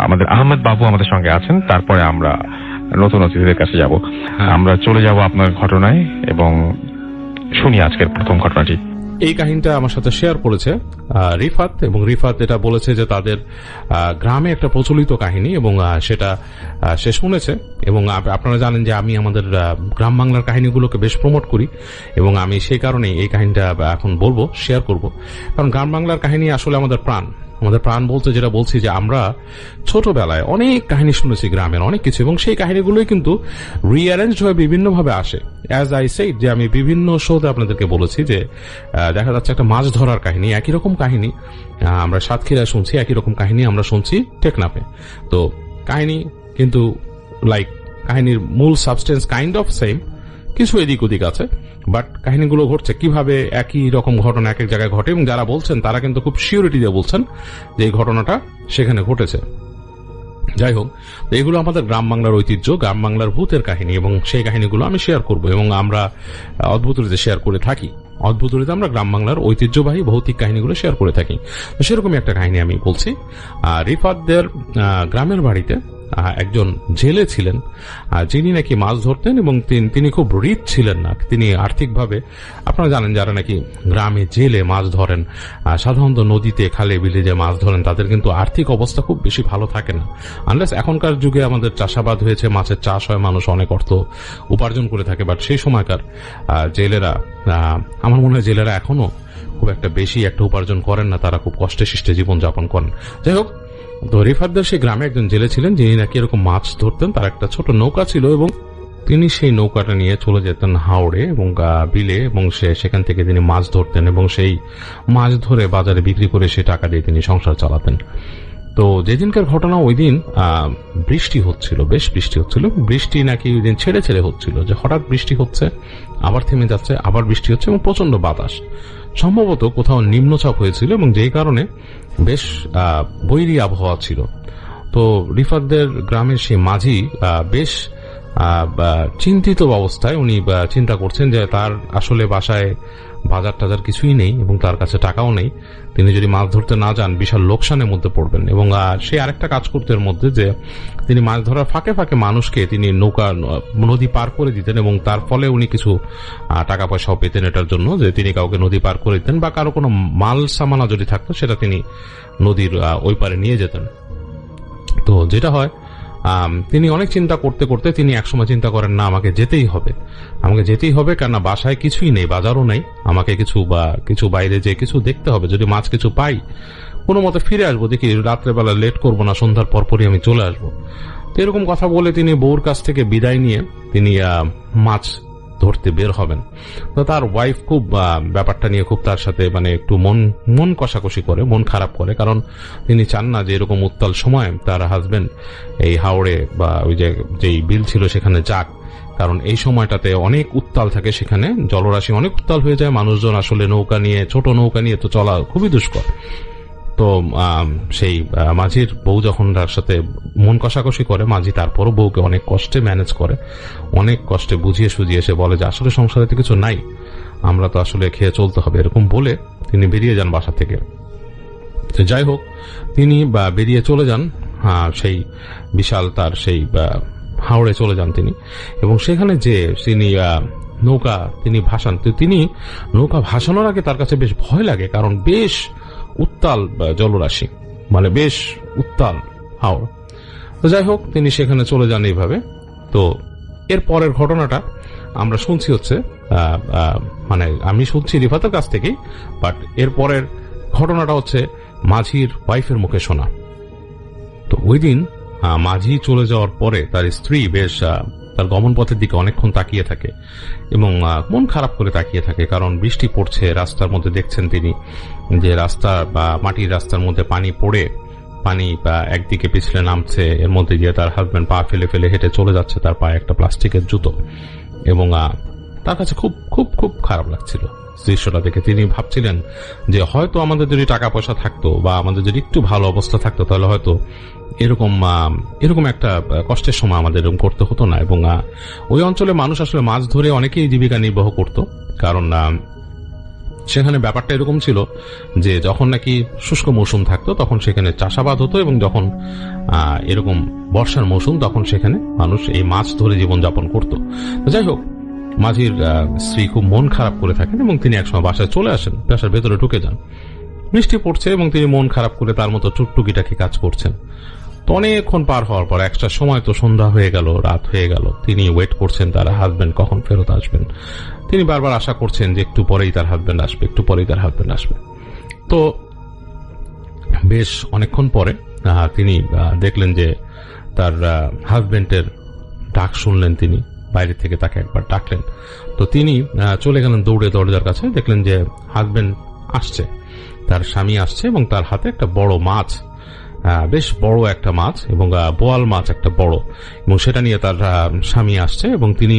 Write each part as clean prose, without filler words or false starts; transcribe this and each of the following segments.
আমাদের আহমেদ বাবু আমাদের সঙ্গে আছেন, তারপরে আমরা নতুন অতিথিদের কাছে যাব। আমরা চলে যাব আপনার ঘটনায় এবং শুনি আজকের প্রথম ঘটনাটি। এই কাহিনীটা আমার সাথে শেয়ার করেছে রিফাত, এবং রিফাত এটা বলেছে যে তাদের গ্রামে একটা প্রচলিত কাহিনী, এবং সেটা সে শুনেছে। এবং আপনারা জানেন যে আমি আমাদের গ্রাম বাংলার কাহিনীগুলোকে বেশ প্রমোট করি, এবং আমি সেই কারণে এই কাহিনীটা এখন বলবো, শেয়ার করব। কারণ গ্রাম বাংলার কাহিনী আসলে আমাদের প্রাণ। আমাদের প্রাণ বলতে যেটা বলছি যে আমরা ছোটবেলায় অনেক কাহিনী শুনেছি গ্রামের অনেক কিছু, এবং সেই কাহিনীগুলোই কিন্তু রিঅ্যারেঞ্জ হয়ে বিভিন্নভাবে আসে। অ্যাজ আই সেড, যে আমি বিভিন্ন শোতে আপনাদেরকে বলেছি যে দেখা যাচ্ছে একটা মাছ ধরার কাহিনী, একই রকম কাহিনী আমরা সাতক্ষীরায় শুনছি, একই রকম কাহিনী আমরা শুনছি টেকনাফে। তো কাহিনী কিন্তু লাইক কাহিনীর মূল সাবস্টেন্স কাইন্ড অফ সেম, কিছু এদিক ওদিক আছে, বাট কাহিনীগুলো ঘটছে কিভাবে একই রকম ঘটনা এক এক জায়গায় ঘটে, এবং যারা বলছেন তারা কিন্তু খুব সিউরিটি দিয়ে বলছেন যে এই ঘটনাটা সেখানে ঘটেছে। যাই হোক, এগুলো আমাদের গ্রাম বাংলার ঐতিহ্য, গ্রাম বাংলার ভূতের কাহিনী, এবং সেই কাহিনীগুলো আমি শেয়ার করব, এবং আমরা অদ্ভুতরীতে শেয়ার করে থাকি। অদ্ভুতরীতে আমরা গ্রাম বাংলার ঐতিহ্যবাহী ভৌতিক কাহিনীগুলো শেয়ার করে থাকি। তো সেরকমই একটা কাহিনী আমি বলছি। রিফাতদের গ্রামের বাড়িতে একজন জেলে ছিলেন, যিনি নাকি মাছ ধরতেন, এবং তিনি খুব রিচ ছিলেন না। তিনি আর্থিকভাবে, আপনারা জানেন যারা নাকি গ্রামে জেলে মাছ ধরেন, সাধারণত নদীতে খালে বিলে যে মাছ ধরেন, তাদের কিন্তু আর্থিক অবস্থা খুব বেশি ভালো থাকে না। আনলেস এখনকার যুগে আমাদের চাষাবাদ হয়েছে, মাছের চাষ হয়, মানুষ অনেক অর্থ উপার্জন করে থাকে, বাট সেই সময়কার জেলেরা, আমার মনে হয় জেলেরা এখনো খুব একটা বেশি একটা উপার্জন করেন না, তারা খুব কষ্টে সৃষ্টে জীবনযাপন করেন। যাই হোক, তো রিফাতদের সেই গ্রামে একজন জেলে ছিলেন, যিনি নাকি এরকম মাছ ধরতেন। তার একটা ছোট নৌকা ছিল, এবং তিনি সেই নৌকাটা নিয়ে চলে যেতেন হাওড়ে এবং বিলে, এবং সেখান থেকে তিনি মাছ ধরতেন, এবং সেই মাছ ধরে বাজারে বিক্রি করে সে টাকা দিয়ে তিনি সংসার চালাতেন। তো যেদিনকার ঘটনা, ওই দিন বৃষ্টি হচ্ছিল, বেশ বৃষ্টি হচ্ছিল। বৃষ্টি নাকি ওই দিন ছেড়ে ছেড়ে হচ্ছিল, যে হঠাৎ বৃষ্টি হচ্ছে, আবার থেমে যাচ্ছে, আবার বৃষ্টি হচ্ছে, এবং প্রচন্ড বাতাস। সম্ভবত কোথাও নিম্নচাপ হয়েছিল, এবং যেই কারণে বেশ বৈরী আবহাওয়া ছিল। তো রিফাতদের গ্রামের সেই মাঝি বেশ চিন্তিত অবস্থায়, উনি চিন্তা করছেন যে তার আসলে বাসায় বাজার টাজার কিছুই নেই, এবং তার কাছে টাকাও নেই। তিনি যদি মাছ ধরতে না যান বিশাল লোকসানের মধ্যে পড়বেন। এবং সে আরেকটা কাজ করতে এর মধ্যে, যে তিনি মাছ ধরার ফাঁকে ফাঁকে মানুষকে তিনি নদী পার করে দিতেন, এবং তার ফলে উনি কিছু টাকা পয়সাও পেতেন এটার জন্য, যে তিনি কাউকে নদী পার করে দিতেন, বা কারো কোনো মাল সামানা যদি থাকতো সেটা তিনি নদীর ওই পারে নিয়ে যেতেন। তো যেটা হয়, তিনি অনেক চিন্তা করতে করতে তিনি একসময় চিন্তা করেন, না আমাকে যেতেই হবে, কেননা বাসায় কিছুই নেই, বাজারও নেই, আমাকে কিছু বাইরে যে কিছু দেখতে হবে, যদি মাছ কিছু পাই কোনো মতে ফিরে আসবো, দেখি রাত্রেবেলা লেট করবো না, সন্ধ্যার পরপরই আমি চলে আসবো। তো এরকম কথা বলে তিনি বউর কাছ থেকে বিদায় নিয়ে তিনি মাছ ধরতে বের হবেন। তো তার ওয়াইফ খুব ব্যাপারটা নিয়ে খুব তার সাথে মানে একটু মন কষাকষি করে, মন খারাপ করে, কারণ তিনি চান না যে এরকম উত্তাল সময় তার হাজবেন্ড এই হাওড়ে বা ওই যেই বিল ছিল সেখানে যাক, কারণ এই সময়টাতে অনেক উত্তাল থাকে, সেখানে জলরাশি অনেক উত্তাল হয়ে যায়, মানুষজন আসলে ছোট নৌকা নিয়ে তো চলা খুবই দুষ্কর। তো সেই মাঝির বউ যখন তার সাথে মন কষাকষি করে, মাঝি তারপরও বউকে অনেক কষ্টে ম্যানেজ করে, অনেক কষ্টে বুঝিয়ে সুঝিয়ে এসে বলে যে আসলে সংসারে তো কিছু নাই, আমরা তো আসলে খেয়ে চলতে হবে, এরকম বলে তিনি বেরিয়ে যান বাসা থেকে। তো যাই হোক, তিনি বেরিয়ে চলে যান সেই বিশাল তার সেই হাওড়ে চলে যান তিনি, এবং সেখানে যে তিনি নৌকা তিনি ভাসান। তিনি নৌকা ভাসানোর আগে তার কাছে বেশ ভয় লাগে, কারণ বেশ উত্তাল জলরাশি, মানে বেশ উত্তাল হাওড়। তো যাই হোক, তিনি সেখানে চলে যান এইভাবে। তো এর পরের ঘটনাটা আমরা শুনছি হচ্ছে, মানে আমি শুনছি রিফাতের কাছ থেকেই, বাট এর পরের ঘটনাটা হচ্ছে মাঝির ওয়াইফের মুখে শোনা। তো ওই দিন মাঝি চলে যাওয়ার পরে তার স্ত্রী বেশ তার গমন পথের দিকে অনেকক্ষণ তাকিয়ে থাকে, এবং মন খারাপ করে তাকিয়ে থাকে, কারণ বৃষ্টি পড়ছে, রাস্তার মধ্যে দেখছেন তিনি যে রাস্তা বা মাটির রাস্তার মধ্যে পানি পড়ে পানি একদিকে পিছলে নামছে, এর মধ্যে গিয়ে তার হাজবেন্ড পা ফেলে ফেলে হেঁটে চলে যাচ্ছে, তার পায়ে একটা প্লাস্টিকের জুতো, এবং তার কাছে খুব খুব খুব খারাপ লাগছিল দৃশ্যটা দেখে। তিনি ভাবছিলেন যে হয়তো আমাদের যদি টাকা পয়সা থাকতো বা আমাদের যদি একটু ভালো অবস্থা থাকতো, তাহলে হয়তো এরকম একটা কষ্টের সময় আমাদের এরকম করতে হতো না। এবং ওই অঞ্চলে মানুষ আসলে মাছ ধরে অনেকেই জীবিকা নির্বাহ করত, কারণ সেখানে ব্যাপারটা এরকম ছিল যে যখন নাকি শুষ্ক মৌসুম থাকতো তখন সেখানে চাষাবাদ হতো, এবং যখন এরকম বর্ষার মৌসুম তখন সেখানে মানুষ এই মাছ ধরে জীবনযাপন করতো। যাই হোক, মাঝির স্ত্রী খুব মন খারাপ করে থাকেন এবং তিনি একসময় বাসায় চলে আসেন, বাসার ভেতরে ঢুকে যান। বৃষ্টি পড়ছে এবং তিনি মন খারাপ করে তার মতো টুকটুকিটাকি কাজ করছেন। তো অনেকক্ষণ পার হওয়ার পর একটা সময় তো সন্ধ্যা হয়ে গেল, রাত হয়ে গেল, তিনি ওয়েট করছেন তার হাজবেন্ড কখন ফেরত আসবেন। তিনি বারবার আশা করছেন যে একটু পরেই তার হাজবেন্ড আসবে, একটু পরেই তার হাজবেন্ড আসবে। তো বেশ অনেকক্ষণ পরে তিনি দেখলেন যে তার হাজবেন্ডের ডাক শুনলেন, তিনি বাইরে থেকে তাকে একবার ডাকলেন। তো তিনি চলে গেলেন দৌড়ে দরজার কাছে, দেখলেন যে হাজবেন্ড আসছে, তার স্বামী আসছে এবং তার হাতে একটা বড় মাছ, বেশ বড় একটা মাছ এবং বোয়াল মাছ একটা বড়, এবং সেটা নিয়ে তার স্বামী আসছে। এবং তিনি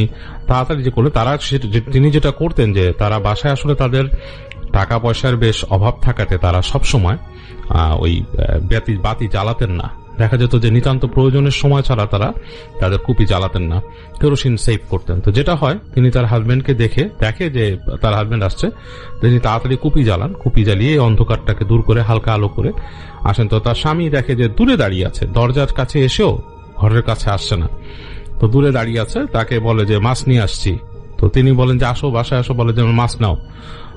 তাড়াতাড়ি যে করলেন, তিনি যেটা করতেন যে তারা বাসায় আসলে তাদের টাকা পয়সার বেশ অভাব থাকাতে তারা সবসময় ওই বাতি জ্বালাতেন না। দেখা যেত যে নিতান্ত প্রয়োজনের সময় ছাড়া তারা তাদের কুপি জ্বালাতেন না, কেরোসিন সেভ করতেন। তো যেটা হয়, তিনি তার হাজবেন্ডকে দেখে যে তার হাজবেন্ড আসছে, তিনি তাড়াতাড়ি কুপি জ্বালান, কুপি জ্বালিয়ে অন্ধকারটাকে দূর করে হালকা আলো করে আসেন। তো তার স্বামী দেখে যে দূরে দাঁড়িয়ে আছে, দরজার কাছে এসেও ঘরের কাছে আসছে না, তো দূরে দাঁড়িয়ে আছে। তাকে বলে যে মাছ নিয়ে আসছি। তো তিনি বলেন যে আসো, বাসায় আসো, বলে যে মাছ নাও।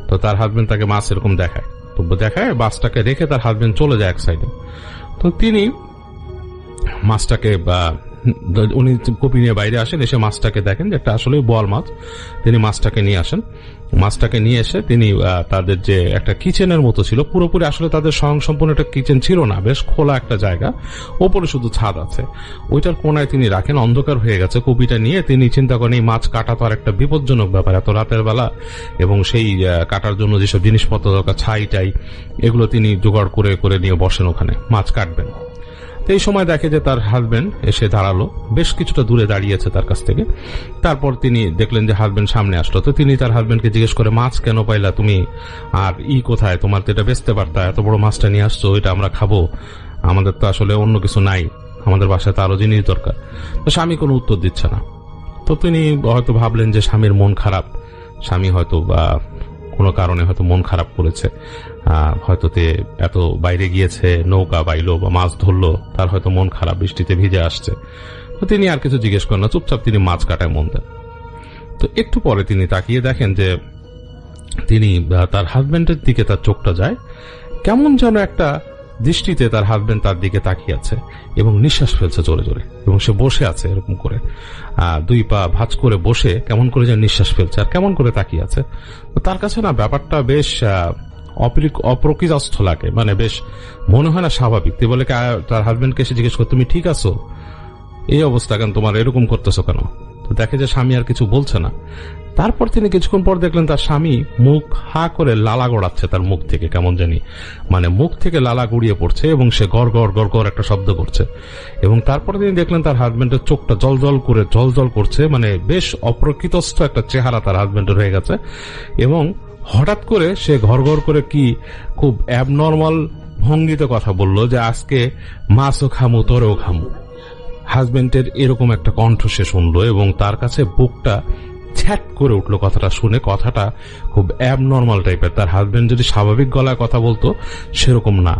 তো তার হাজবেন্ড তাকে মাছ এরকম দেখায়, তো দেখায় মাছটাকে রেখে তার হাজবেন্ড চলে যায় এক সাইডে। তো তিনি মাছটাকে উনি কপি নিয়ে বাইরে আসেন, এসে মাছটাকে দেখেন যে একটা আসলে বোয়াল মাছ। তিনি মাছটাকে নিয়ে আসেন, মাছটাকে নিয়ে এসে তিনি তাদের যে একটা কিচেনের মতো ছিল, পুরোপুরি আসলে তাদের স্বয়ংসম্পূর্ণ একটা কিচেন ছিল না, বেশ খোলা একটা জায়গা, ওপরে শুধু ছাদ আছে, ওইটার কোনায় তিনি রাখেন। অন্ধকার হয়ে গেছে, কপিটা নিয়ে তিনি চিন্তা করেন এই মাছ কাটা তো আর একটা বিপজ্জনক ব্যাপার এত রাতের বেলা, এবং সেই কাটার জন্য যেসব জিনিসপত্র দরকার, ছাই টাই, এগুলো তিনি জোগাড় করে করে নিয়ে বসেন ওখানে, মাছ কাটবেন। এই সময় দেখে যে তার হাজবেন্ড এসে দাঁড়ালো, বেশ কিছুটা দূরে দাঁড়িয়েছে তার কাছ থেকে। তারপর তিনি দেখলেন যে হাজবেন্ড সামনে আসলো। তো তিনি তার হাজবেন্ডকে জিজ্ঞেস করে, মাছ কেন পাইলা তুমি, আর কোথায়, তোমার তো এটা বেচতে পারতা, এত বড় মাছটা নিয়ে আসছো, এটা আমরা খাবো, আমাদের তো আসলে অন্য কিছু নাই, আমাদের বাসায় তো আরো জিনিস দরকার। তো স্বামী কোনো উত্তর দিচ্ছে না। তো তিনি হয়তো ভাবলেন যে স্বামীর মন খারাপ, স্বামী হয়তো কোনো কারণে হয়তো মন খারাপ করেছে, হয়তো এত বাইরে গিয়েছে, নৌকা বাইলো বা মাছ ধরলো, তার হয়তো মন খারাপ, বৃষ্টিতে ভিজে আসছে। তো তিনি আর কিছু জিজ্ঞেস করেন না, চুপচাপ তিনি মাছ কাটায় মন দেন। তো একটু পরে তিনি তাকিয়ে দেখেন যে তিনি তার হাজবেন্ডের দিকে তার চোখটা যায়, কেমন যেন একটা দৃষ্টিতে তার হাজবেন্ড তার দিকে তাকিয়ে আছে এবং নিঃশ্বাস ফেলছে জোরে জোরে, এবং সে বসে আছে এরকম করে, দুই পা ভাঁজ করে বসে কেমন করে যেন নিঃশ্বাস ফেলছে আর কেমন করে তাকিয়ে আছে। তো তার কাছে না ব্যাপারটা বেশ অপ্রকৃতস্থ লাগে, মানে বেশ মনে হয় না স্বাভাবিক। তুই বলে তার হাজবেন্ডকে এসে জিজ্ঞেস করে, তুমি ঠিক আছো, এই অবস্থা কেন তোমার, এরকম করতেছো কেন? তো দেখে যে স্বামী আর কিছু বলছে না। তারপর তিনি কিছুক্ষণ পর দেখলেন তার স্বামী মুখ হা করে লালা গড়াচ্ছে, তার মুখ থেকে কেমন জানি, মানে মুখ থেকে লালা গড়িয়ে পড়ছে এবং সে গড় গড় গড় গড় একটা শব্দ করছে। এবং তারপরে তিনি দেখলেন তার হাজবেন্ডের চোখটা জল জল করছে, মানে বেশ অপ্রকৃতস্থ একটা চেহারা তার হাজবেন্ডের হয়ে গেছে। এবং হঠাৎ করে সে ঘর ঘর করে কি খুব অ্যাবনর্মাল ভঙ্গিতে কথা বলল যে আজকে মাছও খামু, তোরেও খামু। হাজবেন্ডের এরকম একটা কণ্ঠ সে শুনলো এবং তার কাছে বুকটা ছ্যাট করে উঠলো কথাটা শুনে। কথাটা খুব অ্যাবনর্মাল টাইপের, তার হাজবেন্ড যদি স্বাভাবিক গলায় কথা বলতো সেরকম না,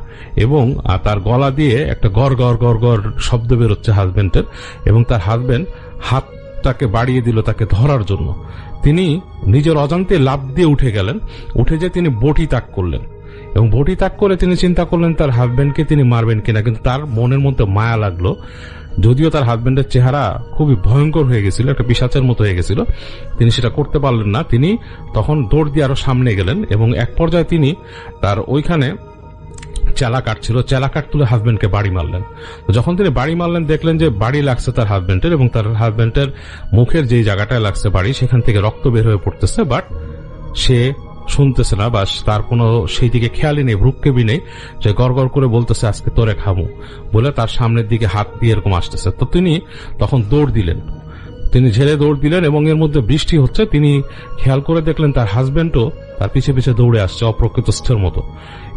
এবং তার গলা দিয়ে একটা গড় গড় গড় গড় শব্দ বেরোচ্ছে হাজবেন্ডের। এবং তার হাজবেন্ড হাতটাকে বাড়িয়ে দিল তাকে ধরার জন্য। তিনি নিজের অজান্তে লাফ দিয়ে উঠে গেলেন, উঠে যে তিনি বটি তাক করলেন, এবং বটি তাক করে তিনি চিন্তা করলেন তার হাজবেন্ডকে তিনি মারবেন কিনা। কিন্তু তার মনের মধ্যে মায়া লাগলো, যদিও তার হাজবেন্ডের চেহারা খুবই ভয়ঙ্কর হয়ে গেছিল, একটা পিশাচের মতো হয়ে গেছিল, তিনি সেটা করতে পারলেন না। তিনি তখন দৌড় দিয়ে আরো সামনে গেলেন এবং এক পর্যায়ে তিনি তার ওইখানে চেলা কাটছিল, চেলা কাট তুলে হাজবেন্ডকে বাড়ি মারলেন। যখন তিনি বাড়ি মারলেন দেখলেন যে বাড়ি লাগছে তার হাজবেন্ডের, এবং তার হাজবেন্ডের মুখের যেই জায়গাটায় লাগছে বাড়ি সেখান থেকে রক্ত বের হয়ে পড়তেছে, বাট সে শুনতেছে না, বাস তার কোনো সেই দিকে খেয়ালই নেই, ভ্রুক্ষেপই নেই। সে গড় গড় করে বলতেছে আজকে তোরে খামু বলে তার সামনের দিকে হাত দিয়ে এরকম আসতেছে। তো তিনি তখন দৌড় দিলেন, তিনি ঝেড়ে দৌড় দিলেন এবং এর মধ্যে বৃষ্টি হচ্ছে। তিনি খেয়াল করে দেখলেন তার হাজবেন্ডও তার পিছে পিছে দৌড়ে আসছে অপ্রকৃতস্থের মতো,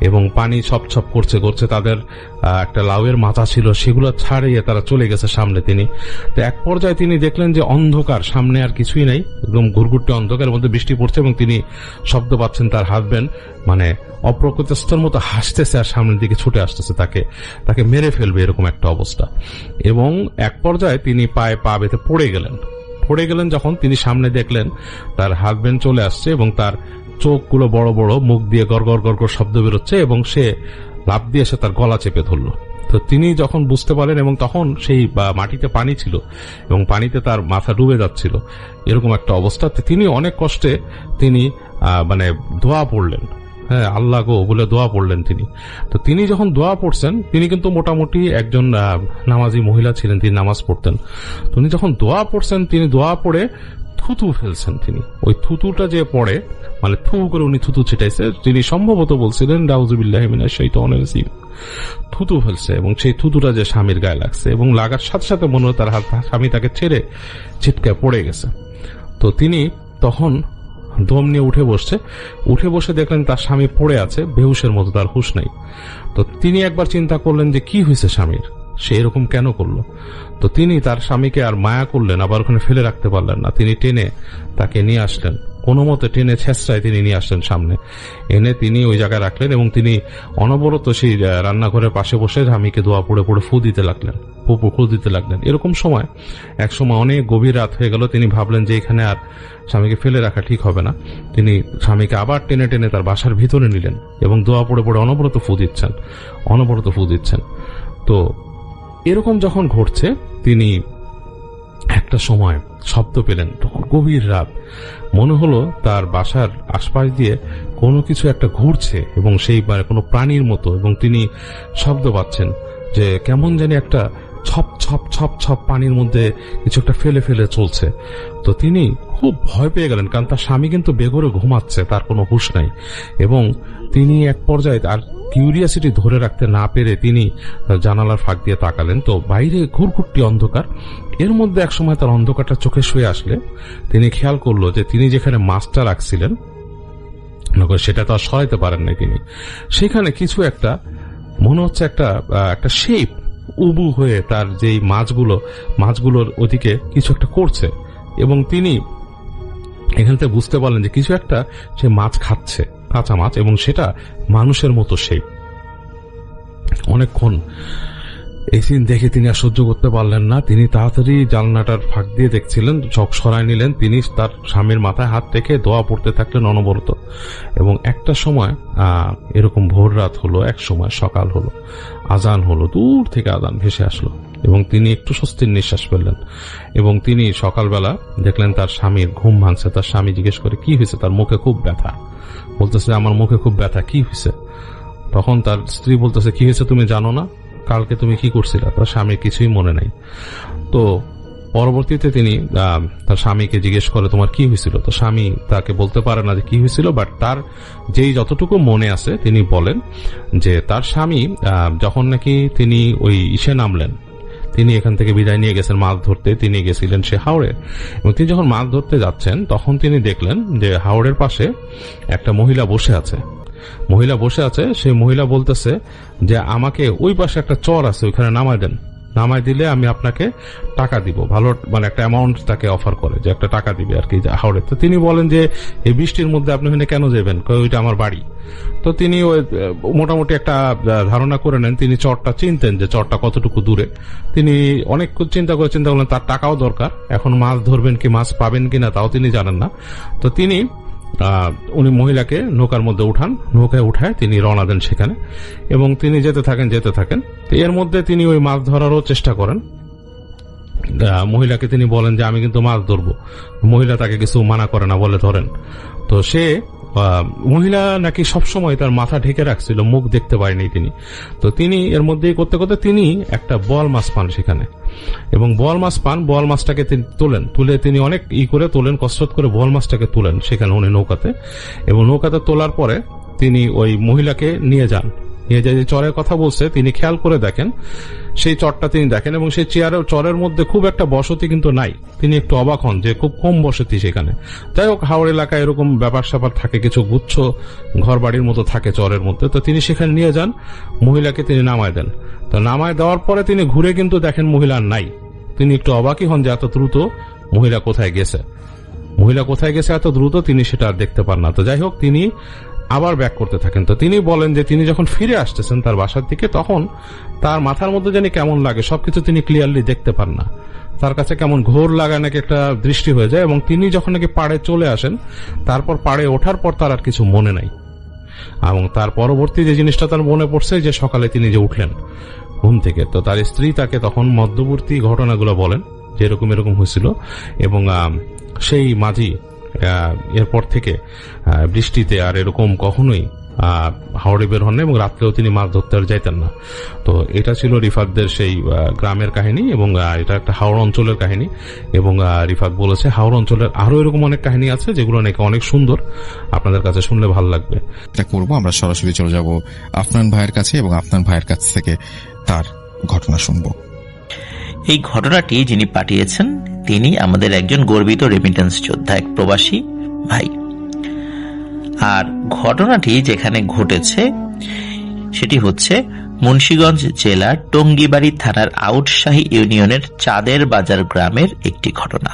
এবং পানি ছপ ছপ করছে করছে। তাদের একটা লাউয়ের মাথা ছিল, সেগুলো ছাড়িয়ে তারা চলে গেছে সামনে। তিনি তো এক পর্যায়ে তিনি দেখলেন যে অন্ধকার, সামনে আর কিছুই নাই, একদম ঘুরঘুরটে অন্ধকারের মধ্যে বৃষ্টি পড়ছে, এবং তিনি শব্দ পাচ্ছেন তার হাজবেন্ড মানে অপ্রকৃতস্থর মতো হাসতেছে আর সামনের দিকে ছুটে আসতেছে, তাকে মেরে ফেলবে এরকম একটা অবস্থা। এবং এক পর্যায়ে তিনি পায়ে পা বেঁধে পড়ে গেলেন। যখন তিনি সামনে দেখলেন তার হাজবেন্ড চলে আসছে এবং তার চোখগুলো বড় বড়, মুখ দিয়ে গড় গড় শব্দ বেরোচ্ছে, এবং সে লাফ দিয়ে এসে তার গলা চেপে ধরলো। তো তিনি যখন বুঝতে পারলেন, এবং তখন সেই মাটিতে পানি ছিল এবং পানিতে তার মাথা ডুবে যাচ্ছিল, এরকম একটা অবস্থাতে তিনি অনেক কষ্টে তিনি মানে দোয়া পড়লেন, হ্যাঁ আল্লাহ গো বলে দোয়া পড়লেন তিনি। তো তিনি যখন দোয়া পড়ছেন, তিনি কিন্তু মোটামুটি একজন নামাজি মহিলা ছিলেন, তিনি নামাজ পড়তেন। তিনি যখন দোয়া পড়ছেন, তিনি দোয়া পড়ে থুতু ফেলছেন। তিনি ওই থুতুটা যে পড়ে, মানে থু করে উনি থুতু ছিটাইছে, তিনি সম্ভবত বলছিলেন নাউযুবিল্লাহি মিনাশ শাইতানির রাজিম, থুতু ফেলছে, এবং সেই থুতুটা যে স্বামীর গায়ে লাগছে, এবং লাগার সাথে সাথে মনে হয় তার স্বামী তাকে ছেড়ে ছিটকে পড়ে গেছে। তো তিনি তখন দম নিয়ে উঠে বসে দেখলেন তার স্বামী পড়ে আছে বেহুশের মতো, তার হুঁশ নাই। তো তিনি একবার চিন্তা করলেন যে কি হয়েছে স্বামীর, সে এরকম কেন করলো। তো তিনি তার স্বামীকে আর মায়া করলেন, আবার ওখানে ফেলে রাখতে পারলেন না। তিনি টেনে তাকে নিয়ে আসলেন, কোনো মতে টেনে ছেঁচড়ায় তিনি নিয়ে আসলেন সামনে, এনে তিনি ওই জায়গায় রাখলেন, এবং তিনি অনবরত সেই রান্নাঘরের পাশে বসে স্বামীকে দোয়া পড়ে পড়ে ফু দিতে লাগলেন। এরকম সময় এক সময় অনেক গভীর রাত হয়ে গেল। তিনি ভাবলেন যে এখানে আর স্বামীকে ফেলে রাখা ঠিক হবে না। তিনি স্বামীকে আবার টেনে টেনে তার বাসার ভিতরে নিলেন, এবং দোয়া পড়ে পড়ে অনবরত ফু দিচ্ছেন। তো এরকম যখন ঘটছে, তিনি একটা সময় শব্দ পেলেন, তখন গভীর রাত, মনে হলো তার বাসার আশপাশ দিয়ে কোনো কিছু একটা ঘুরছে, এবং সেই কোনো প্রাণীর মতো, এবং তিনি শব্দ পাচ্ছেন যে কেমন জানি একটা ছপ ছপ ছপ ছপ পানির মধ্যে কিছু একটা ফেলে ফেলে চলছে। তো তিনি খুব ভয় পেয়ে গেলেন, কারণ তার স্বামী কিন্তু বেঘরে ঘুমাচ্ছে, তার কোনো হুঁশ নাই। এবং তিনি এক পর্যায়ে তার কিউরিয়াসিটি ধরে রাখতে না পেরে তিনি জানালার ফাঁক দিয়ে তাকালেন। তো বাইরে ঘুরঘুরটি অন্ধকার, এর মধ্যে এক সময় তার অন্ধকারটা চোখে শুয়ে আসলে তিনি খেয়াল করলো যে তিনি যেখানে মাছটা রাখছিলেন সেটা তো আর সরাইতে পারেন নাই তিনি, সেখানে কিছু একটা মনে হচ্ছে একটা শেপ উবু হয়ে তার যেই মাছগুলোর ওদিকে কিছু একটা করছে, এবং তিনি এখান থেকে বুঝতে পারলেন যে কিছু একটা সে মাছ খাচ্ছে, কাঁচা মাছ, এবং সেটা মানুষের মতো শেপ। অনেকক্ষণ এই সিন দেখে তিনি আর সহ্য করতে পারলেন না। তিনি তাড়াতাড়ি জানলাটার ফাঁক দিয়ে দেখছিলেন, চোখ সরাই নিলেন। তিনি তার স্বামীর মাথায় হাত রেখে দোয়া পড়তে থাকলেন অনবরত। এবং একটা সময় এরকম ভোর রাত হলো, এক সময় সকাল হলো, আজান হলো, দূর থেকে আজান ভেসে আসলো, এবং তিনি একটু স্বস্তির নিঃশ্বাস ফেললেন। এবং তিনি সকালবেলা দেখলেন তার স্বামীর ঘুম ভাঙছে। তার স্বামী জিজ্ঞেস করে কি হয়েছে, তার মুখে খুব ব্যথা, বলতেছে আমার মুখে খুব ব্যথা, কি হয়েছে? তখন তার স্ত্রী বলতেছে কি হয়েছে তুমি জানো না, কালকে তুমি কি করছিলে? তার স্বামীর কিছুই মনে নাই। তো পরবর্তীতে তিনি তার স্বামীকে জিজ্ঞেস করে তোমার কি হয়েছিল। তো স্বামী তাকে বলতে পারে না যে কি হয়েছিল, বাট তার যেই যতটুকু মনে আছে তিনি বলেন যে তার স্বামী যখন নাকি তিনি ওই ইসে নামলেন, তিনি এখান থেকে বিদায় নিয়ে গেছেন মাছ ধরতে, তিনি গেছিলেন সে হাওড়ে, এবং তিনি যখন মাছ ধরতে যাচ্ছেন তখন তিনি দেখলেন যে হাওড়ের পাশে একটা মহিলা বসে আছে। সেই মহিলা বলতেছে যে আমাকে ওই পাশে একটা চর আছে, ওইখানে নামাই দিলে আমি আপনাকে টাকা দিব, ভালো মানে একটা অ্যামাউন্ট তাকে অফার করে যে একটা টাকা দিবে আর কি হাওড়ে। তো তিনি বলেন যে এই বৃষ্টির মধ্যে আপনি ওখানে কেন যাবেন, ওইটা আমার বাড়ি। তো তিনি ওই মোটামুটি একটা ধারণা করে নেন, তিনি চরটা চিনতেন যে চরটা কতটুকু দূরে। তিনি অনেক চিন্তা করলেন তার টাকাও দরকার, এখন মাছ ধরবেন কি মাছ পাবেন কিনা তাও তিনি জানেন না। তো তিনি উনি মহিলাকে নৌকার মধ্যে নৌকায় উঠায় তিনি রওনা দেন সেখানে, এবং তিনি যেতে থাকেন। তো এর মধ্যে তিনি ওই মাছ ধরারও চেষ্টা করেন। মহিলাকে তিনি বলেন যে আমি কিন্তু মাছ ধরবো, মহিলা তাকে কিছু মানা করে না, বলে ধরেন। তো সে মহিলা নাকি সবসময় তার মাথা ঢেকে রাখছিল, মুখ দেখতে পারেনি তিনি। তো তিনি এর মধ্যেই করতে তিনি একটা বোয়াল মাছ পান সেখানে, এবং বোয়াল মাছটাকে তিনি তুলে তিনি অনেক তোলেন, কসরত করে বোয়াল মাছটাকে তুলেন সেখানে উনি নৌকাতে, এবং নৌকাতে তোলার পরে তিনি ওই মহিলাকে নিয়ে যান নিয়ে যে চরের কথা বলছে তিনি খেয়াল করে দেখেন, সেই চরটা তিনি দেখেন এবং সেই চরের মধ্যে খুব একটা বসতি কিন্তু নাই। তিনি একটু অবাক হন যে খুব কম বসতি সেখানে। যাই হোক, হাওড় এলাকায় এরকম ব্যাপার স্যাপার থাকে, কিছু গুচ্ছ ঘর বাড়ির মতো থাকে চরের মধ্যে। তো তিনি সেখানে নিয়ে যান, মহিলাকে তিনি নামায় দেন। তো নামায় দেওয়ার পরে তিনি ঘুরে কিন্তু দেখেন মহিলা নাই। তিনি একটু অবাকই হন যে এত দ্রুত মহিলা কোথায় গেছে। এত দ্রুত তিনি সেটা আর দেখতে পান না। তো যাই হোক, তিনি আবার ব্যাক করতে থাকেন। তো তিনি বলেন যে তিনি যখন ফিরে আসতেছেন তার বাসার দিকে, তখন তার মাথার মধ্যে জানি কেমন লাগে, সবকিছু তিনি ক্লিয়ারলি দেখতে পান না। তার কাছে কেমন ঘোর লাগা নাকি একটা দৃষ্টি হয়ে যায়। এবং তিনি যখন নাকি পাড়ে চলে আসেন, তারপর পাড়ে ওঠার পর তার আর কিছু মনে নাই। এবং তার পরবর্তী যে জিনিসটা তার মনে পড়ছে, যে সকালে তিনি যে উঠলেন ঘুম থেকে, তো তার স্ত্রী তাকে তখন মধ্যবর্তী ঘটনাগুলো বলেন যে এরকম হয়েছিল। এবং সেই মাঝি এরপর থেকে বৃষ্টিতে আর এরকম কখনোই হাওড়ে বের হন না এবং রাত্রেও তিনি মাছ ধরতে আর যাইতেন না। তো এটা ছিল রিফাতদের সেই গ্রামের কাহিনী, এবং এটা একটা হাওড় অঞ্চলের কাহিনী। এবং রিফাত বলেছে হাওড় অঞ্চলের আরো এরকম অনেক কাহিনী আছে যেগুলো নাকি অনেক সুন্দর, আপনাদের কাছে শুনলে ভালো লাগবে। এটা করবো, আমরা সরাসরি চলে যাব আফনান ভাইয়ের কাছে এবং আফনান ভাইয়ের কাছ থেকে তার ঘটনা শুনবো। এই ঘটনাটি যিনি পাঠিয়েছেন তিনি আমাদের একজন গর্বিত রেমিটেন্স যোদ্ধা, এক প্রবাসী ভাই। আর ঘটনাটি যেখানে ঘটেছে সেটি হচ্ছে মুন্সিগঞ্জ জেলার টঙ্গিবাড়ি থানার আউটশাহী ইউনিয়নের চাঁদের বাজার গ্রামের একটি ঘটনা।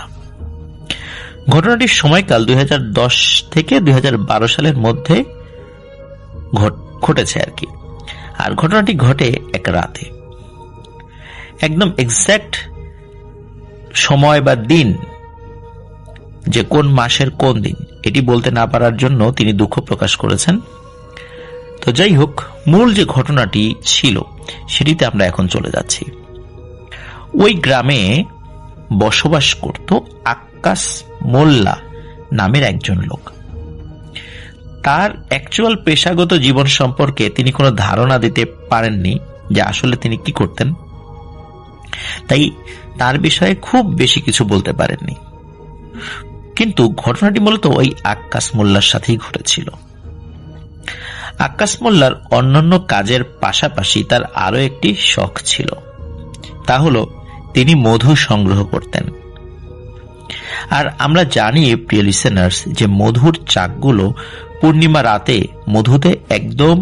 ঘটনাটির সময়কাল 2010 থেকে 2012 সালের মধ্যে ঘটেছে আর কি। আর ঘটনাটি ঘটে এক রাতে। একদম এক্সাক্ট সময় বা দিন, যে কোন মাসের কোন দিন, এটি বলতে না পারার জন্য তিনি দুঃখ প্রকাশ করেছেন। তো যাই হোক, মূল যে ঘটনাটি ছিল সেটিতে আমরা এখন চলে যাচ্ছি। ওই গ্রামে বসবাস করত আক্কাস মোল্লা নামের একজন লোক। তার অ্যাকচুয়াল পেশাগত জীবন সম্পর্কে তিনি কোনো ধারণা দিতে পারেননি যে আসলে তিনি কি করতেন, তাই তার বিষয়ে খুব বেশি কিছু বলতে পারেননি। কিন্তু ঘটনাটি মূলত ওই আক্কাস মোল্লার সাথেই ঘটেছিল। আক্কাস মোল্লার অন্যান্য কাজের পাশাপাশি তার আরো একটি শখ ছিল, তা হলো তিনি মধু সংগ্রহ করতেন। আর আমরা জানি প্রিয় লিসেনার্স যে মধুর চাকগুলো পূর্ণিমা রাতে মধুতে একদম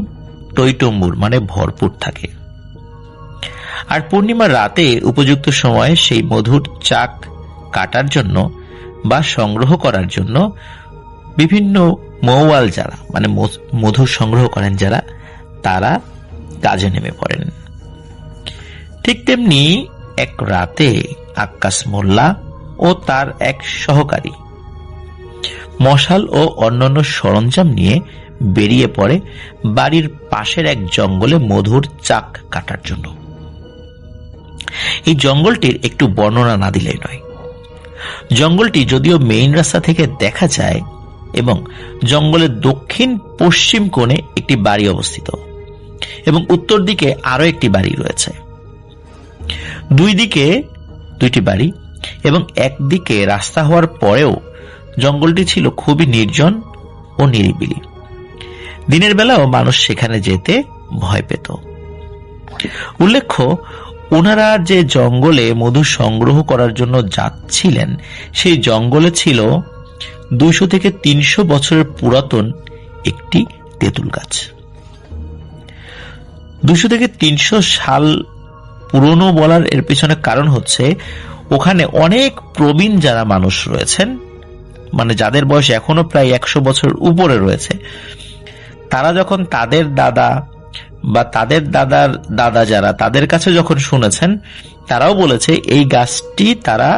টইটম্বুর মানে ভরপুর থাকে। আর পূর্ণিমা রাতে উপযুক্ত সময়ে সেই মধুর চাক কাটার জন্য বা সংগ্রহ করার জন্য বিভিন্ন মৌয়াল যারা মানে মধু সংগ্রহ করেন যারা, তারা কাজে নেমে পড়েন। ঠিক তেমনি এক রাতে আক্কাস মোল্লা ও তার এক সহকারী মশাল ও অন্যান্য সরঞ্জাম নিয়ে বেরিয়ে পড়ে বাড়ির পাশের এক জঙ্গলে মধুর চাক কাটার জন্য। এই জঙ্গলটির একটু বর্ণনা না দিলেই নয়। জঙ্গলটি যদিও মেইন রাস্তা থেকে দেখা যায় এবং জঙ্গলের দক্ষিণ পশ্চিম কোণে একটি বাড়ি অবস্থিত এবং উত্তর দিকে আরো একটি বাড়ি রয়েছে। দুই দিকে দুইটি বাড়ি এবং একদিকে রাস্তা হওয়ার পরেও জঙ্গলটি ছিল খুবই নির্জন ও নিরিবিলি। দিনের বেলাও মানুষ সেখানে যেতে ভয় পেত। উল্লেখ্য, ওনারা যে জঙ্গলে মধু সংগ্রহ করার জন্য যাচ্ছিলেন সেই জঙ্গলে ছিল 200 থেকে 300 বছরের পুরাতন একটি তেঁতুল গাছ। 200 থেকে 300 সাল পুরনো বলার এর পিছনে কারণ হচ্ছে ওখানে অনেক প্রবীণ যারা মানুষ রয়েছেন, মানে যাদের বয়স এখনো প্রায় 100 বছর উপরে রয়েছে, তারা যখন তাদের দাদা বা তাদের দাদার দাদা যারা তাদের কাছে যখন শুনেছেন, তারাও বলেছে এই গাছটি তারা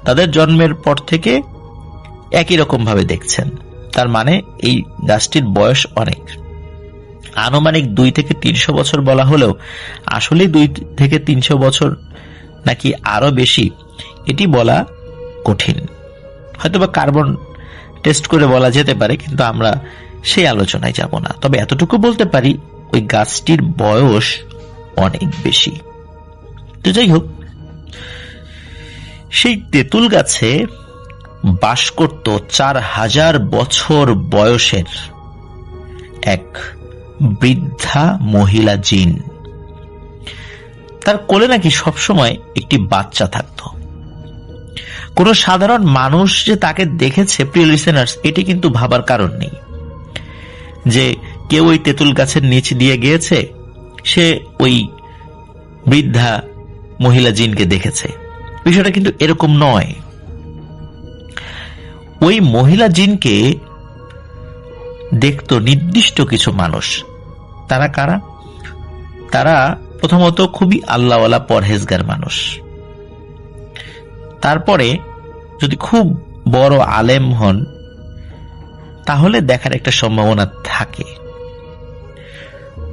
তাদের জন্মের পর থেকে একই রকম ভাবে দেখছেন। তার মানে এই গাছটির বয়স অনেক, আনুমানিক 2 থেকে 300 বছর বলা হলেও আসলে 2 থেকে 300 বছর নাকি আরো বেশি এটি বলা কঠিন। হয়তোবা কার্বন টেস্ট করে বলা যেতে পারে, কিন্তু আমরা সেই আলোচনায় যাব না। তবে এতটুকু বলতে পারি ওই গাছটির বয়স অনেক বেশি। তো যাই হোক, সেই তেঁতুল গাছে বাস করত 4000 বছর বয়সের এক বৃদ্ধা মহিলা জিন। তার কোলে নাকি সবসময় একটি বাচ্চা থাকত। কোন সাধারণ মানুষ যে তাকে দেখেছে, প্রিয় লিসেনার্স, এটি কিন্তু ভাবার কারণ নেই যে কেউ ওই তেঁতুল গাছের নিচ দিয়ে গিয়েছে, সে ওই বৃদ্ধা মহিলা জিনকে দেখেছে। বিষয়টা কিন্তু এরকম নয়। ওই মহিলা জিনকে দেখতো নির্দিষ্ট কিছু মানুষ। তারা কারা? তারা প্রথমত খুবই আল্লাহওয়ালা পরহেজগার মানুষ, তারপরে যদি খুব বড় আলেম হন তাহলে দেখার একটা সম্ভাবনা থাকে।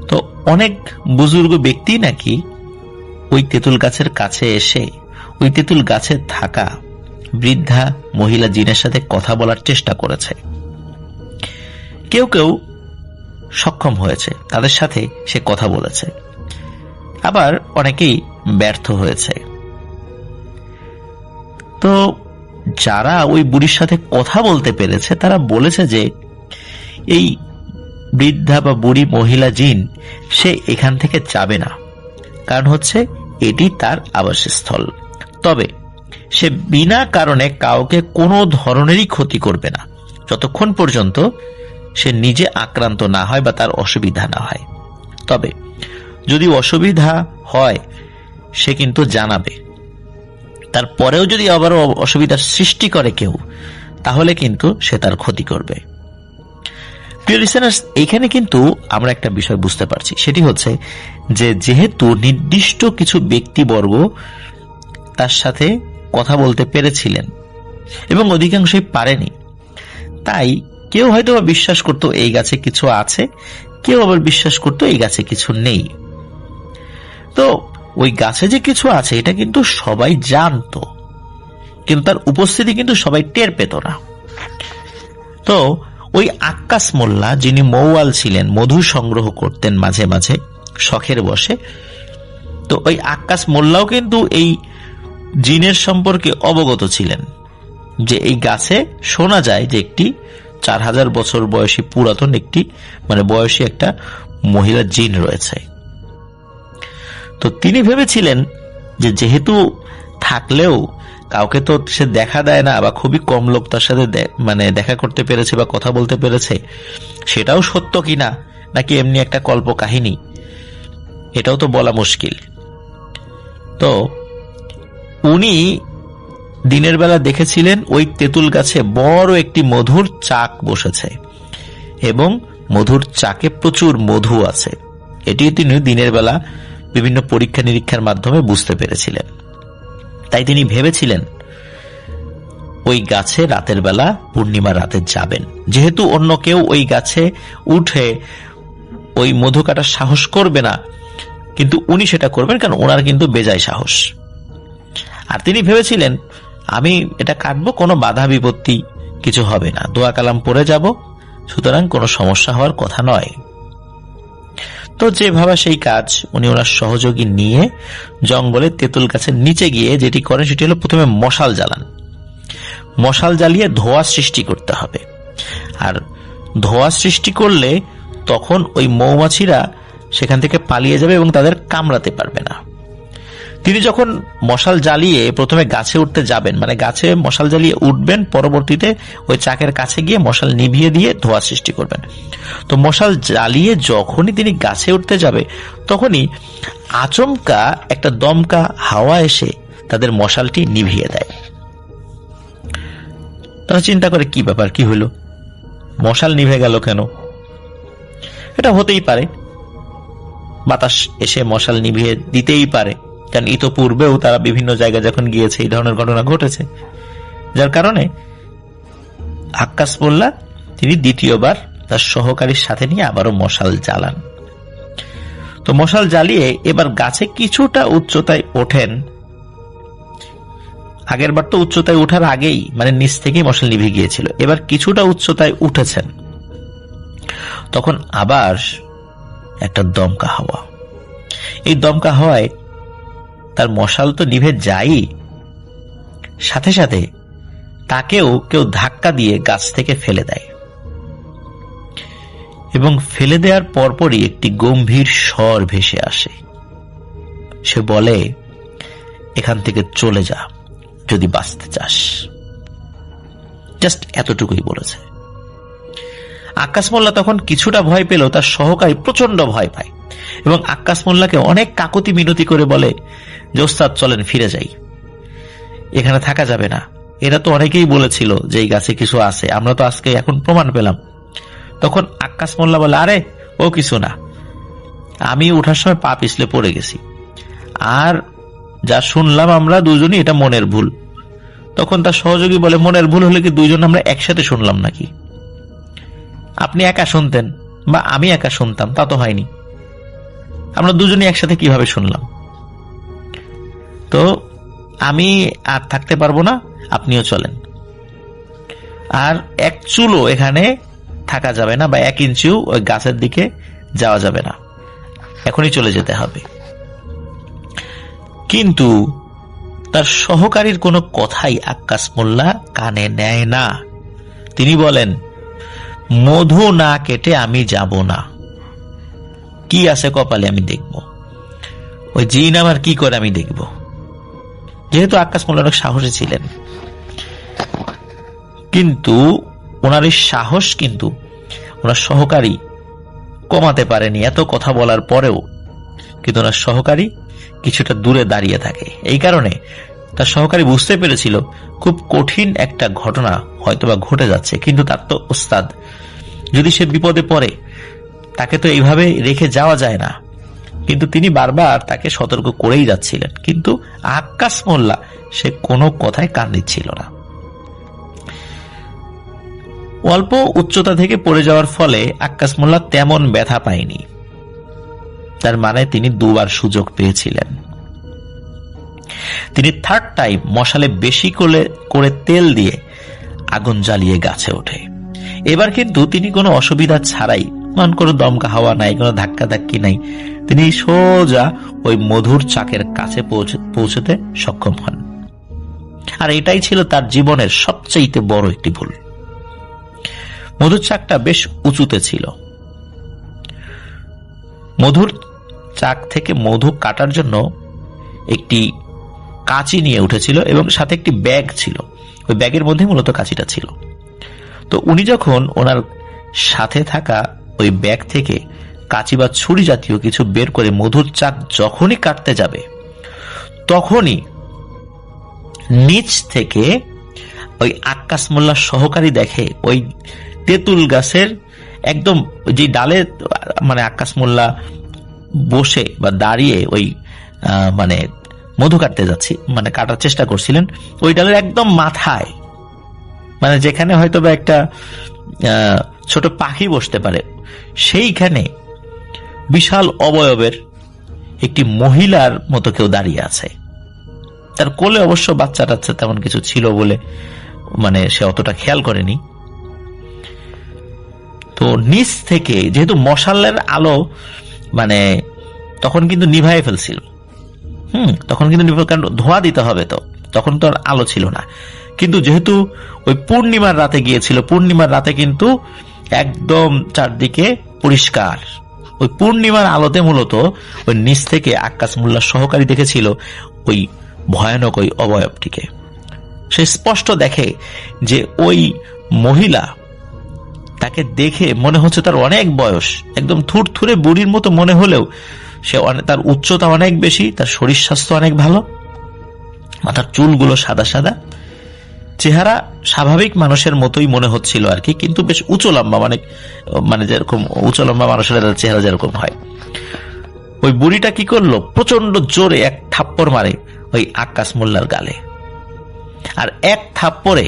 তো অনেক বুজুর্গ ব্যক্তি নাকি ওই তেঁতুল গাছের কাছে এসে ওই তেঁতুল গাছে থাকা বৃদ্ধা মহিলা জিনের সাথে কথা বলার চেষ্টা করেছে। কেউ কেউ সক্ষম হয়েছে, তাদের সাথে সে কথা বলেছে, আবার অনেকেই ব্যর্থ হয়েছে। তো যারা ওই বুড়ির সাথে কথা বলতে পেরেছে তারা বলেছে যে এই বৃদ্ধা বা বুড়ি মহিলা জিন সে এখান থেকে যাবে না, কারণ হচ্ছে এটি তার আবাসস্থল। তবে সে বিনা কারণে কাউকে কোনো ধরনেরই ক্ষতি করবে না, যতক্ষণ পর্যন্ত সে নিজে আক্রান্ত না হয় বা তার অসুবিধা না হয়। তবে যদি অসুবিধা হয় সে কিন্তু জানাবে। তারপরেও যদি আবারও অসুবিধার সৃষ্টি করে কেউ, তাহলে কিন্তু সে তার ক্ষতি করবে। প্রিয় লিসেনার্স, এইখানে কিন্তু আমরা একটা বিষয় বুঝতে পারছি, সেটি হচ্ছে যে যেহেতু নির্দিষ্ট কিছু ব্যক্তিবর্গ তার সাথে কথা বলতে পেরেছিলেন এবং অধিকাংশই পারেনি, তাই কেউ হয়তো বিশ্বাস করতো এই গাছে কিছু আছে, কেউ আবার বিশ্বাস করতো এই গাছে কিছু নেই। তো ওই গাছে যে কিছু আছে এটা কিন্তু সবাই জানতো, কিন্তু তার উপস্থিতি কিন্তু সবাই টের পেত না। তো ওই আক্কাস মোল্লা, যিনি মৌয়াল ছিলেন, মধু সংগ্রহ করতেন মাঝে মাঝে শখের বসে, তো ওই আক্কাস মোল্লাও কিন্তু এই জিনের সম্পর্কে অবগত ছিলেন যে এই গাছে শোনা যায় যে একটি 4000 বছর বয়সী পুরাতন একটি বয়সী একটা মহিলা জিন রয়েছে। তো তিনি ভেবেছিলেন যে যেহেতু থাকলেও কাউকে তো সে দেখা দেয় না, বা খুবই কম লোক তার সাথে দেখা করতে পেরেছে বা কথা বলতে পেরেছে, সেটাও সত্য কিনা নাকি এমনি একটা কল্প কাহিনী এটাও তো বলা মুশকিল। তো উনি দিনের বেলা দেখেছিলেন ওই তেঁতুল গাছে বড় একটি মধুর চাক বসেছে এবং মধুর চাকে প্রচুর মধু আছে। এটি তিনি দিনের বেলা বিভিন্ন পরীক্ষা নিরীক্ষার মাধ্যমে বুঝতে পেরেছিলেন। তাই তিনি ভেবেছিলেন ওই গাছে রাতের বেলা পূর্ণিমা রাতে যাবেন। যেহেতু অন্য কেউ ওই গাছে উঠে ওই মধু কাটার সাহস করবে না, কিন্তু উনি সেটা করবেন, কারণ ওনার কিন্তু বেজায় সাহস। আর তিনি ভেবেছিলেন আমি এটা কাটবো, কোনো বাধা বিপত্তি কিছু হবে না, দোয়া কালাম পড়ে যাব, সুতরাং কোনো সমস্যা হওয়ার কথা নয়। তো যে ভাবা সেই কাজ, উনি ওনার সহযোগী নিয়ে জঙ্গলে তেঁতুল গাছের নিচে গিয়ে যেটি করেন সেটি হলো প্রথমে মশাল জ্বালান। মশাল জ্বালিয়ে ধোঁয়া সৃষ্টি করতে হবে, আর ধোঁয়া সৃষ্টি করলে তখন ওই মৌমাছিরা সেখান থেকে পালিয়ে যাবে এবং তাদের কামড়াতে পারবে না। তিনি যখন মশাল জ্বালিয়ে প্রথমে গাছে উঠতে যাবেন, গাছে মশাল জ্বালিয়ে উঠবেন, পরবর্তীতে ওই চাকের কাছে গিয়ে মশাল নিভিয়ে দিয়ে ধোঁয়া সৃষ্টি করবেন। তো মশাল জ্বালিয়ে যখনই তিনি গাছে উঠতে যাবে তখনই আচমকা একটা দমকা হাওয়া এসে তাদের মশালটি নিভিয়ে দেয়। তারা চিন্তা করে কি ব্যাপার, কি হলো, মশাল নিভে গেল কেন? এটা হতেই পারে, বাতাস এসে মশাল নিভিয়ে দিতেই পারে, কারণ ইতোপূর্বেও তারা বিভিন্ন জায়গায় যখন গিয়েছে এই ধরনের ঘটনা ঘটেছে, যার কারণে আক্কাস মোল্লা তিনি দ্বিতীয়বার তার সহকারীর সাথে নিয়ে আবারও মশাল জ্বালান। তো মশাল জ্বালিয়ে এবার গাছে কিছুটা উচ্চতায় ওঠেন। আগের বার তো উচ্চতায় ওঠার আগেই নিচ থেকেই মশাল নিভে গিয়েছিল, এবার কিছুটা উচ্চতায় উঠেছেন। তখন আবার একটা দমকা হাওয়া, এই দমকা হাওয়ায় তার মশাল তো নিভে যায়ই, সাথে সাথে তাকেও কেউ ধাক্কা দিয়ে গাছ থেকে ফেলে দেয় এবং ফেলে দেওয়ার পরপরই একটি গম্ভীর স্বর ভেসে আসে। সে বলে, এখান থেকে চলে যা যদি বাঁচতে চাস। জাস্ট এতটুকুই বলেছে। আক্কাস মোল্লা তখন কিছুটা ভয় পেলেও তার সহকারী প্রচন্ড ভয় পায় এবং আক্কাস মোল্লাকে অনেক কাকুতি মিনতি করে বলে যে, ওস্তাদ চলেন ফিরে যাই, এখানে থাকা যাবে না। এরা তো অনেকেই বলেছিল যে এই গাছে কিছু আছে, আমরা তো আজকে এখন প্রমাণ পেলাম। তখন আক্কাস মোল্লা বলে, আরে ও কিছু না, আমি ওঠার সময় পা পিছলে পড়ে গেছি, আর যা শুনলাম আমরা দুজনই এটা মনের ভুল। তখন তার সহযোগী বলে, মনের ভুল হলে কি দুইজন আমরা একসাথে শুনলাম নাকি? আপনি একা শুনতেন বা আমি একা শুনতাম তা তো হয়নি, আমরা দুজনই একসাথে কিভাবে শুনলাম? তো আমি আর থাকতে পারবো না, আপনিও চলেন। আর এক চুলও এখানে থাকা যাবে না বা 1 ইঞ্চিও ওই গাছের দিকে যাওয়া যাবে না, এখনই চলে যেতে হবে। কিন্তু তার সহকারীর কোনো কথাই আক্কাস মোল্লা কানে নেয় না। তিনি বলেন, মধু না কেটে আমি যাব না, কি আছে কপালে আমি দেখব, ওই জিন আমার কি করে আমি দেখব। যেহেতু আক্কাস মোল্লা অনেক সাহসী ছিলেন, কিন্তু ওনার এই সাহস কিন্তু ওনার সহকারী কমাতে পারেনি। এত কথা বলার পরেও কিন্তু ওনার সহকারী কিছুটা দূরে দাঁড়িয়ে থাকে। এই কারণে তার সহকারী বুঝতে পেরেছিল খুব কঠিন একটা ঘটনা হয়তোবা ঘটে যাচ্ছে, কিন্তু তার তো ওস্তাদ, যদি সে বিপদে পড়ে তাকে তো এইভাবে রেখে যাওয়া যায় না। কিন্তু তিনি বারবার তাকে সতর্ক করেই যাচ্ছিলেন, কিন্তু আক্কাস মোল্লা সে কোনো কথায় কান দিচ্ছিল না। অল্প উচ্চতা থেকে পড়ে যাওয়ার ফলে আক্কাস মোল্লা তেমন ব্যথা পায়নি, তার মানে তিনি 2 বার সুযোগ পেয়েছিলেন। তিনি 3rd টাইম মশালে বেশি করে তেল দিয়ে আগুন জ্বালিয়ে গাছে ওঠে। এবার কিন্তু তিনি কোনো অসুবিধা ছাড়াই, কোনো দমকা হাওয়া নাই, কোনো ধাক্কা ধাক্কি নাই, তিনি সোজা ওই মধুর চাকের কাছে পৌঁছতে সক্ষম হন। আর এটাই ছিল তার জীবনের সবচেয়ে বড় একটি ভুল। মধুর চাকটা বেশ উঁচুতে ছিল। মধুর চাক থেকে মধু কাটার জন্য একটি কাঁচি নিয়ে উঠেছিল এবং সাথে একটি ব্যাগ ছিল, ওই ব্যাগের মধ্যে মূলত কাঁচিটা ছিল। তো উনি যখন ওনার সাথে থাকা ওই ব্যাগ থেকে কাঁচি বা ছুরি জাতীয় কিছু বের করে মধুর চাক যখনই কাটতে যাবে, তখনই নিচ থেকে ওই আক্কাস মোল্লার সহকারী দেখে ওই তেঁতুল গাছের একদম যে ডালে মানে আক্কাস মোল্লা বসে বা দাঁড়িয়ে ওই মানে মধু কাটতে যাচ্ছি মানে কাটার চেষ্টা করছিলেন, ওই ডালের একদম মাথায়, মানে যেখানে হয়তো বা একটা ছোট পাখি বসতে পারে, সেইখানে বিশাল অবয়বের একটি মহিলার মতো কেউ দাঁড়িয়ে আছে। তার কোলে অবশ্য বাচ্চা টাচ্চা তেমন কিছু ছিল বলে মানে সে অতটা খেয়াল করেনি। তো নিচ থেকে যেহেতু মশালের আলো মানে তখন কিন্তু নিভাই ফেলছিল, তখন কিন্তু কারণ ধোঁয়া দিতে হবে, তো তখন তো আর আলো ছিল না। কিন্তু যেহেতু ওই পূর্ণিমার রাতে গিয়েছিল, পূর্ণিমার রাতে কিন্তু একদম চারদিকে পরিষ্কার, ওই পূর্ণিমার আলোতে মূলত ওই নিচ থেকে আক্কাস মোল্লার সহকারী দেখেছিল ওই ভয়ানক ওই অবয়বটিকে। সে স্পষ্ট দেখে যে ওই মহিলা, তাকে দেখে মনে হচ্ছে তার অনেক বয়স, একদম থুরথুরে বুড়ির মতো মনে হলেও সে তার উচ্চতা অনেক বেশি, তার শরীর স্বাস্থ্য অনেক ভালো, মাথার চুলগুলো সাদা সাদা, চেহারা স্বাভাবিক মানুষের মতোই মনে হচ্ছিল আর কি, কিন্তু বেশ উঁচু লম্বা, মানে যেরকম উঁচু লম্বা মানুষের চেহারা যেরকম হয়। ওই বুড়িটা কি করলো, প্রচন্ড জোরে এক থাপ্পড় মারে ওই আক্কাস মোল্লার গালে, আর এক থাপ্পড়ে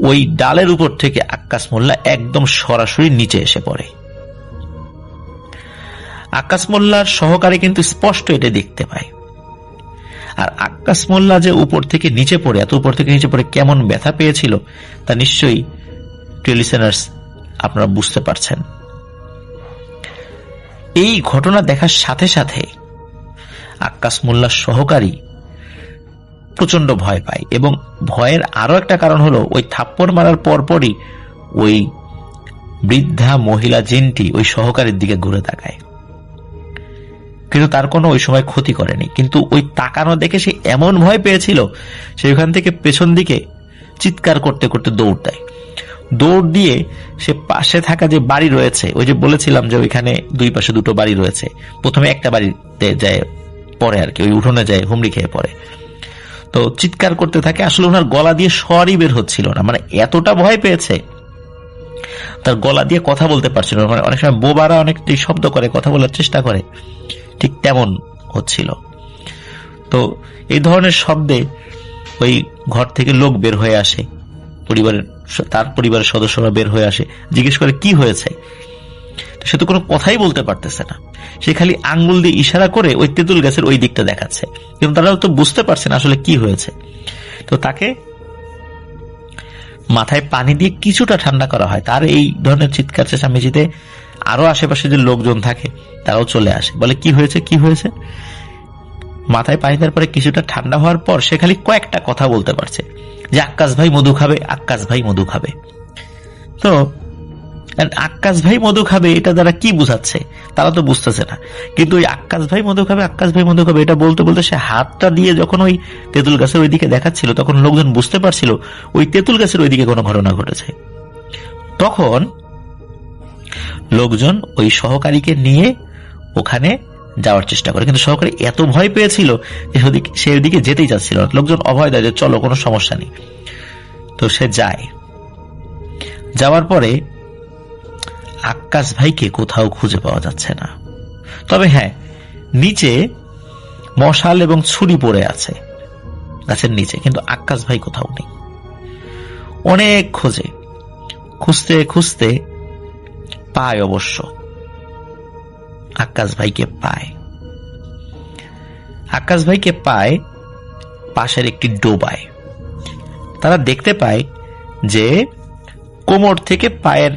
ওই ডালের উপর থেকে আক্কাস মোল্লা একদম সরাসরি নিচে এসে পড়ে। আক্কাস মোল্লার সহকারী কিন্তু স্পষ্ট এটা দেখতে পায়। আর আক্কাস মোল্লা যে উপর থেকে নিচে পড়ে, এত উপর থেকে নিচে পড়ে কেমন ব্যথা পেয়েছিল তা নিশ্চয়ই লিসেনার্স আপনারা বুঝতে পারছেন। এই ঘটনা দেখার সাথে সাথে আক্কাস মোল্লার সহকারী প্রচন্ড ভয় পায়, এবং ভয়ের আরো একটা কারণ হলো ওই থাপ্পড় মারার পরপরই ওই বৃদ্ধা মহিলা জিনটি ওই সহকারীর দিকে ঘুরে তাকায়, কিন্তু তার কোনো ওই সময় ক্ষতি করেনি। কিন্তু ওই তাকানো দেখে সে এমন ভয় পেয়েছিল, সে ওখান থেকে পেছন দিকে চিৎকার করতে করতে দৌড় দেয়। দৌড় দিয়ে সে পাশে থাকা যে বাড়ি রয়েছে, ওই যে বলেছিলাম যে ওইখানে দুই পাশে দুটো বাড়ি রয়েছে, প্রথমে একটা বাড়িতে যায়, পরে আর কি ওই উঠোনে যায়, হুমড়ি খেয়ে পড়ে। তো চিৎকার করতে থাকে, আসলে ওনার গলা দিয়ে স্বরই বের হচ্ছিল না, মানে এতটা ভয় পেয়েছে, তার গলা দিয়ে কথা বলতে পারছিল না। মানে অনেক সময় বোবারা অনেক শব্দ করে, কথা বলার চেষ্টা করে, ঠিক তেমন হচ্ছিল। তো এই ধরনের শব্দে ওই ঘর থেকে লোক বের হয়ে আসে, তার পরিবারের সদস্যরা বের হয়ে আসে, জিজ্ঞেস করে কি হয়েছে। সে তো কোনো কথাই বলতে পারতেছে না, সে খালি আঙ্গুল দিয়ে ইশারা করে ওই তেঁতুল গাছের ওই দিকটা দেখাচ্ছে, কিন্তু তারা তো বুঝতে পারছে না আসলে কি হয়েছে। তো তাকে মাথায় পানি দিয়ে কিছুটা ঠান্ডা করা হয়। তার এই ধরনের চিৎকার চেঁচামেচিতে আরো আশেপাশে যে লোকজন থাকে তারাও চলে আসে, বলে কি হয়েছে কি হয়েছে। মাথায় পানি দেওয়ার পরে কিছুটা ঠান্ডা হওয়ার পর সে খালি কয়েকটা কথা বলতে পারছে, যে আক্কাস ভাই মধু খাবে, আক্কাস ভাই মধু খাবে। তো আক্কাস ভাই মধু খাবে এটা দ্বারা কি বুঝাচ্ছে তারা তো বুঝতেছে না, কিন্তু ওই আক্কাস ভাই মধু খাবে, আক্কাস ভাই মধু খাবে এটা বলতে বলতে সে হাতটা দিয়ে যখন ওই তেঁতুল গাছের ওইদিকে দেখাচ্ছিল, তখন লোকজন বুঝতে পারছিল ওই তেঁতুল গাছের ওইদিকে কোনো ঘটনা ঘটেছে। তখন লোকজন ওই সহকারীকে নিয়ে ওখানে যাওয়ার চেষ্টা করে, কিন্তু সহকারী এত ভয় পেয়েছিল যে সে ওইদিকে যেতেই চাচ্ছিল না। লোকজন অভয় দেয় যে চলো কোনো সমস্যা নেই। তো সে যায়, যাওয়ার পরে আক্কাস ভাইকে কোথাও খুঁজে পাওয়া যাচ্ছে না। তবে হ্যাঁ, নিচে মশাল এবং ছুরি পড়ে আছে গাছের নিচে, কিন্তু আক্কাস ভাই কোথাও নেই। অনেক খোঁজে, খুঁজতে খুঁজতে পায়, অবশ্য আক্কাস ভাইকে পায়। আক্কাস ভাইকে পায় পাশের একটি ডোবায়। তারা দেখতে পায় যে কোমর থেকে পায়ের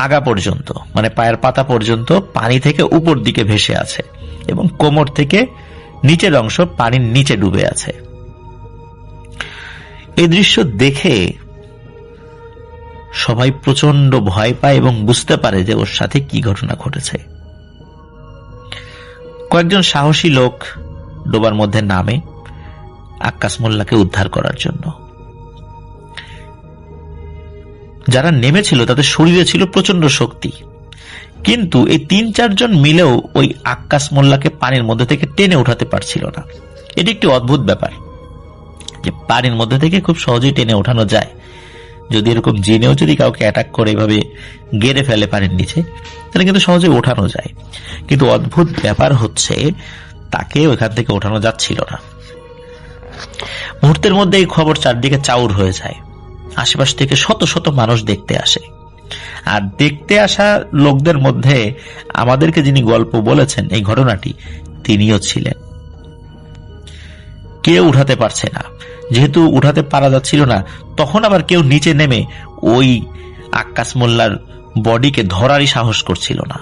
আগা পর্যন্ত, মানে পায়ের পাতা পর্যন্ত পানি থেকে উপর দিকে ভেসে আছে, এবং কোমর থেকে নিচের অংশ পানির নিচে ডুবে আছে। এই দৃশ্য দেখে সবাই প্রচন্ড ভয় পায় এবং বুঝতে পারে যে ওর সাথে কি ঘটনা ঘটেছে। কয়েকজন সাহসী লোক ডোবার মধ্যে নামে আক্কাস মোল্লাকে উদ্ধার করার জন্য। যারা নেমেছিল তাদের শরীরে ছিল প্রচন্ড শক্তি, কিন্তু এই ৩-৪ জন মিলেও ওই আক্কাস মোল্লাকে পানির মধ্যে থেকে টেনে উঠাতে পারছিল না। এটি একটি অদ্ভুত ব্যাপার যে পানির মধ্যে থেকে খুব সহজেই টেনে ওঠানো যায়। যদি এরকম জিনেও যদি কাউকে অ্যাটাক করে এভাবে গেড়ে ফেলে পানির নিচে, তাহলে কিন্তু সহজে ওঠানো যায়। কিন্তু অদ্ভুত ব্যাপার হচ্ছে তাকে ওইখান থেকে ওঠানো যাচ্ছিল না। মুহূর্তের মধ্যে এই খবর চারদিকে চাউর হয়ে যায়। আশেপাশ থেকে শত শত মানুষ দেখতে আসে, আর দেখতে আসা লোকদের মধ্যে আমাদেরকে যিনি গল্প বলেছেন এই ঘটনাটি, তিনিও ছিলেন। কেউ উঠাতে পারছে না, যেহেতু উঠাতে পারা যাচ্ছিল না, তখন আবার কেউ নিচে নেমে ওই আক্কাস মোল্লার বডিকে ধরারই সাহস করছিল না।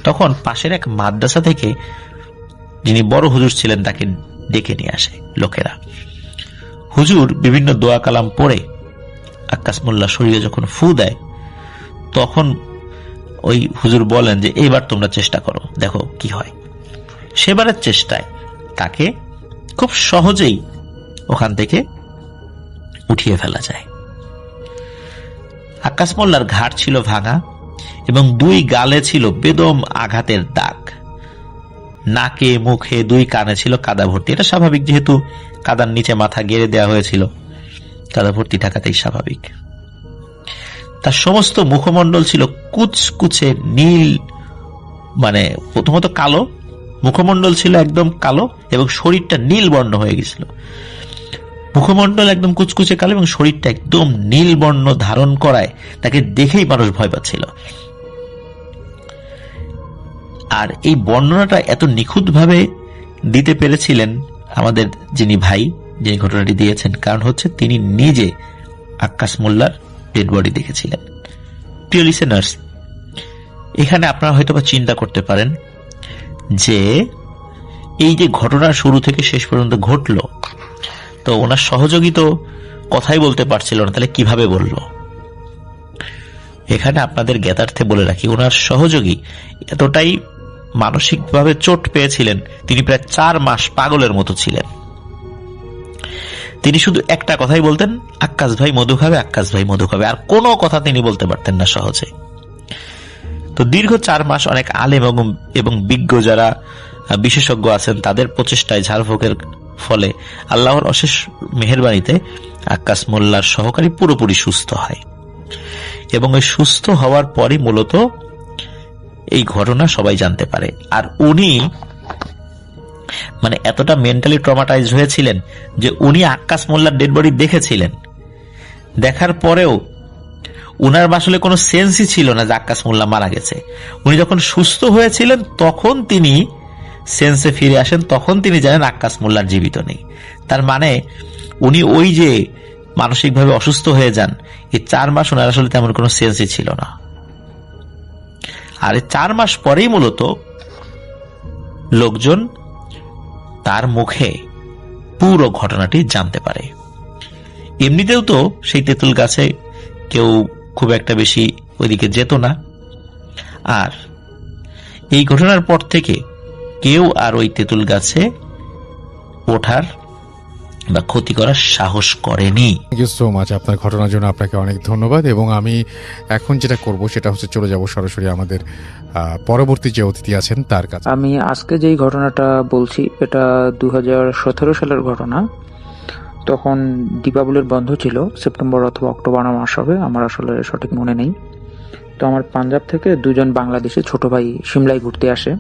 তখন পাশের এক মাদ্রাসা থেকে যিনি বড় হুজুর ছিলেন তাকে ডেকে নিয়ে আসে লোকেরা। হুজুর বিভিন্ন দোয়া কালাম পড়ে আক্কাস মোল্লার শরীরে যখন ফু দেয়, তখন ওই হুজুর বলেন যে এবার তোমরা চেষ্টা করো, দেখো কি হয়। সেবারের চেষ্টায় তাকে খুব সহজেই ওখান থেকে উঠিয়ে ফেলা যায়। আক্কাস মোল্লার ঘাড় ছিল ভাঙা এবং 2 গালে ছিল বেদম আঘাতের দাগ। নাকে, মুখে, 2 কানে ছিল কাদা ভর্তি। এটা স্বাভাবিক, যেহেতু কাদার নিচে মাথা গেড়ে দেওয়া হয়েছিল, কাদা ভর্তি থাকাতেই স্বাভাবিক। তার সমস্ত মুখমণ্ডল ছিল কুচকুচে নীল, মানে প্রথমত কালো, মুখমণ্ডল ছিল একদম কালো এবং শরীরটা নীল বর্ণ হয়ে গেছিল। মুখমণ্ডল একদম কুচকুচে কালো এবং শরীরটা একদম নীল বর্ণ ধারণ করায় তাকে দেখেই মানুষ ভয় পাচ্ছিল। আর এই বর্ণনাটা এত নিখুঁতভাবে দিতে পেরেছিলেন আমাদের যিনি ভাই, যে ঘটনাটি দিয়েছেন, কারণ হচ্ছে তিনি নিজে আক্কাস মোল্লার ডেড বডি দেখেছিলেন। প্রিয় লিসেনার্স, এখানে আপনারা হয়তো চিন্তা করতে পারেন যে এই যে ঘটনা শুরু থেকে শেষ পর্যন্ত ঘটল, তো ওনার সহযোগী তো কথাই বলতে পারছিল না, তাহলে কিভাবে বলল? এখানে আপনাদের জ্ঞাতার্থে বলে রাখি, ওনার সহযোগী এতটাই মানসিকভাবে চোট পেয়েছিলেন, তিনি প্রায় 4 মাস পাগলের মতো ছিলেন। তিনি শুধু একটা কথাই বলতেন, আক্কাস ভাই মধু খাবে, আক্কাস ভাই মধু খাবে, আর কোনো কথা তিনি বলতে পারতেন না সহজে। তো দীর্ঘ 4 মাস অনেক আলেম এবং বিজ্ঞ যারা বিশেষজ্ঞ আছেন তাদের প্রচেষ্টায়, ঝাড়ফুঁকের ফলে আল্লাহর অশেষ মেহেরবানিতে আক্কাস মোল্লার সহকারী পুরোপুরি সুস্থ হয়, এবং ওই সুস্থ হওয়ার পরই মূলত এই ঘটনা সবাই জানতে পারে। আর উনি মানে এতটা মেন্টালি ট্রমাটাইজ হয়েছিলেন যে উনি আক্কাস মোল্লার ডেড বডি দেখেছিলেন, দেখার পরেও উনার আসলে কোনো সেন্সই ছিল না যে আক্কাস মোল্লা মারা গেছে। উনি যখন সুস্থ হয়েছিলেন তখন তিনি সেন্সে ফিরে আসেন, তখন তিনি জানেন আক্কাস মোল্লার জীবিত নেই। তার মানে উনি ওই যে মানসিকভাবে অসুস্থ হয়ে যান, এই 4 মাস ওনার আসলে তেমন কোনো সেন্সই ছিল না। আর 4 মাস পরেই মূলত লোকজন তার মুখে পুরো ঘটনাটি জানতে পারে। এমনিতেও তো সেই তেঁতুল গাছে কেউ খুব একটা বেশি ওইদিকে যেত না, আর এই ঘটনার পর থেকে কেউ আর ওই তেঁতুল গাছে ওঠার বা ক্ষতি করার সাহস করেনি। থ্যাংক ইউ সো মাচ আপনার ঘটনার জন্য, আপনাকে অনেক ধন্যবাদ। এবং আমি এখন যেটা করব সেটা হচ্ছে চলে যাব সরাসরি আমাদের পরবর্তী যে অতিথি আছেন তার কাছে। আমি আজকে যেই ঘটনাটা বলছি এটা 2017 সালের ঘটনা। তখন দীপাবলির বন্ধ ছিল, সেপ্টেম্বর অথবা অক্টোবর মাস হবে, আমার আসলে সঠিক মনে নেই। তো আমার পাঞ্জাব থেকে 2জন বাংলাদেশি ছোট ভাই সিমলায় ঘুরতে আসে।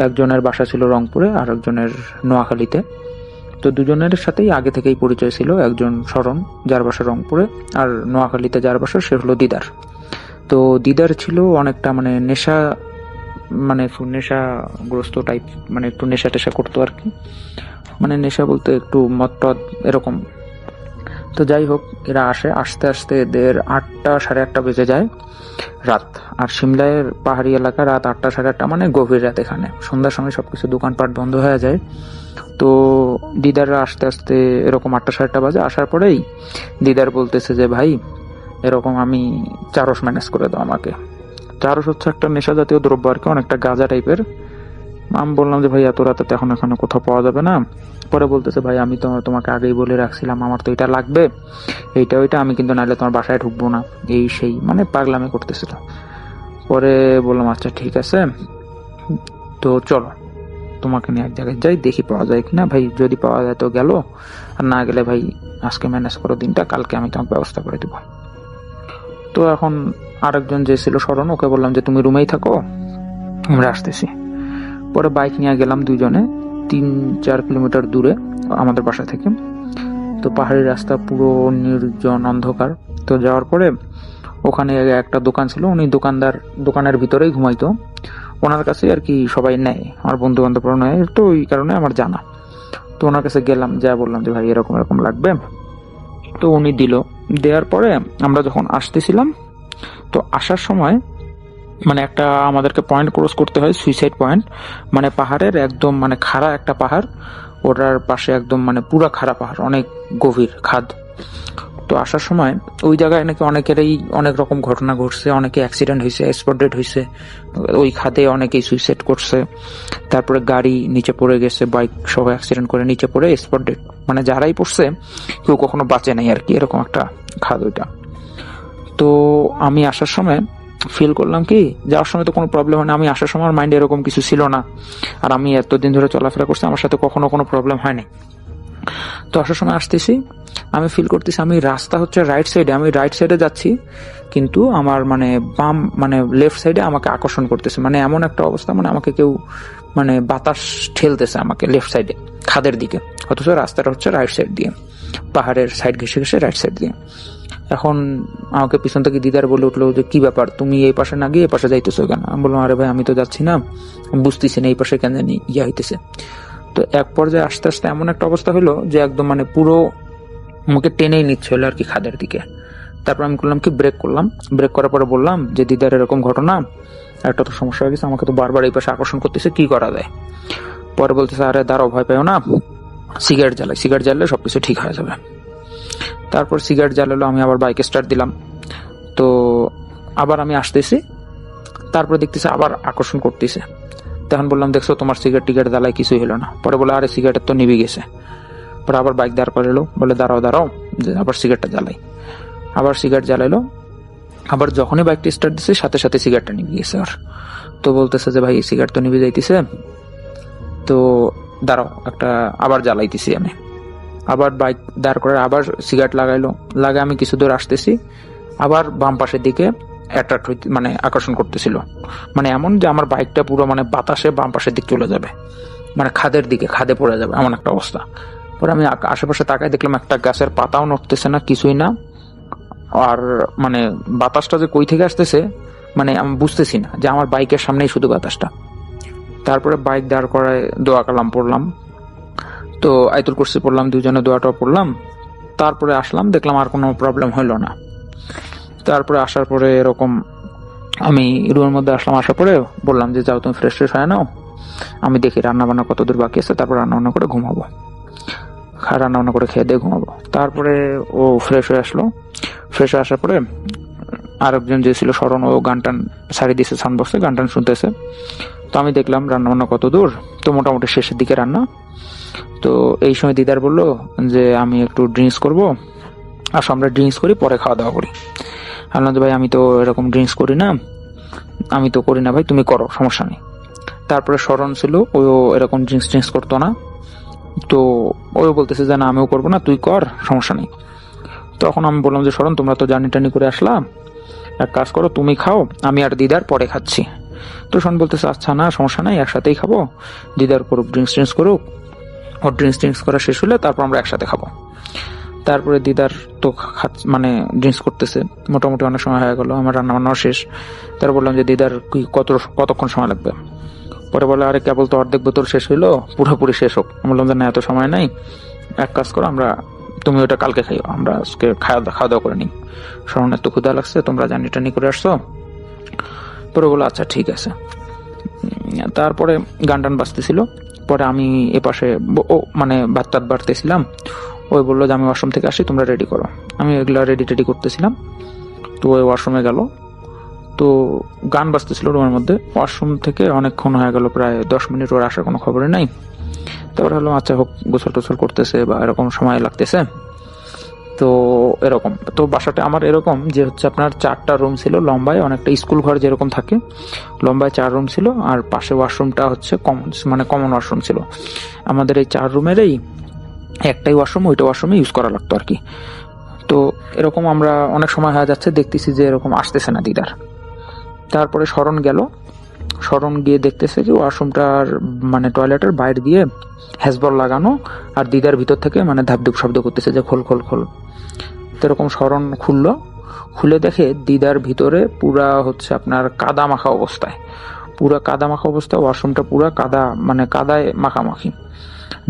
একজনের বাসা ছিল রংপুরে আর একজনের নোয়াখালীতে। তো দুজনের সাথেই আগে থেকেই পরিচয় ছিল। একজন শরণ, যার বাসা রংপুরে, আর নোয়াখালীতে যার বাসা সে হলো দিদার। তো দিদার ছিল অনেকটা মানে নেশাগ্রস্ত টাইপ, মানে একটু নেশা টেশা করতো আর কি, মানে নেশা বলতে একটু মদ টদ এরকম। তো যাই হোক, এরা আস্তে আস্তে এদের 8টা সাড়ে 8টা বেজে যায় রাত। আর সিমলার পাহাড়ি এলাকা রাত 8টা সাড়ে 8টা মানে গভীর রাত। এখানে সন্ধ্যার সময় সবকিছু দোকানপাট বন্ধ হয়ে যায়। তো দিদাররা আস্তে আস্তে এরকম 8টা সাড়ে 8টা বাজে। আসার পরেই দিদার বলতেছে যে ভাই এরকম আমি চারস ম্যানেজ করে দাও আমাকে। চারস হচ্ছে একটা নেশা জাতীয় দ্রব্য আর কি, অনেকটা গাঁজা টাইপের। আমি বললাম যে ভাই এত রাতে তো এখন এখানে কোথাও পাওয়া যাবে না। পরে বলতেছে ভাই আমি তো তোমাকে আগেই বলে রাখছিলাম আমার তো এটা লাগবে, এইটা ওইটা, আমি কিন্তু নাহলে তোমার বাসায় ঢুকবো না, এই সেই মানে পাগলামি করতেছিল। পরে বললাম আচ্ছা ঠিক আছে, তো চলো তোমাকে নিয়ে এক জায়গায় যাই, দেখি পাওয়া যায় কিনা। ভাই যদি পাওয়া যায় তো গেল, আর না গেলে ভাই আজকে ম্যানেজ করো দিনটা, কালকে আমি তোমাকে ব্যবস্থা করে দিব। তো এখন আরেকজন যে ছিল শরণ, ওকে বললাম যে তুমি রুমেই থাকো, আমরা আসতেছি। পরে বাইক নিয়ে গেলাম দুজনে 3-4 কিলোমিটার দূরে আমাদের বাসা থেকে। তো পাহাড়ি রাস্তা, পুরো নির্জন অন্ধকার। তো যাওয়ার পরে ওখানে একটা দোকান ছিল, উনি দোকানের ভিতরেই ঘুমাইতো। ওনার কাছে আর কি সবাই নেয়, আমার বন্ধু বান্ধবরা নেয়, তো ওই কারণে আমার জানা। তো ওনার কাছে গেলাম, যা বললাম যে ভাই এরকম এরকম লাগবে। তো উনি দিল। দেওয়ার পরে আমরা যখন আসতেছিলাম, তো আসার সময় মানে একটা আমাদেরকে পয়েন্ট ক্রস করতে হয়, সুইসাইড পয়েন্ট, মানে পাহাড়ের একদম মানে খাড়া একটা পাহাড়, ওটার পাশে একদম মানে পুরা খাড়া পাহাড়, অনেক গভীর খাদ। তো আসার সময় ওই জায়গায় নাকি অনেকেরই অনেক রকম ঘটনা ঘটছে, অনেকে অ্যাক্সিডেন্ট হয়েছে, স্পট ডেড হয়েছে, ওই খাদে অনেকেই সুইসাইড করছে। তারপরে গাড়ি নিচে পড়ে গেছে, বাইক সহ অ্যাক্সিডেন্ট করে নিচে পড়ে স্পট ডেড, মানে যারাই পড়ছে কেউ কখনো বাঁচে নাই আর কি, এরকম একটা খাদ ওইটা। তো আমি আসার সময় ফিল করলাম কি, যাওয়ার সময় তো কোনো প্রবলেম হয় না, আমি আসার সময় মাইন্ডে এরকম কিছু ছিল না, আর আমি এতদিন ধরে চলাফেরা করছি, আমার সাথে কখনো কোনো প্রবলেম হয়নি। তো আসার সময় আসতেছি, আমি ফিল করতেছি আমি রাস্তা হচ্ছে রাইট সাইডে, আমি রাইট সাইডে যাচ্ছি, কিন্তু আমার মানে বাম মানে লেফট সাইডে আমাকে আকর্ষণ করতেছে, মানে এমন একটা অবস্থা, মানে আমাকে কেউ মানে বাতাস ঠেলতেছে আমাকে লেফট সাইডে খাদের দিকে, অথচ রাস্তাটা হচ্ছে রাইট সাইড দিয়ে, পাহাড়ের সাইড ঘেসে ঘেসে রাইট সাইড দিয়ে। এখন আমাকে পিছন থেকে দিদার বলে উঠলো যে কি ব্যাপার, তুমি এই পাশে না গিয়ে এই পাশে যাইতেছো কেন? আমি বললাম আরে ভাই আমি তো যাচ্ছি না, বুঝতেছি না এই পাশে কেন জানি ইয়া হইতেছে। তো এক পর্যায়ে আস্তে আস্তে এমন একটা অবস্থা হলো যে একদম মানে পুরো আমাকে টেনেই নিচ্ছে হলো আর কি খাদের দিকে। তারপর আমি করলাম কি, ব্রেক করলাম। ব্রেক করার পরে বললাম যে দিদার এরকম ঘটনা, একটা তো সমস্যা হয়ে গেছে, আমাকে তো বারবার এই পাশে আকর্ষণ করতেছে, কি করা যায়? পরে বলতেছে আরে দাঁড়াও, ভয় পাও না, সিগারেট জ্বাললে সবকিছু ঠিক হয়ে যাবে। তারপর সিগারেট জ্বালালো, আমি আবার বাইক স্টার্ট দিলাম। তো আবার আমি আসতেছি, তারপরে দেখতেছি আবার আকর্ষণ করতেছে। তখন বললাম, দেখছো তোমার সিগারেট টিগারেট জ্বালায় কিছুই হলো না। পরে বলে, আরে সিগারেট তো নিভে গেছে। পরে আবার বাইক দাঁড় করে এলো, বলে দাঁড়াও দাঁড়াও, যে আবার সিগারেটটা জ্বালাই। আবার সিগারেট জ্বালাইলো, আবার যখনই বাইকটা স্টার্ট দিছে সাথে সাথে সিগারেটটা নিভে গেছে। আর তো বলতেছে যে ভাই সিগারেট তো নিভে যাইতেছে, তো দাঁড়াও একটা আবার জ্বালাইতেছি আমি। আবার বাইক দাঁড় করে আবার সিগারেট লাগাইলো, লাগে আমি কিছু দূর আসতেছি, আবার বাম পাশের দিকে অ্যাট্রাক্ট হইতে মানে আকর্ষণ করতেছিল, মানে এমন যে আমার বাইকটা পুরো মানে বাতাসে বাম পাশের দিকে চলে যাবে, মানে খাদের দিকে, খাদে পড়ে যাবে এমন একটা অবস্থা। পরে আমি আশেপাশে তাকায় দেখলাম একটা গাছের পাতাও নড়তেছে না, কিছুই না। আর মানে বাতাসটা যে কই থেকে আসতেছে মানে আমি বুঝতেছি না, যে আমার বাইকের সামনেই শুধু বাতাসটা। তারপরে বাইক দাঁড় করায় দোয়া কালাম পড়লাম, তো আয়াতুল কুরসি পড়লাম, দুজনে দোয়াটাও পড়লাম। তারপরে আসলাম, দেখলাম আর কোনো প্রবলেম হইলো না। তারপরে আসার পরে এরকম আমি রুমের মধ্যে আসলাম, আসার পরে বললাম যে যাও তুমি ফ্রেশ ফ্রেশ হয়ে নাও, আমি দেখি রান্না বান্না কত দূর বাকি আছে, তারপর রান্না বান্না করে ঘুমাবো, রান্না বান্না করে খেয়ে দিয়ে ঘুমাবো। তারপরে ও ফ্রেশ হয়ে আসলো, ফ্রেশ হয়ে আসার পরে আরেকজন যে ছিল শরণ, ও গান টান সারি দিয়েছে সাউন্ড বক্সে, গান টান শুনতেছে। তো আমি দেখলাম রান্না বান্না কত দূর, তো মোটামুটি শেষের দিকে রান্না। তো এই সময় দিদার বললো যে আমি একটু ড্রিঙ্কস করবো, আসো আমরা ড্রিঙ্কস করি, পরে খাওয়া দাওয়া করি। বললাম যে ভাই আমি তো এরকম ড্রিঙ্কস করি না, আমি তো করি না ভাই, তুমি করো, সমস্যা নেই। তারপরে শরণ ছিল, ও এরকম ড্রিঙ্কস করতো না, তো ও বলতেছে যে না আমিও করবো না, তুই কর, সমস্যা নেই। তখন আমি বললাম যে শরণ তোমরা তো জার্নি টার্নি করে আসলাম, এক কাজ করো তুমি খাও, আমি আর দিদার পরে খাচ্ছি। তো শরণ বলতেছে আচ্ছা না সমস্যা নাই, একসাথেই খাবো, দিদার করুক ড্রিঙ্কস করুক, ওর ড্রিঙ্কস করা শেষ হলে তারপর আমরা একসাথে খাবো। তারপরে দিদার তো মানে ড্রিঙ্কস করতেছে, মোটামুটি অনেক সময় হয়ে গেল, আমার রান্না বান্নাও শেষ। তারপর বললাম যে দিদার কি কতক্ষণ সময় লাগবে? পরে বলে আরে কেবল তো অর্ধেক বোতল শেষ হইলো, পুরোপুরি শেষ হোক। আমি বললাম যে না এত সময় নাই, এক কাজ করো আমরা, তুমি ওটা কালকে খাইও, আমরা আজকে খাওয়া দাওয়া করে নিই, শরণের তো ক্ষুধা লাগছে, তোমরা জার্নি টার্নি করে আসছো। পরে বলো আচ্ছা ঠিক আছে। তারপরে গান টান বাজতেছিল, পরে আমি এপাশে মানে ভাত টাত বাড়তেছিলাম, ওই বললো যে আমি ওয়াশরুম থেকে আসি, তোমরা রেডি করো। আমি এগুলা রেডি করতেছিলাম, তো ওই ওয়াশরুমে গেল, তো গান বাজতেছিল রুমের মধ্যে। ওয়াশরুম থেকে অনেকক্ষণ হয়ে গেল, প্রায় 10 মিনিট, ওর আসার কোনো খবরই নাই। তারপরে হলো আচ্ছা হোক, গোসল টোসল করতেছে বা এরকম সময় লাগতেছে। তো এরকম তো বাসাটা আমার এরকম যে হচ্ছে আপনার 4টা রুম ছিল লম্বায়, অনেকটা স্কুল ঘর যেরকম থাকে, লম্বায় 4 রুম ছিল, আর পাশে ওয়াশরুমটা হচ্ছে কমন ওয়াশরুম ছিল। আমাদের এই 4 রুমেরই একটাই ওয়াশরুম, ওইটা ওয়াশরুমে ইউজ করা লাগতো আর কি। তো এরকম আমরা অনেক সময় হয়ে যাচ্ছে, দেখতেছি যে এরকম আসতেছে না দিদার। তারপরে শরণ গিয়ে দেখতেছে যে ওয়াশরুমটার মানে টয়লেটের বাইরে দিয়ে হ্যাজবল লাগানো, আর দিদার ভিতর থেকে মানে ধাপধুপ শব্দ করতেছে যে খোল খোল খোল। তো এরকম শরণ খুলে দেখে দিদার ভিতরে পুরা হচ্ছে আপনার কাদা মাখা অবস্থায়, ওয়াশরুমটা পুরা কাদা, মানে কাদায় মাখামাখি।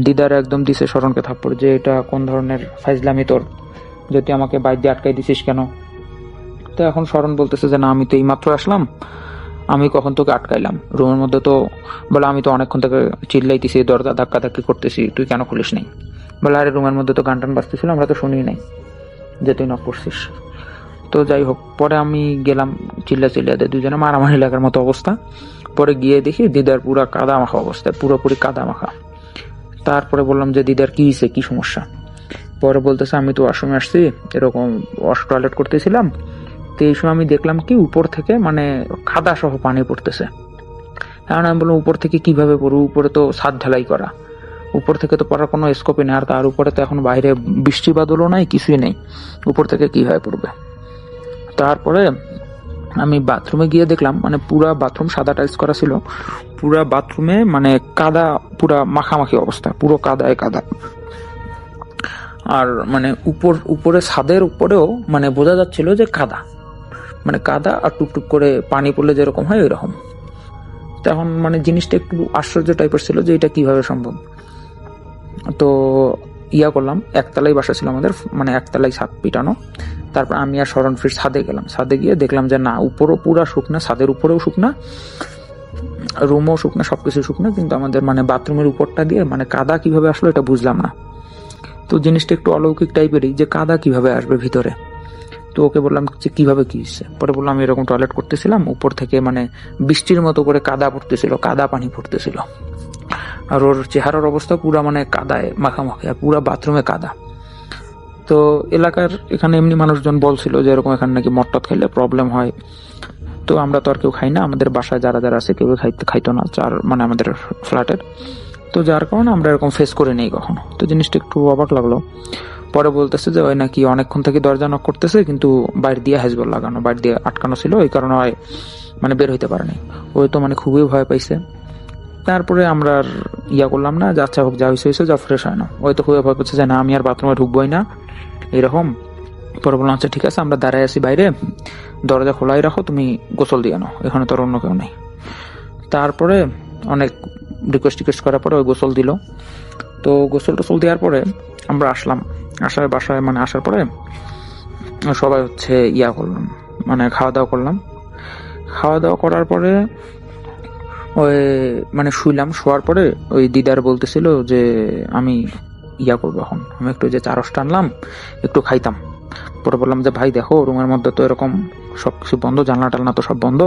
দিদার একদম দিছে শরণকে থাপ্পড়, যে এটা কোন ধরনের ফাইজলামি তোর, যে তুই আমাকে বাইর দিয়ে আটকাই দিছিস কেন? তো এখন শরণ বলতেছে যে না আমি তো এই মাত্র আসলাম, আমি কখন তোকে আটকাইলাম রুমের মধ্যে? তো বলে আমি তো অনেকক্ষণ থেকে চিল্লাইতেছি, দরজা ধাক্কি করতেছি, তুই কেন খুলিস নাই? বলে আরে রুমের মধ্যে তো গান টান বাজতেছিল, আমরা তো শুনি নাই যে তুই নক করছিস। তো যাই হোক, পরে আমি গেলাম, চিল্লাতে দুজনে মারামারি লাগার মতো অবস্থা। পরে গিয়ে দেখি দিদার পুরা কাদা মাখা অবস্থা, পুরোপুরি কাদা মাখা। তারপরে বললাম যে দিদার কি হয়েছে, কি সমস্যা? পরে বলতেছে আমি তো ওয়াশরুমে আসছি, এরকম টয়লেট করতেছিলাম, তো এই সময় আমি দেখলাম কি উপর থেকে মানে কাদা সহ পানি পড়তেছে। কারণ আমি বললাম উপর থেকে কিভাবে পড়বো, উপরে তো ছাদ ঢালাই করা, উপর থেকে তো পড়ার কোনো স্কোপই নেই, আর তার উপরে তো এখন বাইরে বৃষ্টি বাদলও নাই, কিছুই নেই, উপর থেকে কিভাবে পড়বে? তারপরে আমি বাথরুমে গিয়ে দেখলাম মানে পুরা বাথরুম সাদা টাইলস করা ছিল, পুরা বাথরুমে মানে কাদা, পুরা মাখামাখি অবস্থা, পুরো কাদায় কাদা। আর মানে উপরে ছাদের উপরেও মানে বোঝা যাচ্ছিল যে কাদা, মানে কাদা আর টুকটুক করে পানি পড়লে যেরকম হয় ওইরকম। তখন মানে জিনিসটা একটু আশ্চর্য টাইপের ছিল যে এটা কিভাবে সম্ভব। তো করলাম, একতলাই বাসা ছিল আমাদের, মানে একতলাই ছাদ পিটানো। তারপর আমি আর শরণ ফির ছাদে গেলাম, ছাদে গিয়ে দেখলাম যে না উপরও পুরা শুকনা, ছাদের উপরেও শুকনা, রুমও শুকনা, সবকিছু শুকনা, কিন্তু আমাদের মানে বাথরুমের উপরটা দিয়ে মানে কাদা কিভাবে আসলো এটা বুঝলাম না। তো জিনিসটা একটু অলৌকিক টাইপেরই, যে কাদা কিভাবে আসবে ভিতরে। তো ওকে বললাম যে কিভাবে কি হচ্ছে, পরে বললাম আমি এরকম টয়লেট করতেছিলাম, উপর থেকে মানে বৃষ্টির মতো করে কাদা পড়তেছিল, কাদা পানি পড়তেছিল, আর ওর চেহারার অবস্থা পুরা মানে কাদায় মাখামাখি, আর পুরা বাথরুমে কাদা। তো এলাকার এখানে এমনি মানুষজন বলছিল যে এরকম এখানে নাকি মটটত খাইলে প্রবলেম হয়। তো আমরা তো আর কেউ খাই না, আমাদের বাসায় যারা যারা আছে কেউ খাইতো না, যার মানে আমাদের ফ্ল্যাটের। তো যার কারণে আমরা এরকম ফেস করে নেই কখনো। তো জিনিসটা একটু অবাক লাগলো। পরে বলতেছে যে ওই নাকি অনেকক্ষণ থেকে দরজা নক করতেছে, কিন্তু বাইরে দিয়ে হ্যাজবল লাগানো, বাইরে দিয়ে আটকানো ছিল, ওই কারণে হয় মানে বের হইতে পারে নাই। ওই তো মানে খুবই ভয় পাইছে। তারপরে আমরা আর ইয়া করলাম না, যে আচ্ছা হোক, যা হয়েছে যা, ফ্রেশ হয় না। ওই তো খুবই ভয় পাচ্ছে যে না আমি আর বাথরুমে ঢুকবোই না এরকম। পরে বললাম আচ্ছা ঠিক আছে, আমরা দাঁড়ায় আছি বাইরে, দরজা খোলাই রাখো, তুমি গোসল দিয়ে নাও, এখানে তো আর অন্য কেউ নেই। তারপরে অনেক রিকোয়েস্ট করার পরে ওই গোসল দিল। তো গোসল টোসল দেওয়ার পরে আমরা আসলাম, বাসায় মানে আসার পরে সবাই হচ্ছে ইয়া করলাম, মানে খাওয়া দাওয়া করলাম। খাওয়া দাওয়া করার পরে ওই মানে শুইলাম। শোয়ার পরে ওই দিদার বলতেছিল যে আমি ইয়া করবো, এখন আমি একটু যে চারস টানলাম, একটু খাইতাম। পরে বললাম যে ভাই দেখো, রুমের মধ্যে তো এরকম সবকিছু বন্ধ, জানলা টালনা তো সব বন্ধ,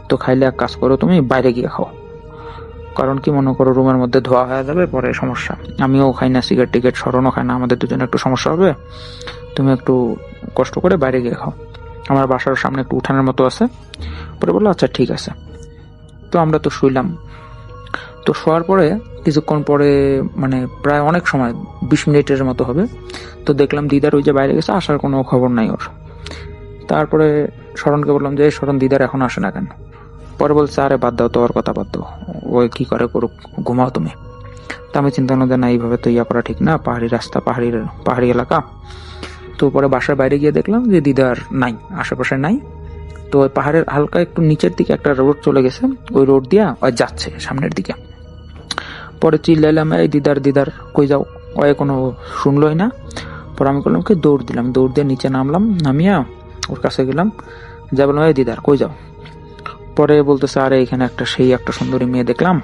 তো খাইলে এক কাজ করো, তুমি বাইরে গিয়ে খাও, কারণ কি মনে করো রুমের মধ্যে ধোয়া হয়ে যাবে, পরে সমস্যা। আমিও খাই না সিগারেট টিকেট, স্মরণও খাই না, আমাদের দুজনে একটু সমস্যা হবে, তুমি একটু কষ্ট করে বাইরে গিয়ে খাও, আমার বাসার সামনে একটু উঠানের মতো আছে। পরে বললো আচ্ছা ঠিক আছে। তো আমরা তো শুইলাম। তো শোয়ার পরে কিছুক্ষণ পরে মানে প্রায় অনেক সময়, 20 মিনিটের মতো হবে, তো দেখলাম দিদার ওই যে বাইরে গেছে, আসার কোনো খবর নাই ওর। তারপরে স্মরণকে বললাম যে স্মরণ, দিদার এখন আসে না কেন? পরে বলছে আরে বাদ দাও তো, ওর কথা বাদ দাও, ওই কি করে করুক, ঘুমাও তুমি। তা আমি চিন্তা করলাম যে না, এইভাবে তো ইয়া করা ঠিক না, পাহাড়ি রাস্তা, পাহাড়ি এলাকা। তো পরে বাসার বাইরে গিয়ে দেখলাম যে দিদার নাই, আশেপাশে নাই। তো ওই পাহাড়ের হালকা একটু নিচের দিকে একটা রোড চলে গেছে, ওই রোড দিয়া ওই যাচ্ছে সামনের দিকে। পরে চিল্লাইলাম এই দিদার দিদার কই যাও, ওই কোনো শুনলোই না। পরে আমি করলাম কি, দৌড় দিলাম, দৌড় দিয়ে নিচে নামলাম, নামিয়া ওর কাছে গেলাম, যা বললাম এই দিদার কই যাও। পরে বলতেছে আরে এখানে একটা সুন্দরী মেয়ে দেখলাম,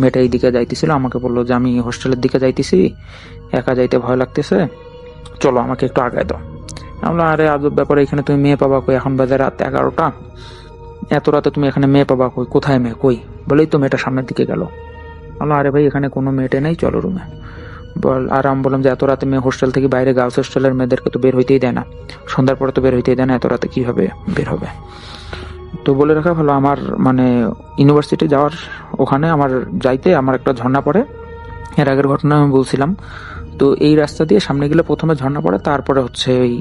মেয়েটা এই দিকে যাইতেছিল, আমাকে বললো যে আমি হোস্টেলের দিকে যাইতেছি, একা যাইতে ভয় লাগতেছে, চলো আমাকে একটু আগায় দাও। আমরা আরে আজব ব্যাপারে, এখানে তুমি মেয়ে পাবা কই, এখন বাজে রাত 11টা, এত রাতে তুমি এখানে মেয়ে পাবা কই, কোথায় মেয়ে কই? বলেই তো মেয়েটা সামনের দিকে গেল। আমরা আরে ভাই এখানে কোনো মেয়েটে নেই, চলো রুমে। আর আমি বললাম যে এত রাতে মেয়ে হোস্টেল থেকে বাইরে, গার্লস হোস্টেলের মেয়েদেরকে তো বের হইতেই দেয় না, সন্ধ্যার পরে তো বের হইতেই দেয় না, এত রাতে কিভাবে বের হবে? তো বলে রাখা ভালো, আমার মানে ইউনিভার্সিটি যাওয়ার ওখানে আমার যাইতে আমার একটা ঝর্ণা পড়ে, এর আগের ঘটনা আমি বলছিলাম। তো এই রাস্তা দিয়ে সামনে গেলে প্রথমে ঝর্ণা পড়ে, তারপরে হচ্ছে ওই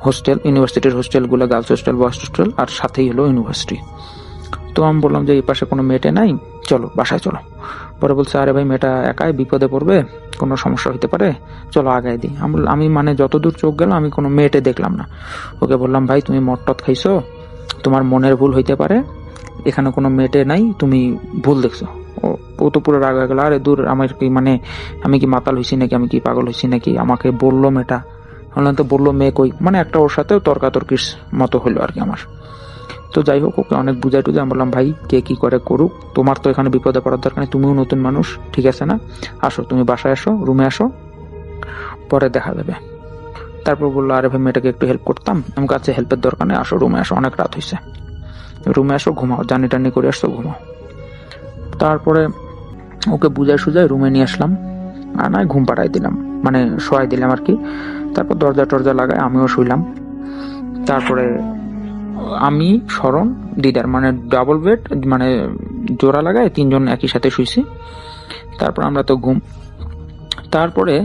হোস্টেল, ইউনিভার্সিটির হোস্টেলগুলো, গার্লস হোস্টেল, বয়েজ হোস্টেল, আর সাথেই হলো ইউনিভার্সিটি। তো আমি বললাম যে এই পাশে কোনো মেয়েটে নাই, চলো বাসায় চলো। পরে বলছে আরে ভাই মেয়েটা একাই বিপদে পড়বে, কোনো সমস্যা হতে পারে, চলো আগায় দিই। আমি মানে যতদূর চোখ গেল আমি কোনো মেয়েটে দেখলাম না। ওকে বললাম ভাই তুমি মটটত খাইছো, তোমার মনের ভুল হইতে পারে, এখানে কোনো মেয়েটে নাই, তুমি ভুল দেখছো। ও তো পুরো রাগ হয়ে গেল, আরে দূর, আমার কি মানে আমি কি মাতাল হয়েছি নাকি, আমি কি পাগল হয়েছি নাকি, আমাকে বললো মেয়েটা, তো বললো মেয়ে কই, মানে একটা ওর সাথেও তর্কাতর্কির মতো হলো আর কি আমার। তো যাই হোক, ওকে অনেক বুঝাই টুঝাই আমি বললাম ভাই কে কি করে করুক, তোমার তো এখানে বিপদে পড়ার দরকার নেই, তুমিও নতুন মানুষ, ঠিক আছে না, আসো তুমি বাসায় আসো, রুমে আসো, পরে দেখা যাবে। তারপর বললো আরে ভাই মেয়েটাকে একটু হেল্প করতাম, আমার কাছে হেল্পের দরকার নেই, আসো রুমে আসো, অনেক রাত হয়েছে, রুমে আসো, ঘুমাও, জার্নি টার্নি করে আসছো, ঘুমাও। তারপরে ওকে বুঝাই সুজাই রুমে নিয়ে আসলাম, আর নয় ঘুম পাড়াই দিলাম, মানে শোয়াই দিলাম আর কি। তারপর দরজা টরজা লাগায় আমিও শুইলাম। তারপরে আমি, স্মরণ, দিদার মানে ডাবল বেড, মানে জোড়া লাগায় 3 জন একই সাথে শুইছি। তারপর আমরা তো ঘুম। তারপরে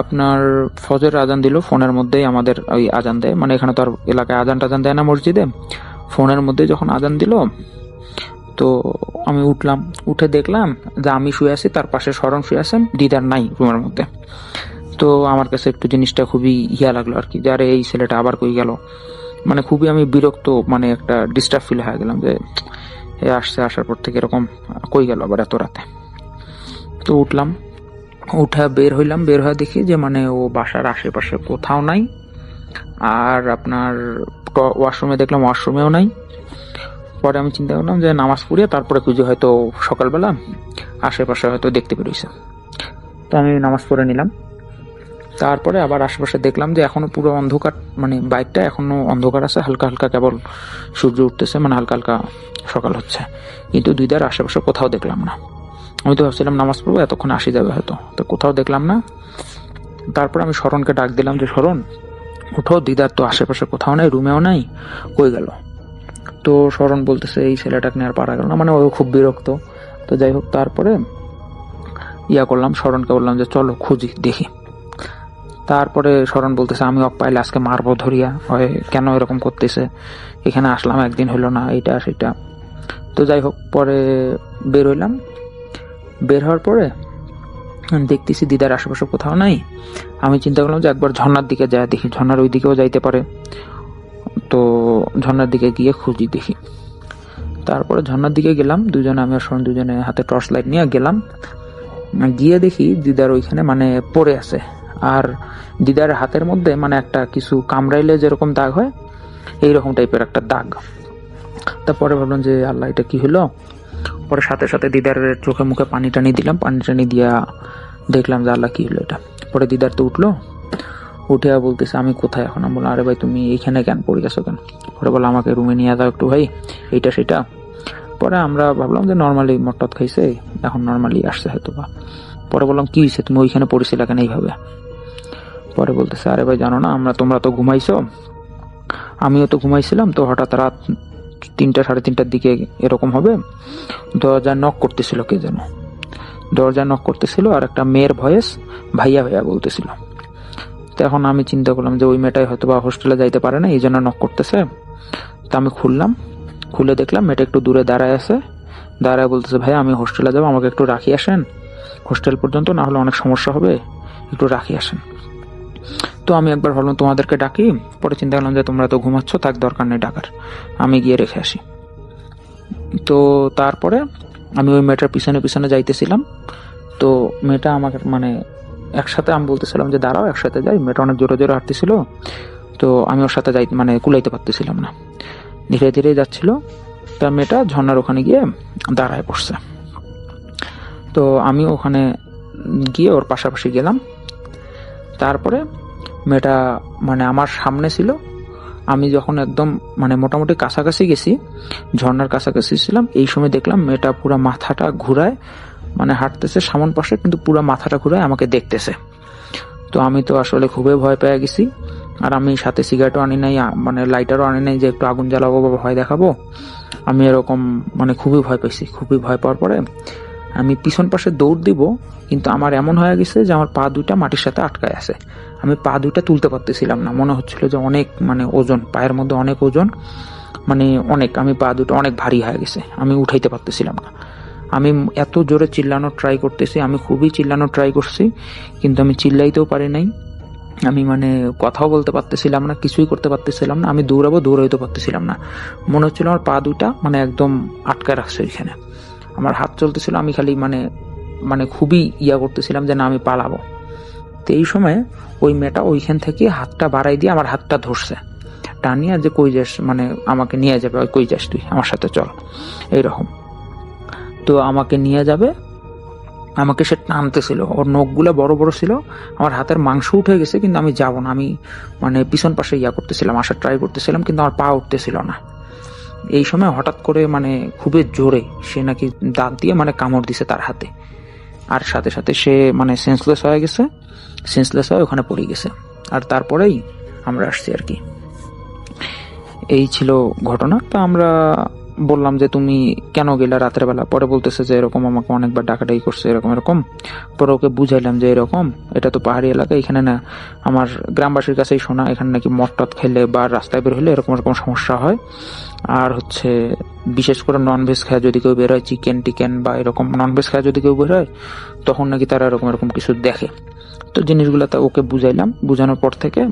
আপনার ফজর আজান দিল, ফোনের মধ্যেই আমাদের ওই আজান দেয়, মানে এখানে তো আর এলাকায় আজান টাজান দেয় না মসজিদে, ফোনের মধ্যে যখন আজান দিল, তো আমি উঠলাম, উঠে দেখলাম যে আমি শুয়ে আছি, তার পাশে স্মরণ শুয়ে আছেন, দিদার নাই রুমের মধ্যে। তো আমার কাছে একটু জিনিসটা খুবই ইয়া লাগলো আর কি, যে আরে এই ছেলেটা আবার কই গেল, মানে খুবই আমি বিরক্ত, মানে একটা ডিস্টার্ব ফিল হয়ে গেলাম যে এ আসছে, আসার পর থেকে এরকম কই গেল আবার এত রাতে। তো উঠলাম, উঠা বের হইলাম, বের হয়ে দেখি যে মানে ও বাসার আশেপাশে কোথাও নাই। আর আপনার ওয়াশরুমে দেখলাম, ওয়াশরুমেও নাই। পরে আমি চিন্তা করলাম যে নামাজ পড়িয়ে তারপরে খুঁজে হয়তো সকালবেলা আশেপাশে হয়তো দেখতে পেরেছে। তো আমি নামাজ পড়ে নিলাম। তারপরে আবার আশেপাশে দেখলাম যে এখনো পুরো অন্ধকার, মানে বাইকটা এখনো অন্ধকার আছে, হালকা হালকা কেবল সূর্য উঠতেছে, মানে হালকা হালকা সকাল হচ্ছে, কিন্তু দিদার আশেপাশে কোথাও দেখলাম না। আমি তো ভাবছিলাম নামাজ পড়বো, এতক্ষণ আসি যাবে হয়তো, তো কোথাও দেখলাম না। তারপর আমি শরণকে ডাক দিলাম যে শরণ উঠো, দিদার তো আশেপাশে কোথাও নাই, রুমেও নাই, কই গেল? তো শরণ বলতেছে এই ছেলেটাকে নিয়ে আর পারা গেল না, মানে ও খুব বিরক্ত। তো যাই হোক, তারপরে করলাম, শরণকে বললাম যে চলো খুঁজি দেখি। তারপরে শরণ বলতেছে আমি অক পাইলে আজকে মারবো ধরিয়া, হয় কেন এরকম করতেছে, এখানে আসলাম একদিন হইলো না, এইটা সেটা। তো যাই হোক, পরে বের হইলাম। বের হওয়ার পরে দেখতেছি দিদার আশেপাশে কোথাও নাই। আমি চিন্তা করলাম যে একবার ঝর্ণার দিকে যায় দেখি, ঝর্ণার ওই দিকেও যাইতে পারে, তো ঝর্ণার দিকে গিয়ে খুঁজি দেখি। তারপরে ঝর্ণার দিকে গেলাম দুজনে, আমি আর শরণ দুজনে হাতে টর্চ লাইট নিয়ে গেলাম। গিয়ে দেখি দিদার ওইখানে মানে পড়ে আছে, আর দিদার হাতের মধ্যে মানে একটা কিছু কামড়াইলে যেরকম দাগ হয় এইরকম টাইপের একটা দাগ। তারপরে ভাবলাম যে আল্লাহ এটা কি হলো। পরে সাথে সাথে দিদার চোখে মুখে পানি টানি দিলাম, পানি টানি দিয়া দেখলাম যে আল্লাহ কি হলো এটা। পরে দিদার তো উঠলো, উঠে বলতেছে আমি কোথায় এখন? আমি বললাম আরে ভাই তুমি এইখানে কেন পড়ে গেছো কেন? পরে বললো আমাকে রুমে নিয়ে যাও একটু ভাই, এইটা সেটা। পরে আমরা ভাবলাম যে নর্মালি মটট খাইছে, এখন নর্মালি আসছে হয়তো বা। পরে বললাম কি হয়েছে, তুমি ওইখানে পড়েছিলে কেন এইভাবে? পরে বলতেছে আরে ভাই জানো না, তোমরা তো ঘুমাইছো, আমিও তো ঘুমাইছিলাম, তো হঠাৎ রাত 3টা 3:30টার দিকে এরকম হবে, দরজা নক করতেছিল কে যেন, দরজা নক করতেছিল, আর একটা মেয়ের ভয়েস ভাইয়া ভাইয়া বলতেছিল। তো এখন আমি চিন্তা করলাম যে ওই মেয়েটাই হয়তো বা হোস্টেলে যাইতে পারে না, এই জন্য নক করতেছে। তো আমি খুললাম, খুলে দেখলাম মেয়েটা একটু দূরে দাঁড়ায় আছে, দাঁড়ায় বলতেছে ভাই আমি হোস্টেলে যাবো, আমাকে একটু রাখি আসেন হোস্টেল পর্যন্ত, না হলে অনেক সমস্যা হবে, একটু রাখি আসেন। তো আমি একবার ভাবলাম তোমাদেরকে ডাকি, পরে চিন্তা করলাম যে তোমরা তো ঘুমাচ্ছ, তার দরকার নেই ডাকার, আমি গিয়ে রেখে আসি। তো তারপরে আমি ওই মেয়েটার পিছনে পিছনে যাইতেছিলাম। তো মেয়েটা আমাকে মানে একসাথে, আমি বলতেছিলাম যে দাঁড়াও একসাথে যাই, মেয়েটা অনেক জোরে জোরে হাঁটতেছিল, তো আমি ওর সাথে যাই মানে কুলাইতে পারতেছিলাম না, ধীরে ধীরে যাচ্ছিল। তার মেয়েটা ঝর্ণার ওখানে গিয়ে দাঁড়ায় পড়ছে। তো আমি ওখানে গিয়ে ওর পাশাপাশি গেলাম। তারপরে মেয়েটা মানে আমার সামনে ছিল, আমি যখন একদম মানে মোটামুটি কাছাকাছি গেছি, ঝর্ণার কাছাকাছি ছিলাম, এই সময় দেখলাম মেয়েটা পুরো মাথাটা ঘুরায়, মানে হাঁটতেছে সামন পাশে, কিন্তু পুরো মাথাটা ঘুরায় আমাকে দেখতেছে। তো আমি তো আসলে খুবই ভয় পেয়ে গেছি, আর আমি সাথে সিগারেটও আনি নাই, মানে লাইটারও আনি নাই যে একটু আগুন জ্বালাবো বা ভয় দেখাবো। আমি এরকম মানে খুবই ভয় পেয়েছি। খুবই ভয় পাওয়ার পরে আমি পিছন পাশে দৌড় দিব, কিন্তু আমার এমন হয়ে গেছে যে আমার পা দুইটা মাটির সাথে আটকায় আছে, আমি পা দুইটা তুলতে পারতেছিলাম না, মনে হচ্ছিল যে অনেক মানে ওজন, পায়ের মধ্যে অনেক ওজন, মানে অনেক, আমি পা দুটো অনেক ভারী হয়ে গেছে, আমি উঠাইতে পারতেছিলাম না। আমি এত জোরে চিল্লানোর ট্রাই করতেছি, আমি খুবই চিল্লানোর ট্রাই করছি, কিন্তু আমি চিল্লাইতেও পারি নাই। আমি মানে কথাও বলতে পারতেছিলাম না, কিছুই করতে পারতেছিলাম না, আমি দৌড়াইতে পারতেছিলাম না। মনে হচ্ছিল আমার পা দুইটা মানে একদম আটকে রাখছে ওইখানে, আমার হাত চলতেছিল, আমি খালি মানে মানে খুবই করতেছিলাম যে না আমি পালাবো। তো এই সময় ওই মেয়েটা ওইখান থেকে হাতটা বাড়াই দিয়ে আমার হাতটা ধরছে, টানিয়া যে কই যাস, মানে আমাকে নিয়ে যাবে, ওই কই যাস তুই, আমার সাথে চল, এইরকম। তো আমাকে নিয়ে যাবে, আমাকে সে টানতেছিল, ওর নখগুলো বড় বড় ছিল, আমার হাতের মাংস উঠে গেছে, কিন্তু আমি যাব না, আমি মানে পিছন পাশে করতেছিলাম, আসার ট্রাই করতেছিলাম, কিন্তু আমার পা উঠতেছিল না। এই সময় হঠাৎ করে মানে খুবই জোরে সে নাকি দাঁত দিয়ে মানে কামড় দিছে তার হাতে, আর সাথে সাথে সে মানে সেন্সলেস হয়ে গেছে, সেন্সলেস হয়ে ওখানে পড়ে গেছে। আর তারপরেই আমরা আসছি আর কি, এই ছিল ঘটনা। তো আমরা বললাম যে তুমি কেন গেলা রাতের বেলা? পরে বলতেছে যে এরকম আমাকে অনেকবার ডাকাডাকি করছে, এরকম এরকম। পরে ওকে বুঝাইলাম যে এরকম, এটা তো পাহাড়ি এলাকা, এখানে না, আমার গ্রামবাসীর কাছেই শোনা, এখানে নাকি মটট খেলে বা রাস্তায় বের হলে এরকম এরকম সমস্যা হয়। আর হচ্ছে বিশেষ করে ননভেজ খায় যদি কেউ বের হয়, চিকেন টিকেন বা এরকম ননভেজ খায় যদি কেউ বের হয়, তখন নাকি তারা এরকম এরকম কিছু দেখে। তো জিনিসগুলো তা ওকে বুঝাইলাম, বুঝানোর পর থেকে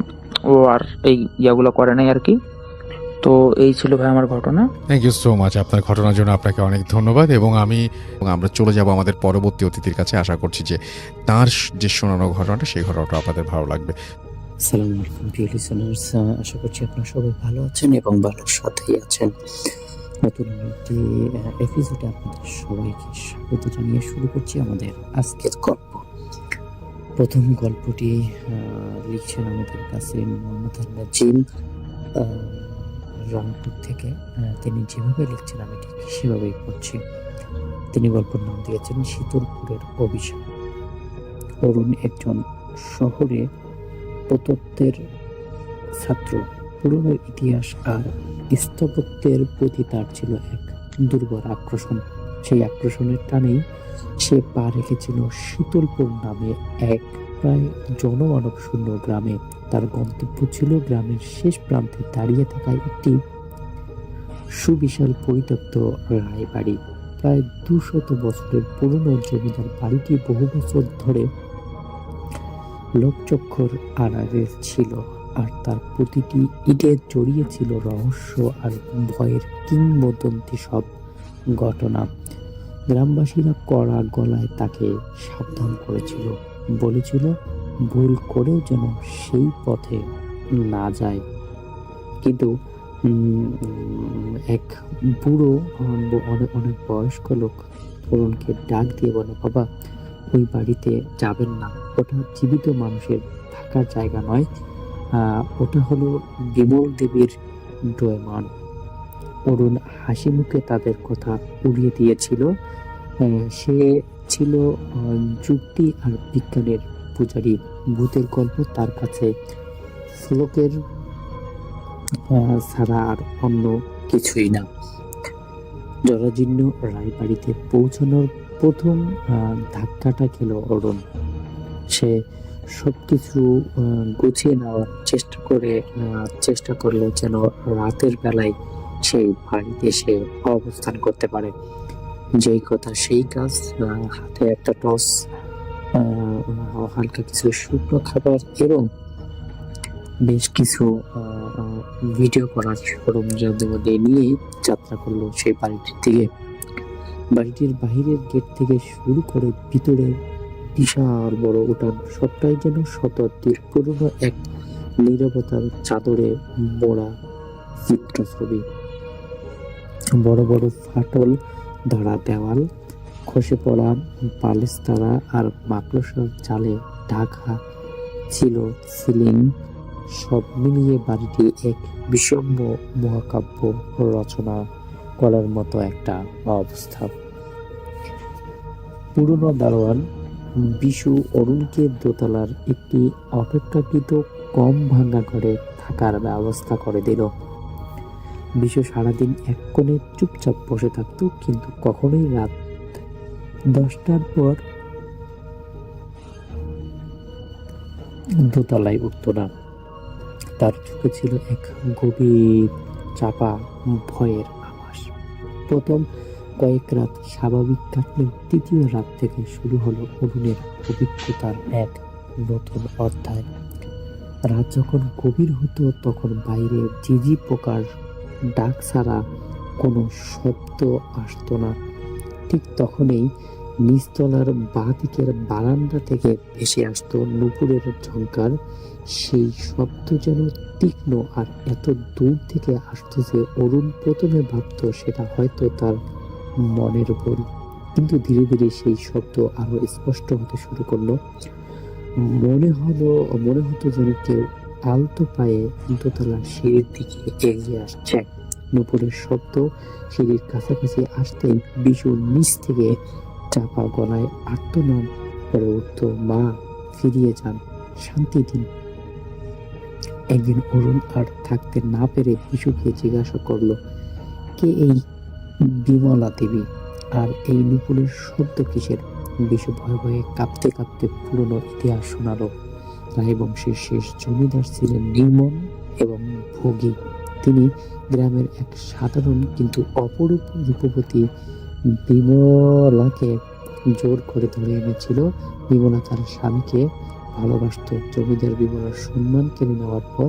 ও আর এই ইয়াগুলো করে নাই আর কি। তো এই ছিল ভাই আমার ঘটনা। থ্যাংক ইউ সো মাচ, আপনার ঘটনার জন্য আপনাকে অনেক ধন্যবাদ। এবং আমরা চলে যাব আমাদের পরবর্তী অতিথির কাছে। আশা করছি যে তার যে শোনানো ঘটনাটা, সেই ঘটনাটা আপনাদের ভালো লাগবে। আসসালামু আলাইকুম প্রিয় লিসেনার্স, আশা করছি আপনারা সবাই ভালো আছেন এবং ভালোর সাথেই আছেন। নতুন একটি এপিসোডে আপনাদের সবাইকে স্বাগত জানিয়ে শুরু করছি আমাদের আজকের গল্প। প্রথম গল্পটি লিখছেন আমাদের কাছে মোহাম্মদ নাজিম রংপুর থেকে। তিনি যেভাবে লিখছেন আমি ঠিক সেভাবেই পড়ছি। তিনি গল্পের নাম দিয়েছেন শীতলপুরের অভিশাপ। অরুণ একজন শহরে প্রতত্ত্বের ছাত্র। পুরনো ইতিহাস আর স্থাপত্যের প্রতি তার ছিল এক দুর্বল আকর্ষণ। সেই আকর্ষণের টানেই সে পা রেখেছিল শীতলপুর নামে এক প্রায় জনমানব শূন্য গ্রামে। তার গন্তব্য ছিল গ্রামের শেষ প্রান্তে দাঁড়িয়ে থাকা একটি সুবিশাল পরিত্যক্ত রায়বাড়ি। প্রায় 200 বছরের পুরনো জমিদার বাড়িটি বহু বছর ধরে লোকচক্ষুর আড়ালে ছিল, আর তার প্রতিটি ইটে জড়িয়ে ছিল রহস্য আর ভয়ের কিংবদন্তি সব ঘটনা। গ্রামবাসীরা কড়া গলায় তাকে সাবধান করেছিল, বলেছিল ভুল করেও যেন সেই পথে না যায়। কিন্তু এক বুড়ো অনেক বয়স্ক লোক অরুণকে ডাক দিয়ে বলে, বাবা ওই বাড়িতে যাবেন না, ওটা জীবিত মানুষের থাকার জায়গা নয়, ওটা হলো বিমল দেবীর ডোয়মান। অরুণ হাসি মুখে তাদের কথা উড়িয়ে দিয়েছিল। সে ছিল যুক্তি আর বিজ্ঞানের পূজারী। ভূতের গল্প তার কাছে শ্লোকের ছাড়া আর অন্য কিছুই না। জরাজীর্ণ রায়বাড়িতে পৌঁছানোর প্রথম ধাক্কাটা খেল অরুণ। সে সবকিছু গুছিয়ে নেওয়ার চেষ্টা করলো যেন রাতের বেলায় সেই বাড়িতে সে অবস্থান করতে পারে। যেই কথা সেই কাজ। হাতে একটা টর্চ, হালকা কিছু শুকনো খাবার এবং বেশ কিছু ভিডিও করার সরঞ্জাম নিয়ে যাত্রা করলো সেই বাড়িটির দিকে। বাড়িটির বাহিরের গেট থেকে শুরু করে ভিতরে বিশাল বড় উঠান, সবটাই যেন শতাব্দীর পুরনো এক নীরবতার চাদরে মোড়া চিত্রছবি। বড় বড় ফাটল ধরা দেওয়াল, খসে পড়া পালেস্তারা আর মাকড়সার জালে ঢাকা ছিল সিলিং। সব মিলিয়ে বাড়িটি এক বিষম্য মহাকাব্য রচনা করার মতো একটা অবস্থা। পুরনো দারোয়ান বিশু অরুণকে দোতলার একটি অপেক্ষাকৃত কম ভাঙা ঘরে থাকার ব্যবস্থা করে দিল। বিশু সারাদিন এক কোণে চুপচাপ বসে থাকতো, কিন্তু কখনোই রাত 10টার পর দোতলায় উঠত না। তার চোখে ছিল এক গভীর চাপা ভয়ের আভাস। প্রথম কয়েক রাত স্বাভাবিক কাটলে তৃতীয় রাত থেকে শুরু হলো অরুণের অভিজ্ঞতার এক নতুন অধ্যায়। রাত যখন গভীর হতো তখন বাইরে ঝিঝি পোকার ডাক ছাড়া কোনো শব্দ আসতো না। ঠিক তখনই নিচতলার বাঁ দিকের বারান্দা থেকে ভেসে আসতো নুপুরের ঝংকার। সেই শব্দ যেন তীক্ষ্ণ আর এত দূর থেকে আসতো যে অরুণ প্রথমে ভাবত সেটা হয়তো তার মনের ভুল, কিন্তু ধীরে ধীরে সেই শব্দ আরো স্পষ্ট হতে শুরু করলো। মনে হতো যেন কেউ আলতো পায়ে দোতলার সিঁড়ির দিকে এগিয়ে আসছে। নুপুরের শব্দ সিঁড়ির কাছাকাছি আসতেই বিশু নিচ থেকে চাপা গলায় আর্তনাদ করে উঠত, মা ফিরিয়ে যান, শান্তি দিন। একদিন অরুণ আর থাকতে না পেরে বিশুকে জিজ্ঞাসা করলো, কে এই বিমলা দেবী, আর এই নুপুরের শব্দ কিসের? বিশু ভয়ে ভয়ে কাঁপতে কাঁপতে পুরনো ইতিহাস শোনালো। রায়বংশের শেষ জমিদার ছিলেন নির্মল এবং ভোগী। তিনি গ্রামের এক সাধারণ কিন্তু অপরূপ রূপবতী বিমলাকে জোর করে ধরে এনেছিল। বিমলা তার স্বামীকে ভালোবাসত। জমিদার বিমলার সম্মান কেড়ে নেওয়ার পর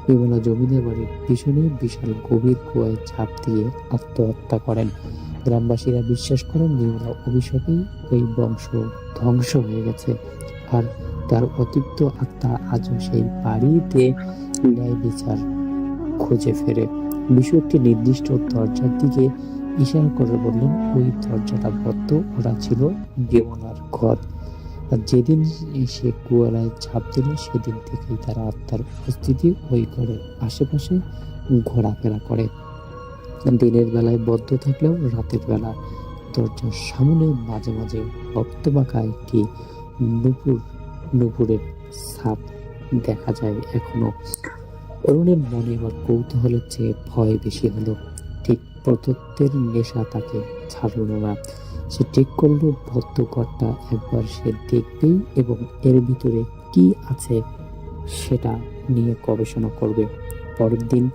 বিমলা জমিদার বাড়ির পিছনে বিশাল গভীর কুয়ায় ঝাঁপ দিয়ে আত্মহত্যা করেন। গ্রামবাসীরা বিশ্বাস করেন বিমলা অভিশাপেই ওই বংশ ধ্বংস হয়ে গেছে, আর তার অতিরিক্ত আত্মা আজও সেই বাড়িতে ন্যায় বিচার খুঁজে ফেরে। বিশু একটি নির্দিষ্ট দরজার দিকে ইশারা করে বললেন, ওই দরজাটা বদ্ধ, ওরা ছিল বিমলার ঘর। আর যেদিন সে কুয়ালায় ঝাঁপ দিল সেদিন থেকেই তার আত্মার উপস্থিতি ওই ঘরের আশেপাশে ঘোরাফেরা করে। দিনের বেলায় বদ্ধ থাকলেও রাতের বেলা দরজার সামনে মাঝে মাঝে রক্তমাখা একটি নুপুরের ছাপ দেখা যায় এখনো। অরুণের মনে এবার কৌতূহলের চেয়ে ভয় বেশি হলো। ঠিক প্রত্যের নেশা তাকে ছাড়ল না। সে ঠিক করলো বদ্ধ ঘরটা একবার সে দেখবেই এবং এর ভিতরে কি আছে সেটা নিয়ে গবেষণা করবে। পরের দিন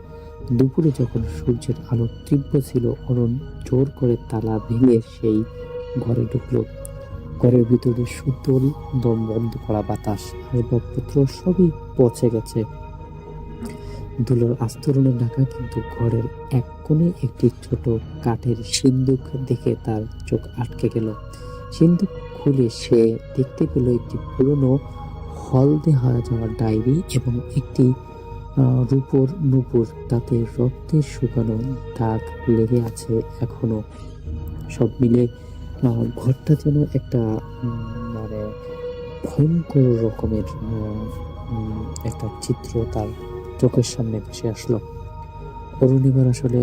দুপুরে যখন সূর্যের আলো তীব্র ছিল, অরুণ জোর করে তালা ভেঙে সেই ঘরে ঢুকলো। ঘরের ভিতরে শীতল দম বন্ধ করা বাতাস, আসবাবপত্র সবই পচে গেছে, ধুলোর আস্তরণে ঢাকা। কিন্তু ঘরের এক কোণে একটি ছোট কাঠের সিন্দুক দেখে তার চোখ আটকে গেল। সিন্দুক খুলে সে দেখতে পেল একটি পুরনো হলদে হয়ে যাওয়া ডায়েরি এবং একটি রূপোর নুপুর, তাতে রক্তের শুকানো দাগ লেগে আছে এখনো। সব মিলে ঘরটা যেন একটা মানে ভয়ঙ্কর রকমের একটা চিত্র তার চোখের সামনে ভেসে আসলো। অরুণিমার আসলে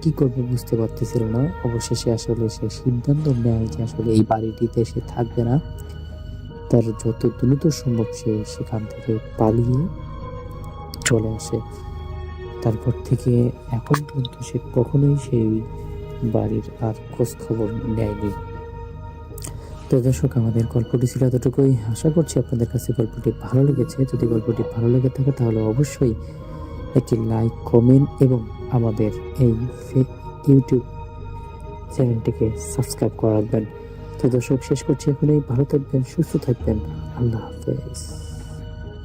কি করবে বুঝতে পারতেছিল না। অবশেষে আসলে সে সিদ্ধান্ত নেয় যে আসলে এই বাড়িটিতে সে থাকবে না। তার যত দ্রুত সম্ভব সে সেখান থেকে পালিয়ে চলে আসে। তারপর থেকে এখন পর্যন্ত সে কখনোই সেই বাড়ির আর খোঁজ খবর নেয়নি। তো দর্শক, আমাদের গল্পটি ছিল এতটুকুই। আশা করছি আপনাদের কাছে গল্পটি ভালো লেগেছে। যদি গল্পটি ভালো লেগে থাকে তাহলে অবশ্যই একটি লাইক, কমেন্ট এবং আমাদের এই ইউটিউব চ্যানেলটিকে সাবস্ক্রাইব করে রাখবেন। তো দর্শক, শেষ করছি এখনই। ভালো থাকবেন, সুস্থ থাকবেন। আল্লাহ হাফেজ।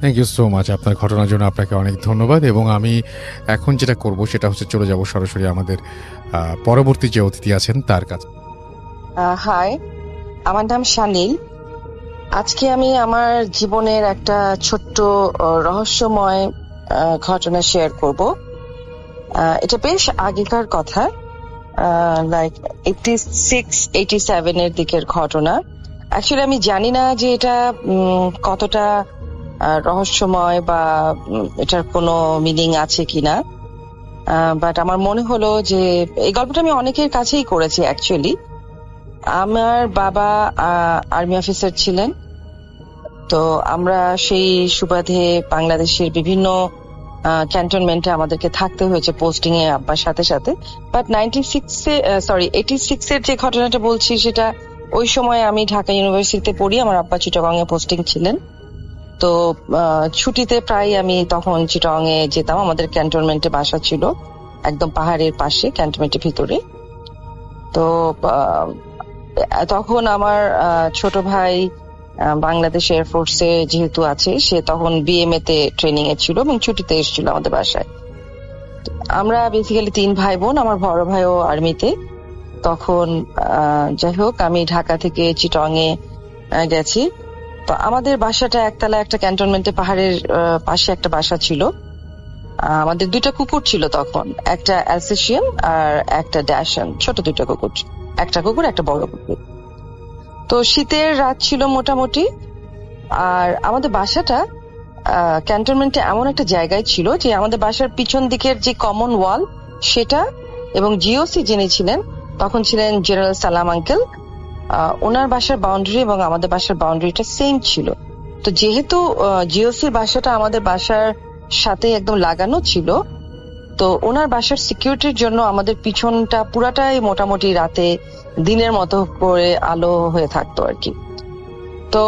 Thank you so much. আপনার ঘটনার জন্য আপনাকে অনেক ধন্যবাদ। এবং আমি এখন যেটা করব সেটা হচ্ছে চলে যাব সরাসরি আমাদের পরবর্তী যে অতিথি আছেন তার কাছে। হাই, আমার নাম শানিল। আজকে আমি আমার জীবনের একটা ছোট্ট রহস্যময় ঘটনা শেয়ার করব। এটা বেশ আগেকার কথা, লাইক 86-87 এর দিকের ঘটনা। অ্যাকচুয়ালি আমি জানি না যে এটা কতটা রহস্যময় বা এটার কোনো মিনিং আছে কিনা, বাট আমার মনে হলো যে এই গল্পটা আমি অনেকের কাছেই করেছি। অ্যাকচুয়ালি আমার বাবা আর্মি অফিসার ছিলেন, তো আমরা সেই সুবাদে বাংলাদেশের বিভিন্ন ক্যান্টনমেন্টে আমাদেরকে থাকতে হয়েছে পোস্টিং এ আব্বার সাথে সাথে। বাট 86 এর যে ঘটনাটা বলছি সেটা ওই সময় আমি ঢাকা ইউনিভার্সিটিতে পড়ি, আমার আব্বা চিটাগং এ পোস্টিং ছিলেন। তো ছুটিতে প্রায় আমি তখন চিটাগং এ যেতাম। আমাদের ক্যান্টনমেন্টে বাসা ছিল একদম পাহাড়ের পাশে, ক্যান্টনমেন্টের ভিতরে। তো তখন আমার ছোট ভাই বাংলাদেশ এয়ারফোর্সে যেহেতু আছে, সে তখন বিএমএ তে ট্রেনিং এ ছিল এবং ছুটিতে এসেছিল আমাদের বাসায়। আমরা বেসিক্যালি 3 ভাই বোন, আমার বড় ভাইও আর্মিতে। তখন যাই হোক, আমি ঢাকা থেকে চিটাগং এ গেছি। তো আমাদের বাসাটা একতলা একটা ক্যান্টনমেন্টে পাহাড়ের পাশে একটা বাসা ছিল। আমাদের 2টা কুকুর ছিল তখন, একটা অ্যালসেশিয়ান আর একটা ড্যাশন, ছোট 2টা কুকুর, একটা কুকুর একটা বড় কুকুর। তো শীতের রাত ছিল মোটামুটি, আর আমাদের বাসাটা ক্যান্টনমেন্টে এমন একটা জায়গায় ছিল যে আমাদের বাসার পিছন দিকের যে কমন ওয়াল সেটা, এবং জিওসি যিনি ছিলেন তখন ছিলেন জেনারেল সালাম আঙ্কেল, ওনার বাসার বাউন্ডারি এবং আমাদের বাসার বাউন্ডারিটা সেম ছিল। তো যেহেতু জিওসির বাসাটা আমাদের বাসার সাথে একদম লাগানো ছিল, তো ওনার বাসার সিকিউরিটির জন্য আমাদের পিছনটা পুরাটাই মোটামুটি রাতে দিনের মতো করে আলো হয়ে থাকতো আর কি। তো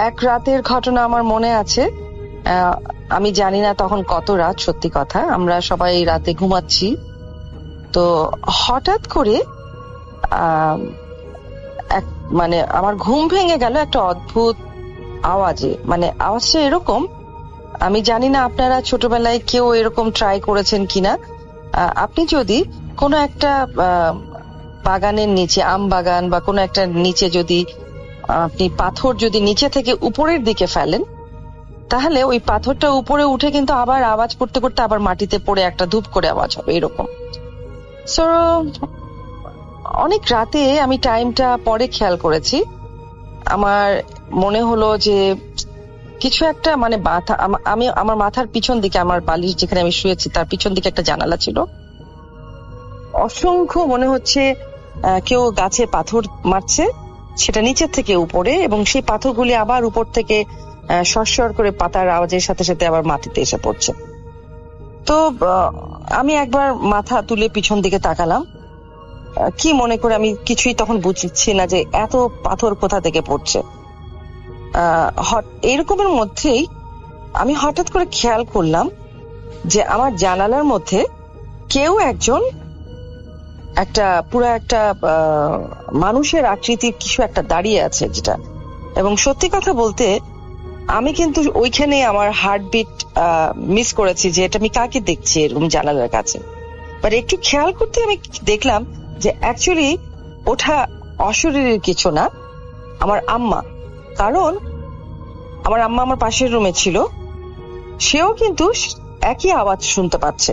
এক রাতের ঘটনা আমার মনে আছে, আমি জানি না তখন কত রাত, সত্যি কথা, আমরা সবাই রাতে ঘুমাচ্ছি। তো হঠাৎ করে মানে আমার ঘুম ভেঙে গেল একটা অদ্ভুত আওয়াজে। মানে আওয়াজটা এরকম, আমি জানি না আপনারা ছোটবেলায় কেউ এরকম ট্রাই করেছেন কিনা। আপনি যদি কোনো একটা বাগানের নিচে, আম বাগান বা কোনো একটা নিচে যদি আপনি পাথর যদি নিচে থেকে উপরের দিকে ফেলেন, তাহলে ওই পাথরটা উপরে উঠে কিন্তু আবার আওয়াজ করতে করতে আবার মাটিতে পড়ে একটা ধূপ করে আওয়াজ হবে এরকম। সো অনেক রাতে, আমি টাইমটা পরে খেয়াল করেছি, আমার মনে হলো যে কিছু একটা মানে আমি আমার মাথার পিছন দিকে, আমার বালিশ যেখানে আমি শুয়েছি তার পিছন দিকে একটা জানালা ছিল। অসংখ্য মনে হচ্ছে কেউ গাছে পাথর মারছে, সেটা নিচের থেকে উপরে, এবং সেই পাথরগুলি আবার উপর থেকে সরসর করে পাতার আওয়াজের সাথে সাথে আবার মাটিতে এসে পড়ছে। তো আমি একবার মাথা তুলে পিছন দিকে তাকালাম, কি মনে করে আমি কিছুই তখন বুঝছি না যে এত পাথর কোথা থেকে পড়ছে। এরকমের মধ্যেই আমি হঠাৎ করে খেয়াল করলাম যে আমার জানালার মধ্যে কেউ একজন পুরো একটা মানুষের আকৃতির কিছু একটা দাঁড়িয়ে আছে যেটা, এবং সত্যি কথা বলতে আমি কিন্তু ওইখানে আমার হার্টবিট মিস করেছি যে এটা আমি কাকে দেখছি এরকম জানালার কাছে। বাট একটু খেয়াল করতে আমি দেখলাম যে অ্যাকচুয়ালি ওটা অশরীরের কিছু না, আমার আম্মা। কারণ আমার আম্মা আমার পাশের রুমে ছিল, সেও কিন্তু একই আওয়াজ শুনতে পাচ্ছে,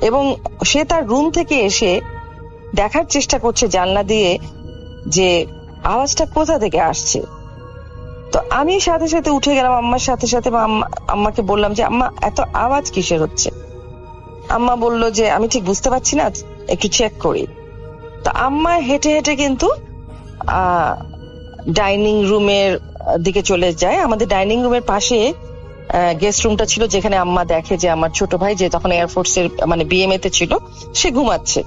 এবং সে তার রুম থেকে এসে দেখার চেষ্টা করছে জানলা দিয়ে যে আওয়াজটা কোথা থেকে আসছে। তো আমি সাথে সাথে উঠে গেলাম আম্মার সাথে সাথে, আম্মাকে বললাম যে আম্মা এত আওয়াজ কিসের হচ্ছে। আম্মা বলল যে আমি ঠিক বুঝতে পারছি না, একটু চেক করি। তো আম্মা হেঁটে হেঁটে কিন্তু ডাইনিং রুমের দিকে চলে যায়। আমাদের ডাইনিং রুমের পাশে গেস্ট রুমটা ছিল, যেখানে আম্মা দেখে যে আমার ছোট ভাই, যে তখন এয়ারফোর্সের মানে বিএমএ তে ছিল, সে ঘুমাচ্ছে।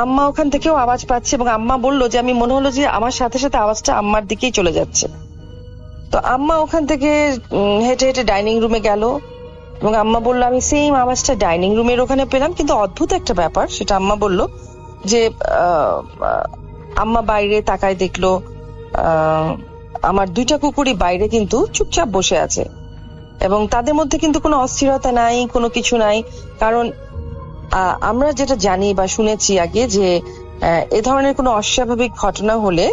আম্মা ওখান থেকেও আওয়াজ পাচ্ছে, এবং আম্মা বললো যে আমি মনে হলো যে আমার সাথে সাথে আওয়াজটা আম্মার দিকেই চলে যাচ্ছে। তো আম্মা ওখান থেকে হেঁটে হেঁটে ডাইনিং রুমে গেল, এবং আম্মা বললো আমি সেম আওয়াজটা ডাইনিং রুমের ওখানে পেলাম। কিন্তু অদ্ভুত একটা ব্যাপার, সেটা আম্মা বললো যে আম্মা বাইরে তাকায় দেখলো আমার দুইটা কুকুরই বাইরে কিন্তু চুপচাপ বসে আছে, এবং তাদের মধ্যে কিন্তু কোনো অস্থিরতা নাই, কোনো কিছু নাই। কারণ আমরা যেটা জানি বা শুনেছি আগে যে এ ধরনের কোনো অস্বাভাবিক ঘটনা হলে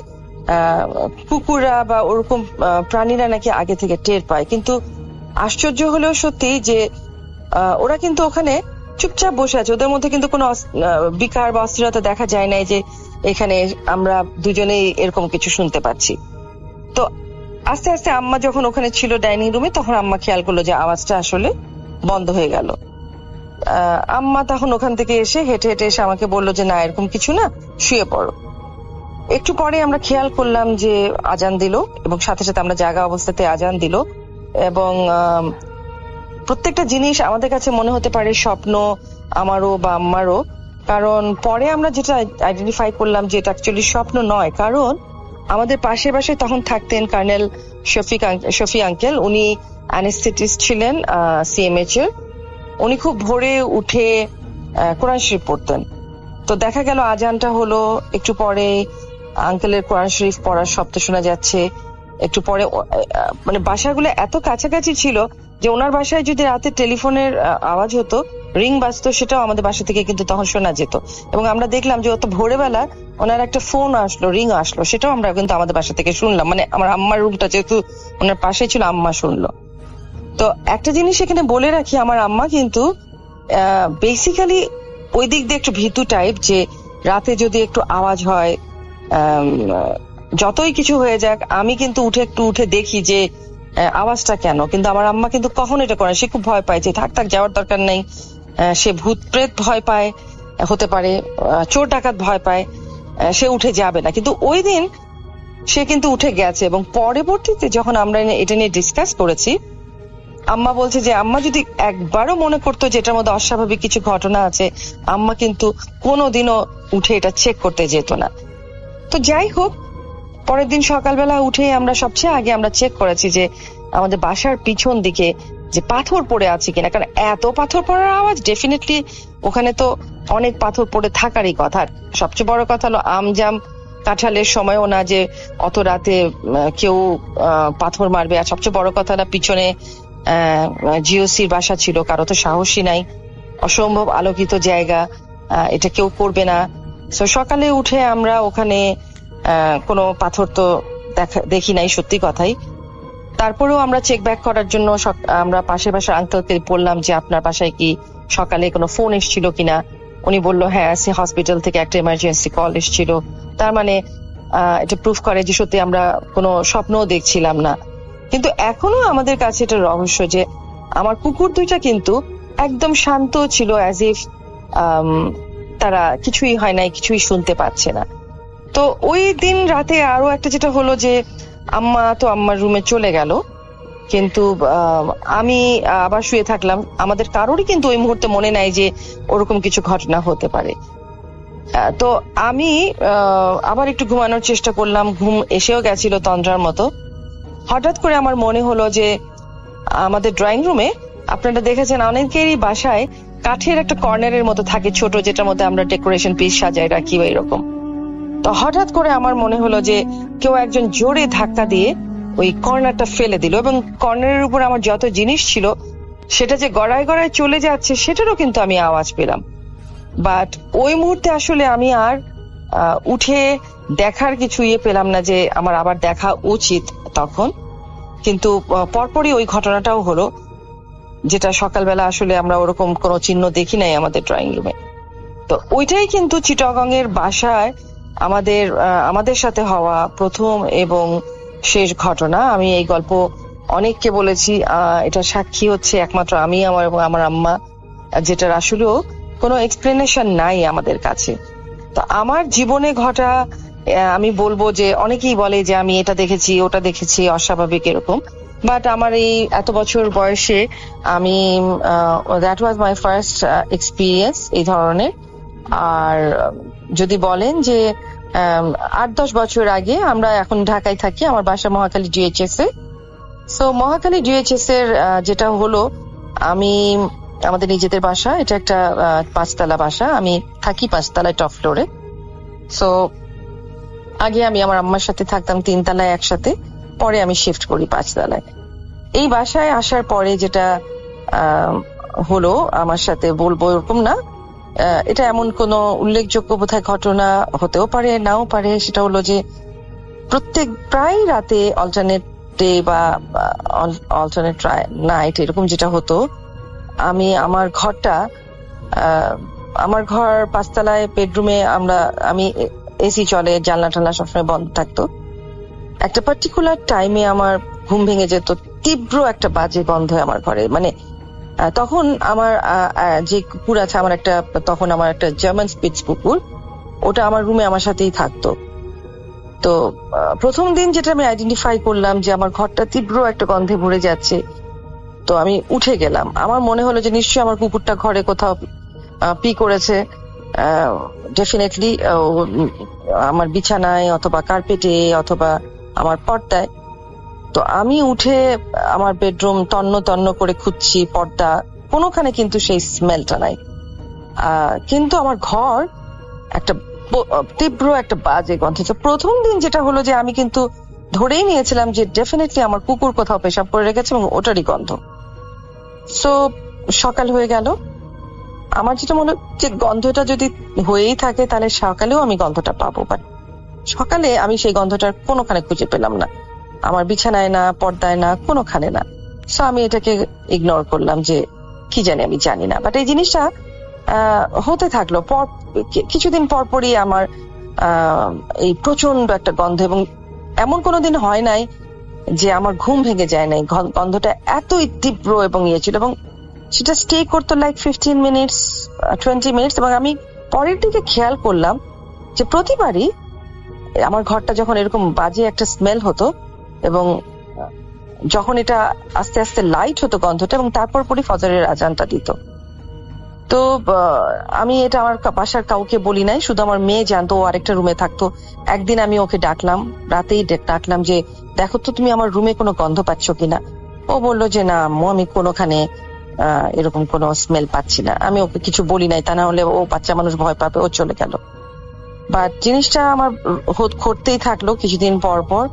কুকুররা বা ওরকম প্রাণীরা নাকি আগে থেকে টের পায়। কিন্তু আশ্চর্য হলেও সত্যি যে ওরা কিন্তু ওখানে চুপচাপ বসে আছে, ওদের মধ্যে কিন্তু কোনো বিকার বা অস্থিরতা দেখা যায় নাই যে এখানে আমরা দুজনেই এরকম কিছু শুনতে পাচ্ছি। তো আস্তে আস্তে আম্মা যখন ওখানে ছিল ডাইনিং রুমে, তখন আম্মা খেয়াল করলো যে আওয়াজটা আসলে বন্ধ হয়ে গেল। আম্মা তখন ওখান থেকে এসে হেঁটে হেঁটে এসে আমাকে বললো যে না, এরকম কিছু না, শুয়ে পড়ো। একটু পরে আমরা খেয়াল করলাম যে আজান দিল, এবং সাথে সাথে আমরা জাগা অবস্থাতে আজান দিল, এবং প্রত্যেকটা জিনিস আমাদের কাছে মনে হতে পারে স্বপ্ন, আমারও বা আম্মারও। কারণ পরে আমরা যেটা আইডেন্টিফাই করলাম যে এটা অ্যাকচুয়ালি স্বপ্ন নয়, কারণ আমাদের পাশে পাশে তখন থাকতেন কর্নেল শফি আঙ্কেল। উনি অ্যানেস্থেটিস্ট ছিলেন সিএমএইচ এর। উনি খুব ভোরে উঠে কোরআন শরীফ পড়তেন। তো দেখা গেল আজানটা হলো, একটু পরে আঙ্কেলের কোরআন শরীফ পড়ার শব্দ শোনা যাচ্ছে। একটু পরে মানে বাসাগুলো এত কাছাকাছি ছিল যে ওনার বাসায় যদি রাতে টেলিফোনের আওয়াজ হতো, রিং বাজতো, সেটাও আমাদের বাসা থেকে কিন্তু তখন শোনা যেত। এবং আমরা দেখলাম যে অত ভোরবেলা ওনার একটা ফোন আসলো, রিং আসলো, সেটাও আমরা কিন্তু আমাদের বাসা থেকে শুনলাম। মানে আমার আম্মার রুমটা যেহেতু ওনার পাশে ছিল, আম্মা শুনলো। তো একটা জিনিস এখানে বলে রাখি, আমার আম্মা কিন্তু বেসিক্যালি ওই দিক দিয়ে একটু ভীতু টাইপ, যে রাতে যদি একটু আওয়াজ হয়, যতই কিছু হয়ে যাক, আমি কিন্তু একটু উঠে দেখি যে আওয়াজটা কেন। কিন্তু আমার আম্মা কিন্তু কখন এটা করে, সে খুব ভয় পায় যে থাক যাওয়ার দরকার নেই। সে ভূত প্রেত ভয় পায়, হতে পারে চোর ডাকাত ভয় পায়, সে উঠে যাবে না। কিন্তু ওই দিন সে কিন্তু উঠে গেছে, এবং পরবর্তীতে যখন আমরা এটা নিয়ে ডিসকাস করেছি, আম্মা বলছে যে আম্মা যদি একবারও মনে করতো যে এটার মধ্যে অস্বাভাবিক কিছু ঘটনা আছে, আম্মা কিন্তু কোনোদিনও উঠে এটা চেক করতে যেত না। তো যাই হোক, পরের দিন সকালবেলা উঠে আমরা সবচেয়ে আগে আমরা চেক করেছি যে আমাদের বাসার পিছন দিকে যে পাথর পড়ে আছে কিনা। কারণ এত পাথর পড়ার আওয়াজ, ডেফিনেটলি ওখানে তো অনেক পাথর পড়ে থাকারই কথা। সবচেয়ে বড় কথা হলো আমজাম কাঁঠালের সময়ও না যে অত রাতে কেউ পাথর মারবে। আর সবচেয়ে বড় কথা না, পিছনে জিওসির বাসা ছিল, কারো তো সাহসী নাই, অসম্ভব আলোকিত জায়গা, এটা কেউ করবে না। তো সকালে উঠে আমরা ওখানে কোনো পাথর তো দেখি নাই, সত্যি কথাই। তারপরেও আমরা চেক ব্যাক করার জন্য আমরা পাশে পাশে আঙ্কেলকে বললাম যে আপনার বাসায় কি সকালে কোনো ফোন এসেছিল কিনা। উনি বললো হ্যাঁ, সে হসপিটাল থেকে একটা এমার্জেন্সি কল এসেছিল। তার মানে এটা প্রুফ করে যে সত্যি আমরা কোনো স্বপ্নও দেখছিলাম না। কিন্তু এখনো আমাদের কাছে এটা রহস্য যে আমার কুকুর দুইটা কিন্তু একদম শান্ত ছিল, অ্যাজ ইফ তারা কিছুই হয় নাই, কিছুই শুনতে পাচ্ছে না। তো ওই দিন রাতে আরো একটা যেটা হলো যে আম্মা তো আম্মার রুমে চলে গেল, কিন্তু আমি আবার শুয়ে থাকলাম। আমাদের কারোরই কিন্তু ওই মুহূর্তে মনে নাই যে ওরকম কিছু ঘটনা হতে পারে। তো আমি আবার একটু ঘুমানোর চেষ্টা করলাম, ঘুম এসেও গেছিল তন্দ্রার মতো। হঠাৎ করে আমার মনে হলো যে আমাদের ড্রয়িং রুমে আপনারা দেখেছেন অনেকেরই বাসায় কাঠের একটা কর্নারের মতো থাকে ছোট, যেটার মধ্যে আমরা ডেকোরেশন পিস সাজাই রাখি বা এরকম। তো হঠাৎ করে আমার মনে হলো যে কেউ একজন জোরে ধাক্কা দিয়ে ওই কর্নারটা ফেলে দিল, এবং কর্নারের উপর আমার যত জিনিস ছিল সেটা যে গড়ায় গড়ায় চলে যাচ্ছে সেটারও কিন্তু আমি আওয়াজ পেলাম। বাট ওই মুহূর্তে আসলে আমি আর উঠে দেখার কিছু পেলাম না যে আমার আবার দেখা উচিত তখন। কিন্তু পরপরই ওই ঘটনাটাও হলো, যেটা সকালবেলা আসলে আমরা ওরকম কোনো চিহ্ন দেখি নাই আমাদের ড্রয়িং রুমে। তো ওইটাই কিন্তু চিটাগং এর বাসায় আমাদের সাথে হওয়া প্রথম এবং শেষ ঘটনা। আমি এই গল্প অনেককে বলেছি, এটা সাক্ষী হচ্ছে একমাত্র আমি এবং আমার আম্মা, যেটার আসলেও কোনো এক্সপ্লেনেশন নাই আমাদের কাছে। তো আমার জীবনে ঘটা, আমি বলবো যে অনেকেই বলে যে আমি এটা দেখেছি ওটা দেখেছি অস্বাভাবিক এরকম, বাট আমার এই এত বছর বয়সে আমি that was my first experience এই ধরনের। আর যদি বলেন যে 8-10 বছর আগে, আমরা এখন ঢাকায় থাকি, আমার বাসা মহাখালী ডিএইচএস এ। সো মহাখালী ডিএইচএস এর যেটা হলো, আমি আমাদের নিজেদের বাসা, এটা একটা 5তলা বাসা, আমি থাকি 5তলায় টপ ফ্লোরে। সো আগে আমি আমার আম্মার সাথে থাকতাম 3 তলায় একসাথে, পরে আমি শিফট করি 5 তলায়। এই বাসায় আসার পরে যেটা হলো আমার সাথে, বলবো এরকম না, এটা এমন কোন উল্লেখযোগ্য বোধহয় ঘটনা হতেও পারে নাও পারে, সেটা হলো যে প্রায় রাতে অল্টারনেট ডে বা অল্টারনেট নাইট এরকম যেটা হতো, আমি আমার ঘর 5 তলায় বেডরুমে আমি এসি চলে, জানলা টানলা সবসময় বন্ধ থাকতো। একটা পার্টিকুলার টাইমে আমার ঘুম ভেঙে যেত, তীব্র একটা বাজে গন্ধ আমার ঘরে। মানে তখন আমার যে কুকুর আছে, তখন আমার একটা জার্মান স্পিটস কুকুর, ওটা আমার রুমে আমার সাথেই থাকতো। তো প্রথম দিন যেটা আমি আইডেন্টিফাই করলাম যে আমার ঘরটা তীব্র একটা গন্ধে ভরে যাচ্ছে, তো আমি উঠে গেলাম। আমার মনে হলো যে নিশ্চয়ই আমার কুকুরটা ঘরে কোথাও পি করেছে, ডেফিনেটলি আমার বিছানায় অথবা কার্পেটে অথবা আমার পর্দায়। তো আমি উঠে আমার বেডরুম তন্ন তন্ন করে খুঁজছি, পর্দা কোনোখানে কিন্তু সেই স্মেলটা নাই। কিন্তু আমার ঘর একটা তীব্র একটা বাজে গন্ধ। তো প্রথম দিন যেটা হলো যে আমি কিন্তু ধরেই নিয়েছিলাম যে ডেফিনেটলি আমার কুকুর কোথাও পেশাব করে রেখেছে এবং ওটারই গন্ধ। সো সকাল হয়ে গেল, আমার যেটা মনে হচ্ছে গন্ধটা যদি হয়েই থাকে তাহলে সকালেও আমি গন্ধটা পাবো, বাট সকালে আমি সেই গন্ধটার কোনোখানে খুঁজে পেলাম না, আমার বিছানায় না, পর্দায় না, কোনোখানে না। সো আমি এটাকে ইগনোর করলাম যে কি জানি, আমি জানি না। বাট এই জিনিসটা হতে থাকলো। কিছুদিন পরপরই আমার এই প্রচন্ড একটা গন্ধ, এবং এমন কোনোদিন হয় নাই যে আমার ঘুম ভেঙে যায় নাই। গন্ধটা এতই তীব্র এবং ছিল, এবং সেটা স্টে করতো লাইক 15 মিনিটস 20 মিনিটস। এবং আমি পরের দিকে খেয়াল করলাম যে প্রতিবারই আমার ঘরটা যখন এরকম বাজে একটা স্মেল হতো, এবং যখন এটা আস্তে আস্তে লাইট হতো গন্ধটা, এবং তারপর পরই ফজরের আজানটা দিত। তো আমি এটা আমার বাসার কাউকে বলি নাই, শুধু আমার মেয়ে জানতো, ও আরেকটা রুমে থাকতো। একদিন আমি ওকে ডাকলাম, রাতেই ডাকলাম যে দেখো তো তুমি আমার রুমে কোনো গন্ধ পাচ্ছ কিনা। ও বললো যে না আম্মু, আমি কোনোখানে এরকম কোনো স্মেল পাচ্ছি না। আমি ওকে কিছু বলি নাই, তা না হলে ও বাচ্চা মানুষ ভয় পাবে, ও চলে গেল। বাট জিনিসটা আমার ঘটতেই থাকলো কিছুদিন পর পর।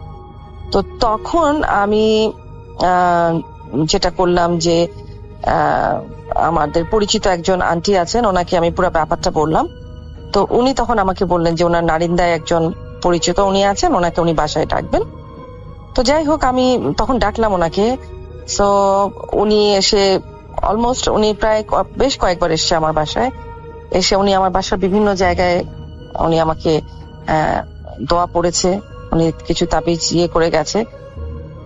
তো তখন আমি যেটা করলাম যে আমাদের পরিচিত একজন আন্টি আছেন, ওনাকে আমি পুরো ব্যাপারটা বললাম। তো উনি তখন আমাকে বললেন যে ওনার নারিন্দায় একজন পরিচিত উনি আছেন, ওনাকে উনি বাসায় ডাকবেন। তো যাই হোক, আমি তখন ডাকলাম ওনাকে। সো উনি এসে অলমোস্ট, উনি প্রায় বেশ কয়েকবার এসছে আমার বাসায়। এসে উনি আমার বাসার বিভিন্ন জায়গায় উনি আমাকে দোয়া পড়েছে, উনি কিছু তাবিজ করে গেছে।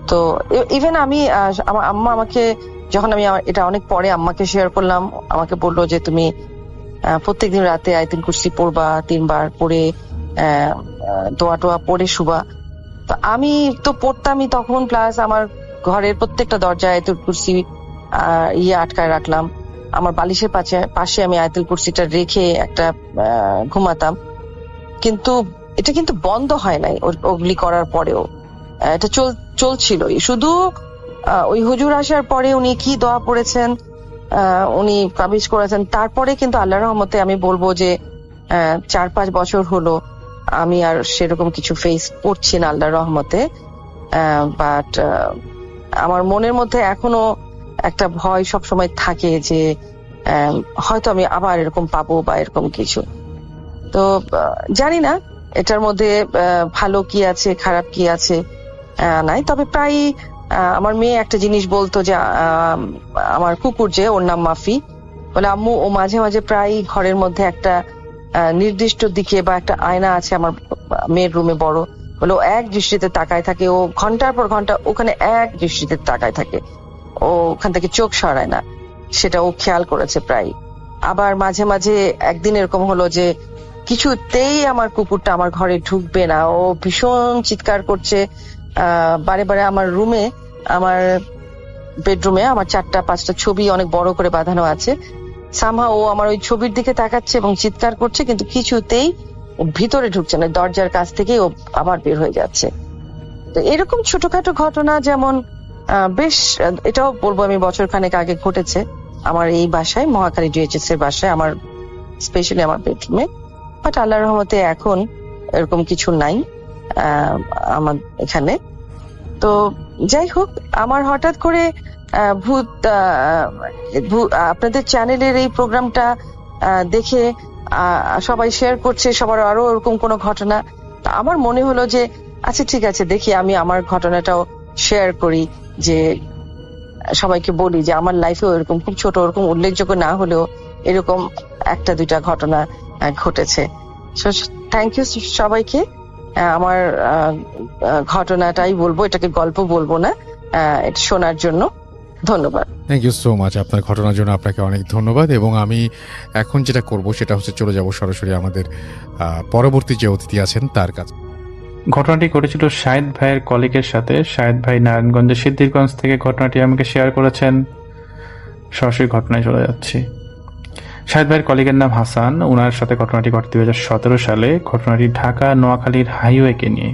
তো ইভেন আমি আমার আম্মা আমাকে, যখন আমি এটা অনেক পরে আম্মাকে শেয়ার করলাম, আমাকে বললো যে তুমি প্রত্যেকদিন রাতে আয়াতুল কুরসি পড়বা, 3 বার পড়ে দোয়া টোয়া পড়ে শুবা। তো আমি তো পড়তামই তখন, প্লাস আমার ঘরের প্রত্যেকটা দরজায় আয়াতুল কুরসি আটকায় রাখলাম। আমার বালিশের পাশে আমি আয়াতুল কুরসিটা রেখে একটা ঘুমাতাম। কিন্তু এটা কিন্তু বন্ধ হয় নাই ওগুলি করার পরেও, এটা চলছিল। শুধু ওই হুজুর আসার পরে উনি কি দোয়া পড়েছেন, উনি তাবিজ করেছেন, তারপরে কিন্তু আল্লাহর রহমতে আমি বলবো যে 4-5 বছর হলো আমি আর সেরকম কিছু ফেস করছি না আল্লাহর রহমতে। বাট আমার মনের মধ্যে এখনো একটা ভয় সবসময় থাকে যে হয়তো আমি আবার এরকম পাবো বা এরকম কিছু। তো জানি না এটার মধ্যে ভালো কি আছে খারাপ কি আছে নাই। তবে প্রায় আমার মেয়ে একটা জিনিস বলতো যে আমার কুকুর, যে ওর নাম মাফি, বলে আম্মু ও মাঝে মাঝে প্রায় ঘরের মধ্যে একটা নির্দিষ্ট দিকে বা একটা আয়না আছে আমার মেয়ের রুমে বড়, বলে ও এক দৃষ্টিতে তাকায় থাকে, ও ঘন্টার পর ঘন্টা ওখানে এক দৃষ্টিতে তাকায় থাকে, ও ওখান থেকে চোখ সরায় না, সেটা ও খেয়াল করেছে প্রায়। আবার মাঝে মাঝে একদিন এরকম হলো যে কিছুতেই আমার কুকুরটা আমার ঘরে ঢুকবে না, ও ভীষণ চিৎকার করছে বারে বারে। আমার রুমে, আমার বেডরুমে আমার 4-5টা ছবি অনেক বড় করে বাঁধানো আছে, সামহাও ও আমার ওই ছবির দিকে তাকাচ্ছে এবং চিৎকার করছে, কিন্তু কিছুতেই ও ভিতরে ঢুকছে না, দরজার কাছ থেকে ও আবার বের হয়ে যাচ্ছে। তো এরকম ছোটখাটো ঘটনা, যেমন বেশ, এটাও বলবো আমি বছরখানেক আগে ঘটেছে আমার এই বাসায়, মহাখালী ডিএইচএস এর বাসায়, আমার স্পেশালি আমার বেডরুমে। বাট আল্লাহর রহমতে এখন এরকম কিছু নাই আমার এখানে। তো যাই হোক, আমার হঠাৎ করে আপনাদের চ্যানেলের এই প্রোগ্রামটা দেখে সবাই শেয়ার করছে, সবার আরো এরকম কোনো ঘটনা, আমার মনে হলো যে আচ্ছা ঠিক আছে, দেখি আমি আমার ঘটনাটাও শেয়ার করি, যে সবাইকে বলি যে আমার লাইফেও এরকম খুব ছোট, ওরকম উল্লেখযোগ্য না হলেও এরকম 1-2টা ঘটনা ঘটেছে। থ্যাংক ইউ সবাইকে। আমার ঘটনাটাই বলবো, এটাকে গল্প বলবো না, এটা শোনার জন্য ধন্যবাদ। Thank you so much. আপনার ঘটনার জন্য আপনাকে অনেক ধন্যবাদ। এবং আমি এখন যেটা করব সেটা হচ্ছে চলে যাব সরাসরি আমাদের পরবর্তী যে অতিথি আছেন তার কাছে। ঘটনাটি ঘটেছিল শাহেদ ভাইয়ের কলিগের সাথে। শাহেদ ভাই নারায়ণগঞ্জের সিদ্ধিরগঞ্জ থেকে ঘটনাটি আমাকে শেয়ার করেছেন। সরাসরি ঘটনায় চলে যাচ্ছি। শাহেদ ভাইয়ের কলিগের নাম হাসান, ওনার সাথে ঘটনাটি ঘটে 2017 সালে। ঘটনাটি ঢাকা নোয়াখালীর হাইওয়েকে নিয়ে।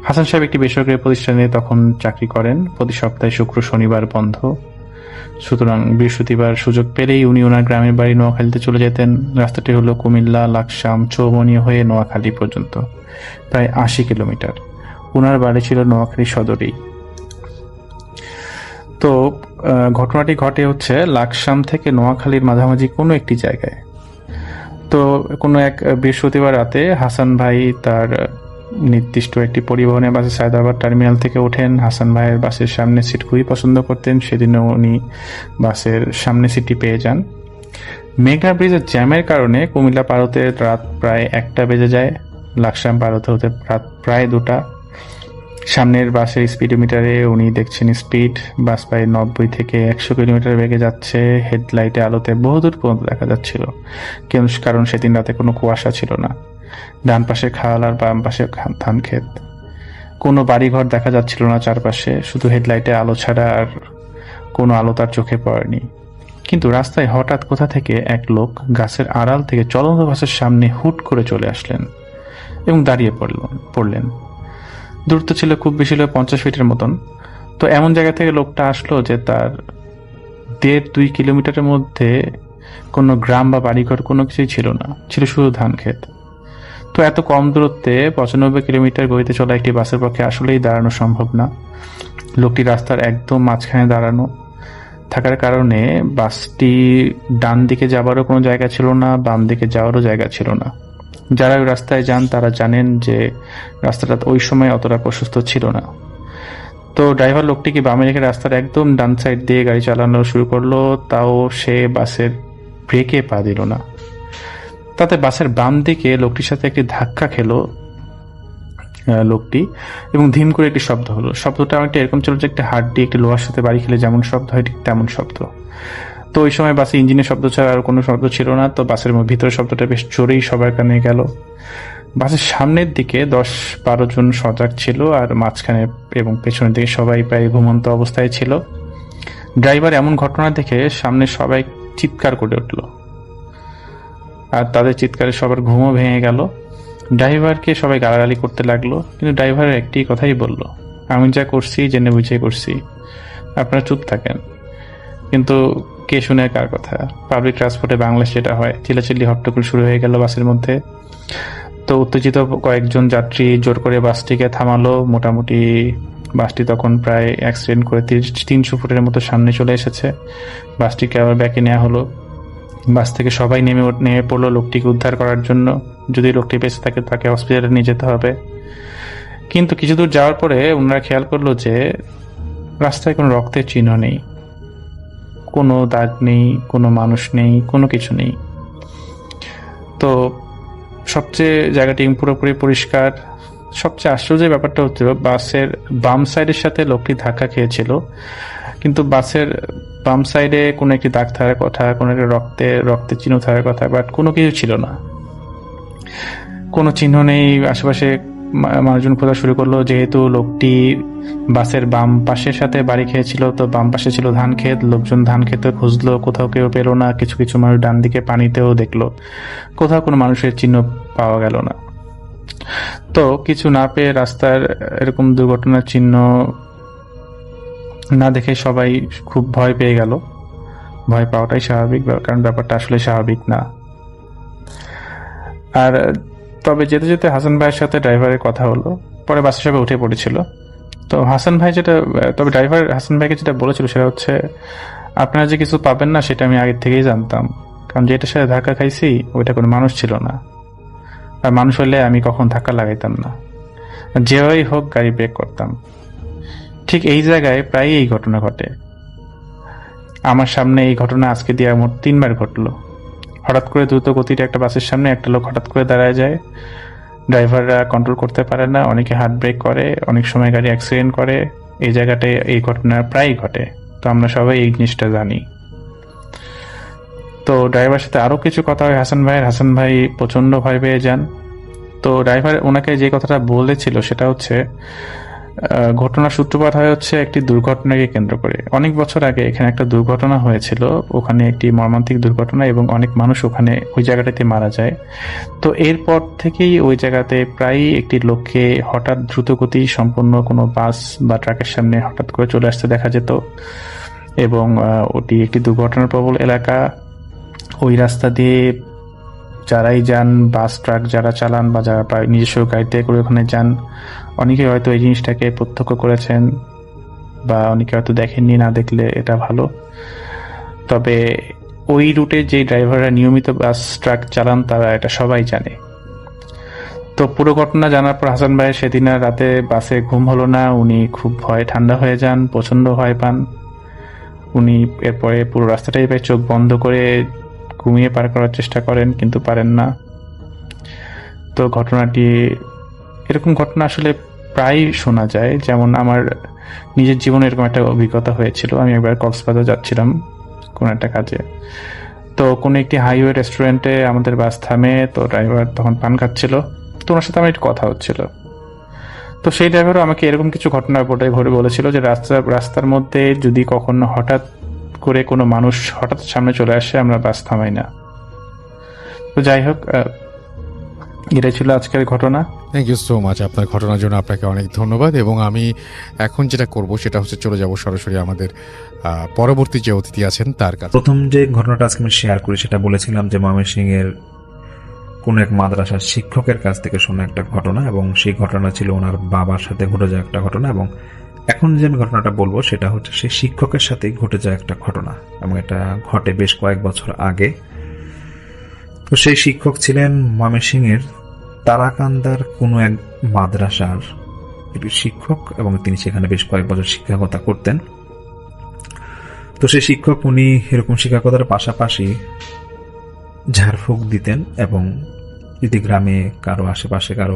হাসান সাহেব একটি বেসরকারি প্রতিষ্ঠানে তখন চাকরি করেন, প্রতি সপ্তাহে শুক্র শনিবার বন্ধ, সুতরাং বৃহস্পতিবার সুযোগ পেলেই উনি ওনার গ্রামের বাড়ি নোয়াখালীতে চলে যেতেন। রাস্তাটি হলো কুমিল্লা, লাকসাম, চৌবনি হয়ে নোয়াখালী পর্যন্ত, প্রায় 80 কিলোমিটার। ওনার বাড়ি ছিল নোয়াখালী সদরেই। তো ঘটনাটি ঘটে হচ্ছে লাকসাম থেকে নোয়াখালীর মাঝামাঝি কোনো একটি জায়গায়। তো কোনো এক বৃহস্পতিবার রাতে হাসান ভাই তার নির্দিষ্ট একটি পরিবহনের বাসে সায়দাবাদ টার্মিনাল থেকে ওঠেন। হাসান ভাইয়ের বাসের সামনে সিট খুবই পছন্দ করতেন, সেদিনও উনি বাসের সামনে সিটটি পেয়ে যান। মেঘনা ব্রিজের জ্যামের কারণে কুমিল্লা পার হতে রাত প্রায় 1টা বেজে যায়, লাকসাম পার হতে হতে রাত প্রায় 2টা। সামনের বাসের স্পিডোমিটারে উনি দেখছেন স্পিড, বাস প্রায় 90 থেকে 100 কিলোমিটার বেগে যাচ্ছে। হেডলাইটে আলোতে বহুদূর পর্যন্ত দেখা যাচ্ছিল, কারণ সেদিন রাতে কোনো কুয়াশা ছিল না। ডান পাশে খাল আর বাম পাশে ধান ক্ষেত, কোনো বাড়িঘর দেখা যাচ্ছিল না চারপাশে, শুধু হেডলাইটে আলো ছাড়া আর কোনো আলো তার চোখে পড়েনি। কিন্তু রাস্তায় হঠাৎ কোথা থেকে এক লোক গাছের আড়াল থেকে চলন্ত বাসের সামনে হুট করে চলে আসলেন এবং দাঁড়িয়ে পড়লেন। দূরত্ব ছিল খুব বেশি হলে 50 ফিটের মতন। তো এমন জায়গা থেকে লোকটা আসলো যে তার 1.5-2 কিলোমিটারের মধ্যে কোনো গ্রাম বা বাড়িঘর কোনো কিছুই ছিল না, ছিল শুধু ধান ক্ষেত। তো এত কম দূরত্বে 95 কিলোমিটার গতিতে চলা একটি বাসের পক্ষে আসলেই দাঁড়ানো সম্ভব না। লোকটি রাস্তার একদম মাঝখানে দাঁড়ানো থাকার কারণে বাসটি ডান দিকে যাবারও কোনো জায়গা ছিল না, বাম দিকে যাওয়ারও জায়গা ছিল না। যারা ওই রাস্তায় যান তারা জানেন যে রাস্তাটা ওই সময় অতটা প্রশস্ত ছিল না। তো ড্রাইভার লোকটিকে বামে রেখে রাস্তার একদম ডান সাইড দিয়ে গাড়ি চালানো শুরু করলো, তাও সে বাসের ব্রেকে পা দিল না। তাতে বাসের বাম দিকে লোকটির সাথে একটি ধাক্কা খেলো লোকটি, এবং ধিম করে একটি শব্দ হলো। শব্দটা অনেকটা এরকম ছিল যে একটা হাড্ডি একটি লোহার সাথে বাড়ি খেলে যেমন শব্দ হয় ঠিক তেমন শব্দ। তো ওই সময় বাসে ইঞ্জিনের শব্দ ছাড়া আর কোনো শব্দ ছিল না, তো বাসের ভিতরে শব্দটা বেশ জোরেই সবার কানে গেল। বাসের সামনের দিকে 10-12 জন সজাগ ছিল, আর মাঝখানে এবং পেছনের দিকে সবাই প্রায় ঘুমন্ত অবস্থায় ছিল। ড্রাইভার এমন ঘটনা দেখে সামনে সবাই চিৎকার করে উঠল, আর তাদের চিৎকারে সবার ঘুমও ভেঙে গেল। ড্রাইভারকে সবাই গালাগালি করতে লাগলো, কিন্তু ড্রাইভার একটি কথাই বলল, আমি যা করছি জেনে বুঝে করছি, আপনারা চুপ থাকেন। কিন্তু কে শুনে কার কথা? পাবলিক ট্রান্সপোর্টে বাংলাদেশ যেটা হয়, চিল্লাচিল্লি হট্টগোল শুরু হয়ে গেল বাসের মধ্যে। তো উত্তেজিত কয়েকজন যাত্রী জোর করে বাসটিকে থামালো। মোটামুটি বাসটি তখন প্রায় অ্যাক্সিডেন্ট করে 300 ফুটের মতো সামনে চলে এসেছে। বাসটিকে আবার ব্যাকে নেওয়া হলো। বাস থেকে সবাই নেমে পড়লো লোকটিকে উদ্ধার করার জন্য। যদি লোকটি বেঁচে থাকে তাকে হসপিটালে নিয়ে যেতে হবে। কিন্তু কিছু দূর যাওয়ার পরে ওনারা খেয়াল করলো যে রাস্তায় কোনো রক্তের চিহ্ন নেই, কোনো দাগ নেই, কোনো মানুষ নেই, কোনো কিছু নেই। তো সবচেয়ে জায়গাটি পুরোপুরি পরিষ্কার। সবচেয়ে আশ্চর্যের ব্যাপারটা হচ্ছিল, বাসের বাম সাইডের সাথে লোকটি ধাক্কা খেয়েছিল, কিন্তু বাসের বাম সাইডে কোনো একটি দাগ থাকার কথা, কোনো একটা রক্তের চিহ্ন থাকার কথা, বাট কোনো কিছু ছিল না, কোনো চিহ্ন নেই। আশেপাশে মানুষজন খোঁজা শুরু করলো। যেহেতু লোকটি বাসের বাম পাশের সাথে বাড়ি খেয়েছিল, তো বাম পাশে ছিল ধান ক্ষেত। লোকজন ধান খেতে খুঁজলো, কোথাও কেউ পেলো না। কিছু কিছু মানুষ ডান দিকে পানিতেও দেখলো, কোথাও কোনো মানুষের চিহ্ন পাওয়া গেল না। তো কিছু না পেয়ে রাস্তার এরকম দুর্ঘটনার চিহ্ন না দেখে সবাই খুব ভয় পেয়ে গেল। ভয় পাওয়াটাই স্বাভাবিক, কারণ ব্যাপারটা আসলে স্বাভাবিক না। আর তবে যেতে যেতে হাসান ভাইয়ের সাথে ড্রাইভারের কথা হলো, পরে বাসে সবাই উঠে পড়েছিল। তো হাসান ভাইকে যেটা বলেছিল সেটা হচ্ছে, আপনারা যে কিছু পাবেন না সেটা আমি আগে থেকেই জানতাম, কারণ যেটার সাথে ধাক্কা খাইছি ওইটা কোনো মানুষ ছিল না, আর মানুষ হলে আমি কখন ধাক্কা লাগাইতাম না, যেভাবেই হোক গাড়ি ব্রেক করতাম। ঠিক এই জায়গায় প্রায় এই ঘটনা ঘটে। আমার সামনে এই ঘটনা আজকে দিয়ে মোট 3 বার ঘটলো। হঠাৎ করে দ্রুত গতিতে একটা বাসের সামনে একটা লোক হঠাৎ করে দাঁড়ায় যায়, ড্রাইভাররা কন্ট্রোল করতে পারে না, অনেকে হার্ট ব্রেক করে, অনেক সময় গাড়ি অ্যাক্সিডেন্ট করে। এই জায়গাটায় এই ঘটনা প্রায় ঘটে, তো আমরা সবাই এই জিনিসটা জানি। তো ড্রাইভারের সাথে আরো কিছু কথা হয় হাসান ভাই প্রচন্ড ভয় পেয়ে যান। তো ড্রাইভার ওনাকে যে কথাটা বলেছিল সেটা হচ্ছে, ঘটনার সূত্রপাত হচ্ছে একটি দুর্ঘটনাকে কেন্দ্র করে। অনেক বছর আগে এখানে একটা দুর্ঘটনা হয়েছিল, ওখানে একটি মর্মান্তিক দুর্ঘটনা, এবং অনেক মানুষ ওখানে ওই জায়গাটাতে মারা যায়। তো এরপর থেকেই ওই জায়গাতে প্রায় একটি লোককে হঠাৎ দ্রুতগতি সম্পন্ন কোনো বাস বা ট্রাকের সামনে হঠাৎ করে চলে আসতে দেখা যেত, এবং ওটি একটি দুর্ঘটনার প্রবল এলাকা। ওই রাস্তা দিয়ে যারাই যান, বাস ট্রাক যারা চালান বা যারা নিজস্ব গাড়িতে করে ওখানে যান, অনেকে হয়তো এই জিনিসটাকে প্রত্যক্ষ করেছেন, বা অনেকে হয়তো দেখেননি। না দেখলে এটা ভালো। তবে ওই রুটে যে ড্রাইভাররা নিয়মিত বাস ট্রাক চালান তারা এটা সবাই জানে। তো পুরো ঘটনা জানার পর হাসান ভাই সেদিন আর রাতে বাসে ঘুম হলো না। উনি খুব ঠান্ডা হয়ে যান, প্রচন্ড ভয় পান। উনি এরপরে পুরো রাস্তাটাই প্রায় চোখ বন্ধ করে ঘুমিয়ে পার করার চেষ্টা করেন, কিন্তু পারেন না। তো এরকম ঘটনা আসলে প্রায় শোনা যায়। যেমন আমার নিজের জীবনে এরকম একটা অভিজ্ঞতা হয়েছিল। আমি একবার কক্সবাজার যাচ্ছিলাম কোনো একটা কাজে। তো কোনো একটি হাইওয়ে রেস্টুরেন্টে আমাদের বাস থামে। তো ড্রাইভার তখন পান খাচ্ছিল, তো ওনার সাথে আমার একটু কথা হচ্ছিল। তো সেই ড্রাইভারও আমাকে এরকম কিছু ঘটনার ঘটে বলেছিল যে রাস্তার মধ্যে যদি কখনো হঠাৎ করে কোনো মানুষ হঠাৎ সামনে চলে আসে, আমরা বাস থামাই না। তো যাই হোক, এটাই ছিল আজকের ঘটনা। Thank you so much. আপনার ঘটনার জন্য আপনাকে অনেক ধন্যবাদ। এবং আমি এখন যেটা করব সেটা হচ্ছে চলে যাব সরাসরি আমাদের পরবর্তী যে অতিথি আছেন তার কাছে। প্রথম যে ঘটনাটা আজকে আমি শেয়ার করি সেটা বলেছিলাম যে ময়মনসিংহের কোন এক মাদ্রাসার শিক্ষকের কাছ থেকে শোনা একটা ঘটনা, এবং সেই ঘটনা ছিল ওনার বাবার সাথে ঘটে যাওয়া একটা ঘটনা। এবং এখন যে আমি ঘটনাটা বলবো সেটা হচ্ছে সেই শিক্ষকের সাথেই ঘটে যাওয়া একটা ঘটনা, এবং এটা ঘটে বেশ কয়েক বছর আগে। তো সেই শিক্ষক ছিলেন ময়মনসিংহের তারাকান্দার কোনো এক মাদ্রাসার একটি শিক্ষক, এবং তিনি সেখানে বেশ কয়েক বছর শিক্ষকতা করতেন। তো সেই শিক্ষক উনি এরকম শিক্ষকতার পাশাপাশি ঝাড়ফুঁক দিতেন, এবং যদি গ্রামে কারো আশেপাশে কারো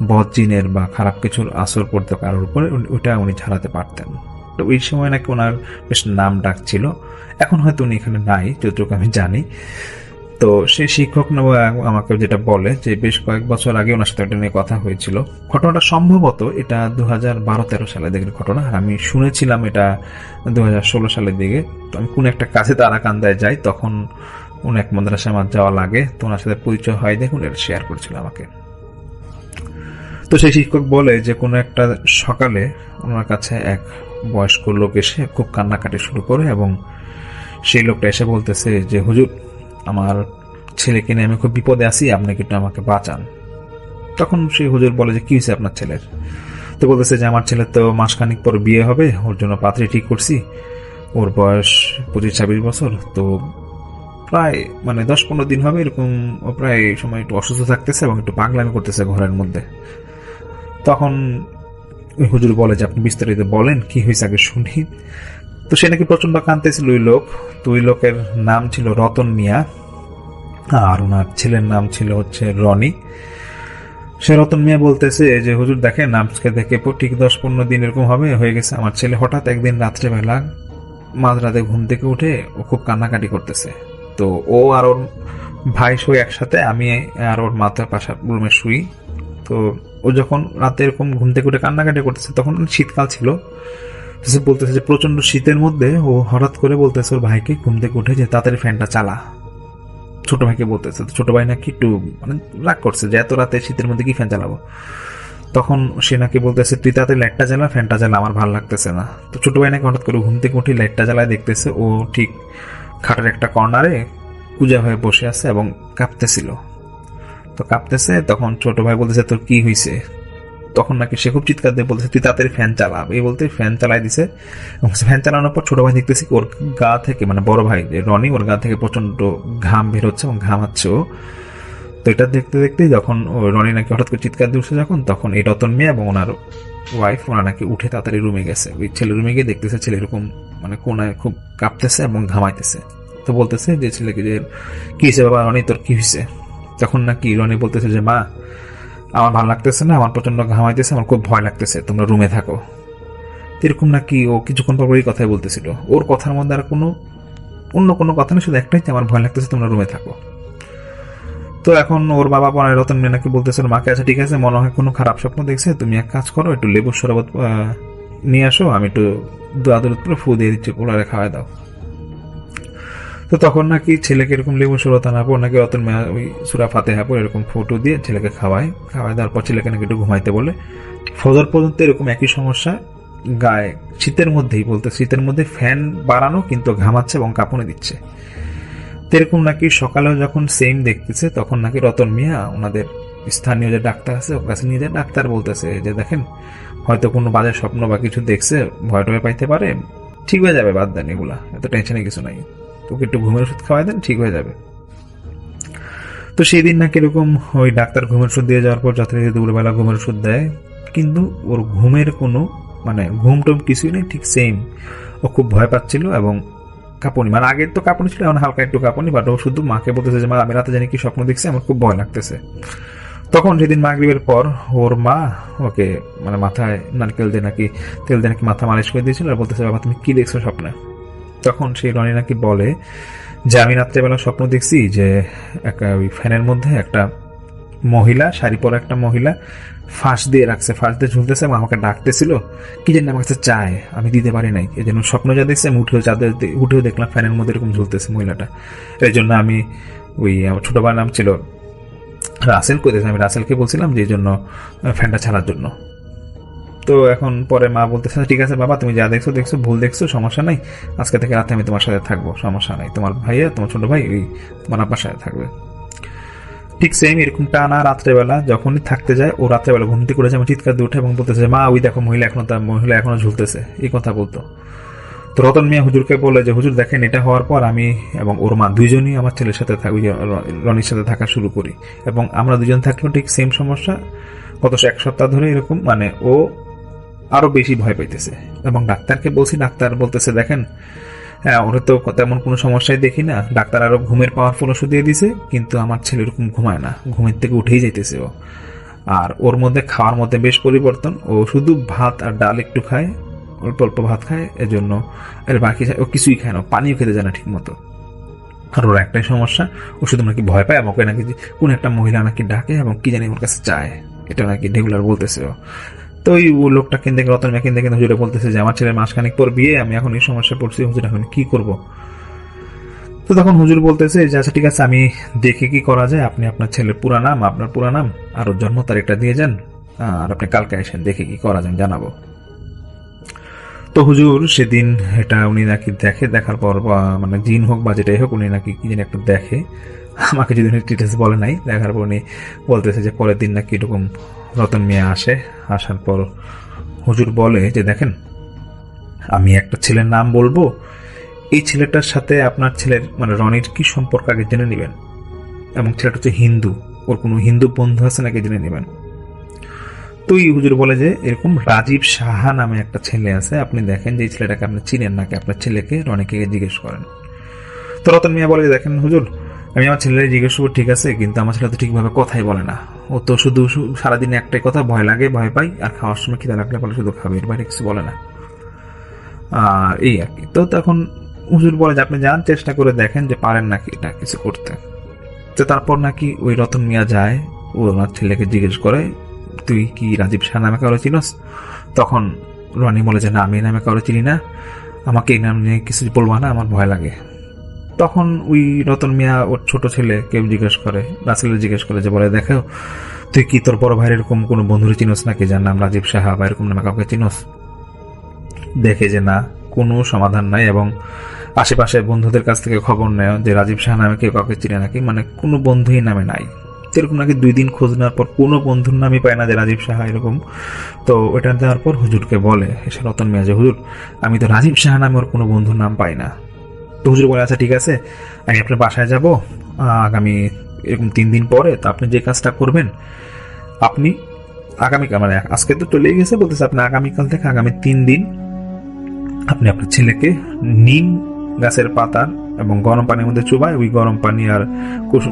বদ জিনের বা খারাপ কিছুর আসর পড়তো কারোর উপরে, ওইটা উনি ঝাড়াতে পারতেন। তো ওই সময় নাকি ওনার বেশ নাম ডাক ছিল। এখন হয়তো উনি এখানে নাই, যতটুকু আমি জানি। তো সেই শিক্ষক আমাকে যেটা বলে যে বেশ কয়েক বছর আগে ওনার সাথে এটা নিয়ে কথা হয়েছিল। ঘটনাটা সম্ভবত এটা 2012-13 সালের দিকের ঘটনা। আমি শুনেছিলাম এটা 2016 সালের দিকে। তো আমি কোন একটা কাজে তারাকান্দায় যাই, তখন উনি এক মাদ্রাসায় আমার যাওয়া লাগে, তো ওনার সাথে পরিচয় হয় দেখুন, এটা শেয়ার করেছিল আমাকে। তো সেই শিক্ষক বলে যে কোনো একটা সকালে ওনার কাছে এক বয়স্ক লোক এসে খুব কান্নাকাটি শুরু করে, এবং সেই লোকটা এসে বলতেছে যে হুজুর, আমার ছেলেকে নিয়ে আমি খুব বিপদে আছি, আপনি কিন্তু আমাকে বাঁচান। তখন সেই হুজুর বলে যে কি হয়েছে আপনার ছেলের? তো বলতেছে যে আমার ছেলের তো মাসখানিক পর বিয়ে হবে, ওর জন্য পাত্রী ঠিক করছি, ওর বয়স 25-26 বছর, তো প্রায় 10-15 দিন হবে এরকম, ও প্রায় সময় একটু অসুস্থ থাকতেছে এবং একটু পাগলামি করতেছে ঘরের মধ্যে। তখন ওই হুজুর বলে যে আপনি বিস্তারিত বলেন, কি হয়েছে আগে শুনি। তো সে নাকি প্রচন্ড কাঁদতেছিল ওই লোক। তো ওই লোকের নাম ছিল রতন মিয়া, আর ওনার ছেলের নাম ছিল হচ্ছে রনি। সে রতন মিয়া বলতেছে যে হুজুর দেখেন, আজকে থেকে ঠিক 10-15 দিন এরকম হবে হয়ে গেছে, আমার ছেলে হঠাৎ একদিন রাত্রেবেলা মাঝরাতে ঘুম থেকে উঠে ও খুব কান্নাকাটি করতেছে। তো ও আর ওর ভাই শুই একসাথে, আমি আর ওর মাথার পাশা রুমে শুই। তো ও যখন রাতে এরকম ঘুম থেকে উঠে কান্নাকাটি করতেছে, তখন শীতকাল ছিল। বলতেছে যে প্রচন্ড শীতের মধ্যে ও হঠাৎ করে বলতেছে ওর ভাইকে ঘুম থেকে উঠে যে তাড়াতাড়ি ফ্যানটা চালা। ছোট ভাইকে বলতেছে, ছোট ভাই নাকি একটু রাগ করছে যে এত রাতে শীতের মধ্যে কি ফ্যান চালাবো। তখন সে নাকি বলতেছে তুই তাড়াতাড়ি লাইটটা জ্বালা, ফ্যানটা জ্বালা, আমার ভালো লাগতেছে না। তো ছোট ভাই নাকি হঠাৎ করে ঘুম থেকে উঠে লাইটটা জ্বালায় দেখতেছে ও ঠিক খাটের একটা কর্নারে কুজা হয়ে বসে আছে এবং কাঁপতেছিল। তো কাঁপতেছে, তখন ছোট ভাই বলতেছে তোর কি হয়েছে? তখন নাকি সে খুব চিৎকার দিয়ে বলতেছে তুই তাড়াতাড়ি ফ্যান চালা। এই বলতে ফ্যান চালাই দিছে, এবং ফ্যান চালানোর পর ছোট ভাই দেখতেছি ওর গা থেকে, বড় ভাই রনি, ওর গা থেকে প্রচন্ড ঘাম বের হচ্ছে এবং ঘামাচ্ছে ও। তো এটা দেখতে দেখতে যখন রনি নাকি হঠাৎ করে চিৎকার দিয়ে উঠছে, তখন এই রতন মেয়ে এবং ওনার ওয়াইফ ওনারা নাকি উঠে তাড়াতাড়ি রুমে গেছে। ওই ছেলের রুমে গিয়ে দেখতেছে ছেলে এরকম কোনায় খুব কাঁপতেছে এবং ঘামাইতেছে। তো বলতেছে যে ছেলেকে যে কি হয়েছে বাবা রনি, তোর কি হয়েছে? তখন নাকি রনি বলতেছে যে মা, আমার ভালো লাগতেছে না, আমার প্রচন্ড ঘামাইতেছে, আমার খুব ভয় লাগতেছে, তোমরা রুমে থাকো। এরকম নাকি ও কিছুক্ষণ পর এই কথাই বলতেছিল। ওর কথার মধ্যে আর অন্য কোনো কথা নেই, শুধু একটাই যে আমার ভয় লাগতেছে, তোমরা রুমে থাকো। তো এখন ওর বাবা পরে রতন মেয়ে নাকি বলতেছিল মাকে, আচ্ছা ঠিক আছে, মনে হয় কোনো খারাপ স্বপ্ন দেখছে, তুমি এক কাজ করো, একটু লেবুর শরবত নিয়ে আসো, আমি একটু দোয়া-দরুদ করে ফু দিয়ে দিচ্ছি, ওনারে খাওয়াই দাও। তো তখন নাকি ছেলেকে এরকম লেবু শরবত আনার পর নাকি রতন মেয়া ওই সূরা ফাতিহা পড়ে এরকম ফটো দিয়ে ছেলেকে খাওয়ায় দেওয়ার পর ছেলেকে নাকি একটু ঘুমাইতে বলে। ফজর পর্যন্ত এরকম একই সমস্যা, গায়ে শীতের মধ্যেই, বলতে শীতের মধ্যে ফ্যান বাড়ানো কিন্তু ঘামাচ্ছে এবং কাঁপুনি দিচ্ছে। এরকম নাকি সকালেও যখন সেম দেখতেছে, তখন নাকি রতন মিয়া ওনাদের স্থানীয় যে ডাক্তার আছে ওর কাছে নিয়ে যায়। ডাক্তার বলতেছে যে দেখেন, হয়তো কোনো বাজে স্বপ্ন বা কিছু দেখছে, ভয় টয় পাইতে পারে, ঠিক হয়ে যাবে, বাদ দেন এগুলা, এত টেনশনে কিছু নাই, তোকে একটু ঘুমের ওষুধ খাওয়াই দেন, ঠিক হয়ে যাবে। তো সেই দিন নাকি এরকম ওই ডাক্তার ঘুমের ওষুধ দিয়ে যাওয়ার পর যথারীতি দুপুরবেলা ঘুমের ওষুধ দেয়, কিন্তু ওর ঘুমের কোনো ঘুম টুম কিছুই নেই, ঠিক সেম। ও খুব ভয় পাচ্ছিল এবং কাঁপুনি, আগের তো কাঁপুনি ছিল, এখন হালকা একটু কাঁপুনি, বাট ও শুধু মাকে বলতেছে যে মা, আমি রাতে জানি কি স্বপ্ন দেখছি, আমার খুব ভয় লাগতেছে। তখন সেদিন মাগরিবের পর ওর মা ওকে মাথায় নারকেল দিয়ে নাকি তেল দিয়ে নাকি মাথা মালিশ করে দিয়েছিল আর বলতেছে বাবা তুমি কি দেখছো স্বপ্নে? তখন সেই রনি নাকি বলে যে আমি রাত্রেবেলা স্বপ্ন দেখছি যে ওই ফ্যানের মধ্যে একটা মহিলা, শাড়ি পরা একটা মহিলা ফাঁস দিয়ে রাখছে, ফাঁস দিয়ে ঝুলতেছে এবং আমাকে ডাকতেছিল, কি জানি আমার কাছে চায়, আমি দিতে পারি নাই। এই জন্য স্বপ্ন যা দেখছি, আমি উঠেও দেখলাম ফ্যানের মধ্যে এরকম ঝুলতেছে মহিলাটা। এই জন্য আমি ওই আমার ছোট ভাইয়ের নাম ছিল রাসেল, কইতেছে আমি রাসেলকে বলছিলাম যে এই জন্য ফ্যানটা ছাড়ার জন্য। তো এখন পরে মা বলতেছে ঠিক আছে বাবা, তুমি যা দেখছো দেখছো, ভুল দেখছো, সমস্যা নাই, আজকে থেকে রাতে আমি তোমার সাথে থাকবো, সমস্যা নাই, তোমার ভাইয়া, তোমার ছোট ভাই ওই তোমার আব্বার সাথে থাকবে। ঠিক সেম এরকম টানা রাত্রেবেলা যখনই থাকতে যায়, ও রাত্রেবেলা ঘুম থেকে উঠে যায়, চিৎকার দিয়ে উঠে এবং বলতেছে মা ওই দেখো মহিলা এখনো ঝুলতেছে, এই কথা বলতো। তো রতন মিয়া হুজুরকে বলে যে হুজুর দেখেন, এটা হওয়ার পর আমি এবং ওর মা দুইজনই আমার ছেলের সাথে রনির সাথে থাকা শুরু করি, এবং আমরা দুজন থাকলেও ঠিক সেম সমস্যা, গত 1 সপ্তাহ ধরে এরকম, ও আরো বেশি ভয় পাইতেছে। এবং ডাক্তারকে বলছি, ডাক্তার বলতেছে দেখেন হ্যাঁ, ওরা তো তেমন কোনো সমস্যাই দেখি না, ডাক্তার আরো ঘুমের পাওয়ারফুল ওষুধ দিয়ে দিছে, কিন্তু আমার ছেলে এরকম ঘুমায় না, ঘুমের থেকে উঠেই যাইতেছে ও। আর ওর মধ্যে খাওয়ার মধ্যে বেশ পরিবর্তন, ও শুধু ভাত আর ডাল একটু খায়, অল্প অল্প ভাত খায়, এজন্য এর বাকি ও কিছুই খায় না, পানিও খেতে যায় না ঠিক মতো। আর ওর একটাই সমস্যা, ও শুধু নাকি ভয় পায়, আমাকে নাকি কোন একটা মহিলা নাকি ডাকে এবং কি জানি ওর কাছে চায়, এটা নাকি রেগুলার বলতেছে ও। তো ওই রতন মিয়া কিনতে হুজুরে বলতেছে যে আমার ছেলের মাসখানেক পর বিয়ে, আমি এখন এই সমস্যা পড়ছি, হুজুর এখন কি করব? তো তখন হুজুর বলতেছে যে আচ্ছা ঠিক আছে, আমি দেখে কি করা যায়, আপনি আপনার ছেলের আপনার পুরা নাম আর ওর জন্ম তারিখটা দিয়ে যান, আর আপনি কালকে এসেন, দেখে কি করা যায় জানাবো। তো হুজুর সেদিন এটা উনি নাকি দেখে, দেখার পর মানে জিন হোক বা যেটাই হোক, উনি নাকি কি জানি একটা দেখে, আমাকে যদি ডিটেলস বলে নাই, দেখার পর উনি বলতেছে যে পরের দিন নাকি এরকম রতন মিয়া আসে, আসার পর হুজুর বলে যে দেখেন, আমি একটা ছেলের নাম বলবো, এই ছেলেটার সাথে আপনার ছেলের মানে রনির কি সম্পর্ক আগে জেনে নেবেন, এবং ছেলেটা হচ্ছে হিন্দু, ওর কোনো হিন্দু বন্ধু আছে নাকি জেনে নেবেন। তো এই হুজুর বলে যে এরকম রাজীব সাহা নামে একটা ছেলে আছে, আপনি দেখেন যে এই ছেলেটাকে আপনি চিনেন নাকি, আপনার ছেলেকে রনিকে জিজ্ঞেস করেন। তো রতন মিয়া বলে যে দেখেন হুজুর, আমি আমার ছেলেকে জিজ্ঞেস করবো ঠিক আছে, কিন্তু আমার ছেলে তো ঠিকভাবে কথাই বলে না, ও তো শুধু সারাদিন একটাই কথা, ভয় লাগে, ভয় পাই, আর খাওয়ার সময় খিদা লাগলে বলে শুধু খাবে, এর বাইরে কিছু বলে না, আর এই আর কি। তো তখন হুজুর বলে যে আপনি যান, চেষ্টা করে দেখেন যে পারেন নাকি এটা কিছু করতে। তো তারপর নাকি ওই রতন মিয়া যায়, ও ওনার ছেলেকে জিজ্ঞেস করে তুই কি রাজীব শাহ নামে কারো চিনস? তখন রনি বলে যে না, আমি এই নামে কারো চিনি না, আমাকে এই নাম নিয়ে কিছু বলবা না, আমার ভয় লাগে। তখন ওই রতন মিয়া ওর ছোট ছেলে কেউ জিজ্ঞেস করে, রাসেলের জিজ্ঞেস করে যে বলে দেখো, তুই কি তোর বড় ভাইয়ের এরকম কোনো বন্ধুরে চিনস নাকি যার নাম রাজীব সাহা বা এরকম নামে কাউকে চিনস? দেখে যে না, কোনো সমাধান নাই, এবং আশেপাশে বন্ধুদের কাছ থেকে খবর নেয় যে রাজীব শাহ নামে কেউ কাউকে চিনে নাকি, মানে কোনো বন্ধুই নামে নাই। এরকম নাকি 2 দিন খোঁজ নেওয়ার পর কোনো বন্ধুর নামই পায় না যে রাজীব সাহা এরকম। তো ওটা দেওয়ার পর হুজুরকে বলে এসে রতন মিয়া যে হুজুর, আমি তো রাজীব সাহা নামে ওর কোনো বন্ধুর নাম পাই না। তো হুজুর বলে আচ্ছা ঠিক আছে, আমি আপনার বাসায় যাব আগামী এরকম 3 দিন পরে। তো আপনি যে কাজটা করবেন, আপনি আগামীকাল, মানে আজকে তো চলেই গেছে, বলতেছে আপনি আগামীকাল থেকে আগামী 3 দিন আপনি আপনার ছেলেকে নিম গাছের পাতা এবং গরম পানির মধ্যে চুবায়, ওই গরম পানি আর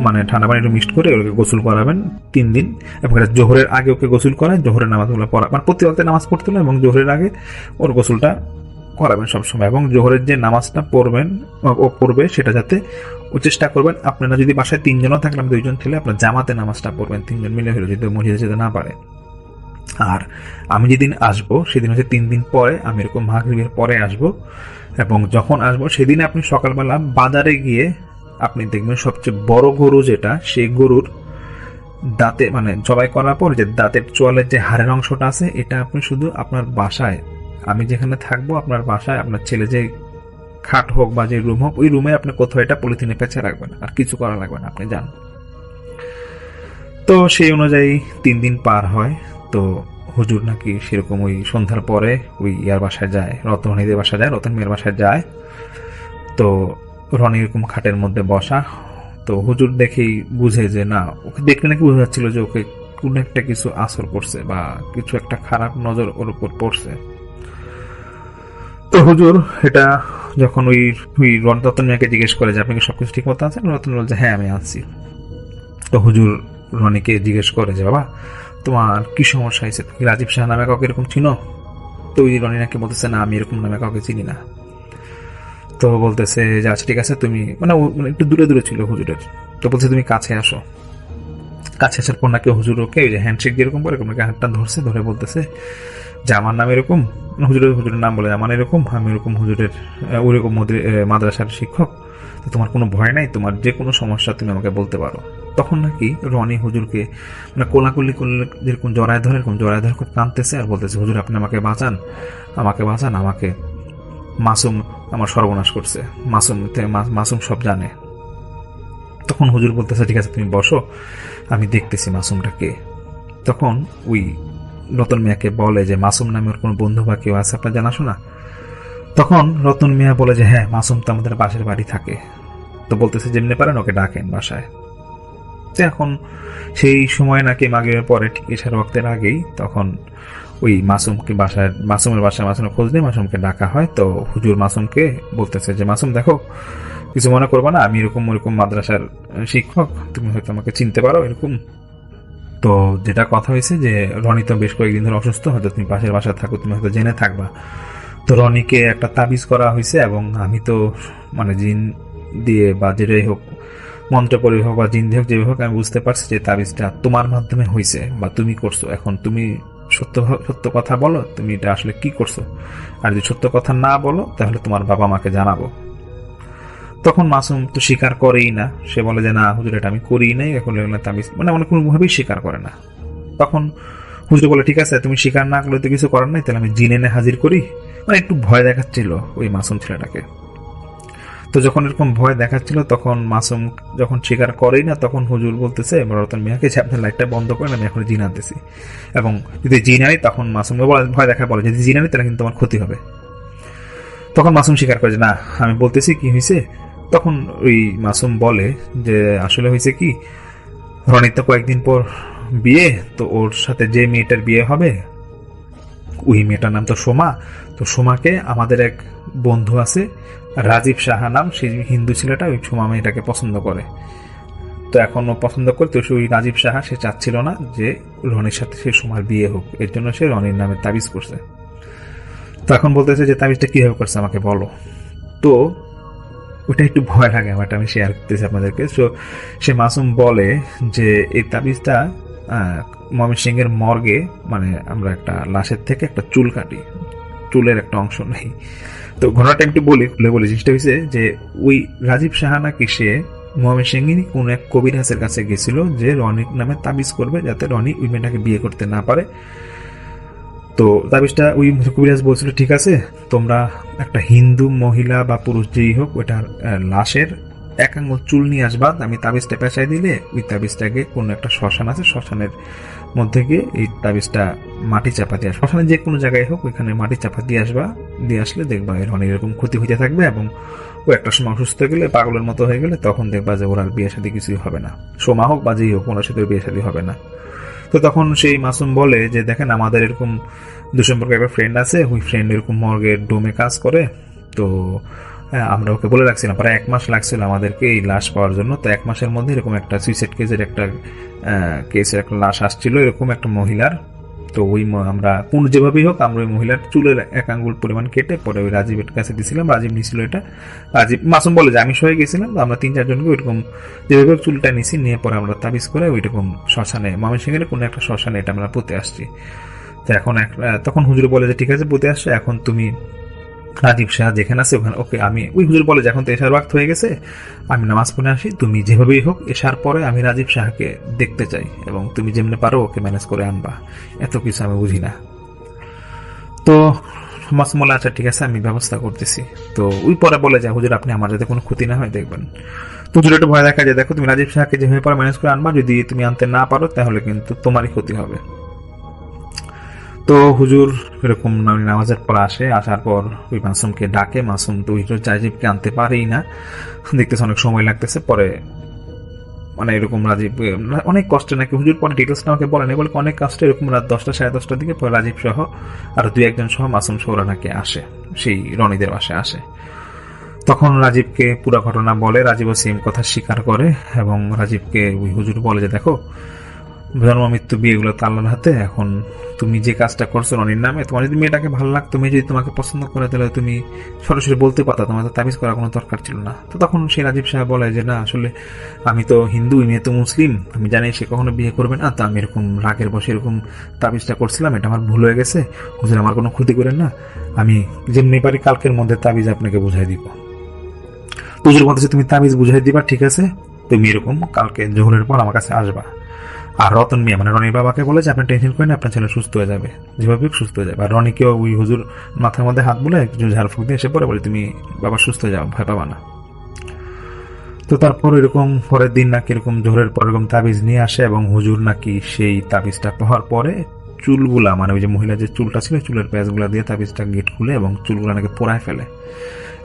মানে ঠান্ডা পানি একটু মিক্সড করে ওকে গোসল করাবেন 3 দিন, এবং এটা জোহরের আগে ওকে গোসল করায়, জোহরের নামাজগুলো পড়া মানে প্রতি ওয়াক্তে নামাজ পড়তে হলো, এবং জোহরের আগে ওর গোসলটা করাবেন সবসময়, এবং জোহরের যে নামাজটা পড়বেন ও পড়বে সেটা যাতে ও চেষ্টা করবেন, আপনারা যদি বাসায় 3 জনও থাকলে 2 জন ছেলে আপনার জামাতে নামাজটা পড়বেন, 3 জন মিলে হলো, যদি মসজিদে যেতে না পারে। আর আমি যেদিন আসবো সেদিন হচ্ছে 3 দিন পরে, আমি এরকম মাগরিবের পরে আসবো, এবং যখন আসবো সেদিন আপনি সকালবেলা বাজারে গিয়ে আপনি দেখবেন সবচেয়ে বড় গরু যেটা, সেই গরুর দাঁতে মানে জবাই করার পর যে দাঁতের চোয়ালের যে হাড়ের অংশটা আছে, এটা আপনি শুধু আপনার বাসায়, আমি যেখানে থাকবো আপনার বাসায়, আপনার ছেলে যে খাট হোক বা যে রুম হোক, ওই রুমে আপনি কোথাও এটা পলিথিনে পেঁচে রাখবেন, আর কিছু করা লাগবে না, আপনি যান। তো সেই অনুযায়ী 3 দিন পার হয়। তো হুজুর নাকি সেরকম ওই সন্ধ্যার পরে ওই ইয়ার বাসায় যায়, রতনের বাসায় যায়, রতন মেয়ের বাসায় যায়। তো রনি এরকম খাটের মধ্যে বসা, তো হুজুর দেখেই বুঝে যে না, ওকে দেখলে নাকি বোঝা যাচ্ছিল যে ওকে কোন একটা কিছু আসর করছে বা কিছু একটা খারাপ নজর ওর উপর পড়ছে। তো হুজুর এটা যখন ওই রতন মিয়াকে জিজ্ঞেস করে যে আপনি কি সবকিছু ঠিক মতো আছেন, রতন বলছে হ্যাঁ আমি আছি। তো হুজুর রনিকে জিজ্ঞেস করে যে বাবা, তোমার কি সমস্যা হয়েছে, তুমি রাজীব শাহ নামে কাউকে এরকম চিনো? তো ওই রনি নাকি বলতেছে না, আমি এরকম নামে কাউকে চিনি না। তো বলতেছে যে আচ্ছা ঠিক আছে, তুমি মানে একটু দূরে দূরে ছিল হুজুরের, তো বলছে তুমি কাছে আসো। কাছে আসার পর নাকি হুজুর ওকে ওই যে হ্যান্ডশেক যেরকম করে এরকম হাতটা ধরছে, ধরে বলতেছে যে আমার নাম এরকম, হুজুরের নাম বলে আমার এরকম, আমি এরকম হুজুরের ওইরকম মাদ্রাসার শিক্ষক, তো তোমার কোনো ভয় নাই, তোমার যে কোনো সমস্যা তুমি আমাকে বলতে পারো। তখন নাকি রনি হুজুরকে মানে কোলাকুলি করলে যেরকম জড়ায় ধরে, এরকম জড়ায় ধরে খুব কাঁদতেছে আর বলতেছে হুজুর আপনি আমাকে বাঁচান, আমাকে বাঁচান, আমাকে মাসুম আমার সর্বনাশ করছে, মাসুম সব জানে। তখন হুজুর বলতেছে ঠিক আছে তুমি বসো, আমি দেখতেছি মাসুমটা কে। তখন ওই রতন মিয়াকে বলে যে মাসুম নামে ওর কোনো বন্ধু বা কেউ আছে আপনার জানাশোনা? তখন রতন মিয়া বলে যে হ্যাঁ, মাসুম তো আমাদের পাশের বাড়ি থাকে। তো বলতেছে যেমনি পারেন ওকে ডাকেন বাসায়। এখন সেই সময় নাকি মাগরিবের পরে ঠিক এশার ওয়াক্তের আগেই তখন ওই মাসুমের বাসায় মাসুমের খোঁজ নিয়ে মাসুমকে ডাকা হয়। তো হুজুর মাসুমকে বলতেছে যে মাসুম দেখো, কিছু মনে করবা না, আমি এরকম মাদ্রাসার শিক্ষক, তুমি হয়তো আমাকে চিনতে পারো এরকম। তো যেটা কথা হয়েছে যে রনি তো বেশ কয়েকদিন ধরে অসুস্থ, হয়তো তুমি পাশের বাসায় থাকো, তুমি হয়তো জেনে থাকবা। তো রনিকে একটা তাবিজ করা হয়েছে এবং আমি তো মানে জিন দিয়ে বা যেটাই হোক, মন্ত্র পড়ে হোক বা জিন দিয়ে হোক, যেভাবে হোক, আমি বুঝতে পারছি যে তাবিজটা তোমার মাধ্যমে হয়েছে বা তুমি করছো। এখন তুমি সত্য কথা বলো, তুমি এটা আসলে কি করছো, আর যদি সত্য কথা না বলো তাহলে তোমার বাবা মাকে জানাবো। তখন মাসুম তো স্বীকার করেই না, সে বলে যে না হুজুর, এটা আমি করিই নাই, এখন তাবিজ মানে অনেক কোনোভাবেই স্বীকার করে না। তখন হুজুর বলে ঠিক আছে, তুমি স্বীকার না করলে তো কিছু করার নাই, তাহলে আমি জিন এনে হাজির করি। মানে একটু ভয় দেখাচ্ছিল ওই মাসুম ছেলেটাকে। তো যখন এরকম ভয় দেখাচ্ছিল, তখন মাসুম যখন স্বীকার করেই না, তখন হুজুর বলতেছে রতন মিয়াকে যে আপনার লাইটটা বন্ধ করেন, আমি এখন জিন আনতেছি, এবং যদি জিন আনি, তখন মাসুমকে ভয় দেখা বলে যদি জিন আনি তাহলে কিন্তু আমার ক্ষতি হবে। তখন মাসুম স্বীকার করে যে না, আমি বলতেছি কি হয়েছে। তখন ওই মাসুম বলে যে আসলে হয়েছে কি, রনির তো কয়েকদিন পর বিয়ে, তো ওর সাথে যে মেয়েটার বিয়ে হবে ওই মেয়েটার নাম তো সোমা। তো সোমাকে আমাদের এক বন্ধু আছে রাজীব সাহা নাম, সেই হিন্দু ছেলেটা ওই সোমা মেয়েটাকে পছন্দ করে। তো এখন ও পছন্দ করে, তো ওই রাজীব সাহা সে চাচ্ছিল না যে রনির সাথে সে সোমার বিয়ে হোক, এর জন্য সে রনির নামে তাবিজ করছে। তো এখন বলতেছে যে তাবিজটা কিভাবে করছে আমাকে বলো। তো ওটা একটু ভয় লাগে আমার, আমি শেয়ার করতেছি আপনাদেরকে। তো সে মাসুম বলে যে এই তাবিজটা ময়মনসিংহের মর্গে, মানে আমরা একটা লাশের থেকে একটা চুল কাটি, চুলের একটা অংশ নেই। তো ঘটনাটা একটু বলি জিনিসটা হয়েছে যে ওই রাজীব সাহা নাকি সে ময়মনসিংহেরই কোন এক কবিরাজের কাছে গেছিল যে রনির নামে তাবিজ করবে, যাতে রনি ওই মেয়েটাকে বিয়ে করতে না পারে। তো তাবিজটা ওই কবিরাজ বলছিল ঠিক আছে, তোমরা একটা হিন্দু মহিলা বা পুরুষ যেই হোক ওটার লাশের এক আঙুল চুল নিয়ে আসবা, আমি তাবিজটা পেঁচাই দিলে ওই তাবিজটাকে কোনো একটা শ্মশান আছে, শ্মশানের মধ্যে গিয়ে এই তাবিজটা মাটি চাপা দিয়ে আসবা, শ্মশানে যে কোনো জায়গায় হোক ওইখানে মাটি চাপা দিয়ে আসবা, দিয়ে আসলে দেখবা এর অনেক এরকম ক্ষতি হইতে থাকবে, এবং ও একটা সময় অসুস্থ হয়ে গেলে, পাগলের মতো হয়ে গেলে, তখন দেখবা যে ওর আর বিয়ে শাদী কিছুই হবে না, সোমা হোক বা যেই হোক, ওনার সাথে বিয়ে শাদী হবে না। তো তখন সেই মাসুম বলে যে দেখেন, আমাদের এরকম দুসম্পর্কে একটা ফ্রেন্ড আছে, ওই ফ্রেন্ড এরকম মর্গের ডোমে কাজ করে। তো আমরা ওকে বলে রাখছিলাম, প্রায় 1 মাস লাগছিল আমাদেরকে এই লাশ পাওয়ার জন্য। তো 1 মাসের মধ্যে এরকম একটা সুইসাইড কেসের একটা লাশ আসছিল, এরকম একটা মহিলার। তো ওই আমরা কোন যেভাবেই হোক আমরা ওই মহিলার চুলের 1 আঙ্গুল পরিমাণ কেটে পরে ওই রাজীবের কাছে দিয়েছিলাম, রাজীব নিয়েছিল এটা। রাজীব মাসুম বলে যে আমি সবাই গেছিলাম, আমরা 3-4 জনকে ওইরকম যেভাবে চুলটা নিয়েছি, নিয়ে পরে আমরা তাবিজ করে ওইরকম শ্মশানে, ময়মনসিংহের কোনো একটা শ্মশানে এটা আমরা পুঁতে আসছি। তো এখন তখন হুজুর বলে যে ঠিক আছে পুঁতে আসছে, এখন তুমি রাজীব শাহ যেখানে আছে ওখানে ওকে আমি, ওই হুজুর বলে যে এখন তো এশার ওয়াক্ত হয়ে গেছে, আমি নামাজ পড়ে আসি, তুমি যেভাবেই হোক এশার পরে আমি রাজীব শাহকে দেখতে চাই, এবং তুমি যেমনি পারো ওকে ম্যানেজ করে আনবা, এত কিছু আমি বুঝি না। তো মাসুম বলে আচ্ছা ঠিক আছে, আমি ব্যবস্থা করতেছি। তো ওই পরে বলে যায় হুজুর আপনি আমার যাতে কোনো ক্ষতি না হয় দেখবেন। তো হুজুর একটু ভয় দেখা যায়, দেখো তুমি রাজীব শাহকে যেভাবে পারো ম্যানেজ করে আনবা, যদি তুমি আনতে না পারো তাহলে কিন্তু তোমারই ক্ষতি হবে। তো হুজুর এরকম নামাজের পর আসার পর ওই মাসুমকে ডাকে, মাসুম তো ওই রাজীবকে আনতে পারেই না, দেখতেছে অনেক সময় লাগতেছে। পরে মানে এরকম রাজীব অনেক কষ্টে নাকি, হুজুর পরে ডিটেলসটা আমাকে বলেন, বলে অনেক কষ্টে এরকম রাত 10টা 10:30টার দিকে পরে রাজীব সহ আর 2-1 সহ মাসুম সৌরা নাকি আসে, সেই রনিদের বাসায় আসে। তখন রাজীবকে পুরো ঘটনা বলে, রাজীবও সেম কথা স্বীকার করে, এবং রাজীবকে ওই হুজুর বলে যে দেখো জন্ম মৃত্যু বিয়েগুলো তো আল্লাহর হাতে, এখন তুমি যে কাজটা করছো রনির নামে, তোমার যদি মেয়েটাকে ভালো লাগতো, মেয়ে যদি তোমাকে পছন্দ করে, তাহলে তুমি সরাসরি বলতে পারতা, তোমার তো তাবিজ করার কোনো দরকার ছিল না। তো তখন সেই রাজীব সাহেব বলে যে না আসলে আমি তো হিন্দু, মেয়ে তো মুসলিম, আমি জানি সে কখনো বিয়ে করবে না, তো আমি এরকম রাগের বসে এরকম তাবিজটা করছিলাম, এটা আমার ভুল হয়ে গেছে, হুজুর আমার কোনো ক্ষতি করেন না, আমি যেমনি পারি কালকের মধ্যে তাবিজ আপনাকে বুঝাই দিব। হুজুর বলতেছে তুমি তাবিজ বুঝাই দিবা, ঠিক আছে, তুমি এরকম কালকে জোহরের পর আমার কাছে আসবা। আর রতন মিয়া মানে রনির বাবাকে বলে যে আপনি টেনশন করেন, আপনার ছেলে সুস্থ হয়ে যাবে, যেভাবে সুস্থ হয়ে যাবে। আর রনিকেও ওই হুজুর মাথার মধ্যে হাত বলে ঝাড়ফুঁক দিয়ে এসে পরে বলে তুমি বাবা সুস্থ হয়ে যাও, ভয় পাবা না। তো তারপর এরকম পরের দিন নাকি এরকম জোহরের পর এরকম তাবিজ নিয়ে আসে, এবং হুজুর নাকি সেই তাবিজটা পাওয়ার পরে চুলগুলা, মানে ওই যে মহিলার যে চুলটা ছিল চুলের প্যাঁচগুলা দিয়ে তাবিজটা গেট খুলে এবং চুলগুলা নাকি পোড়ায় ফেলে,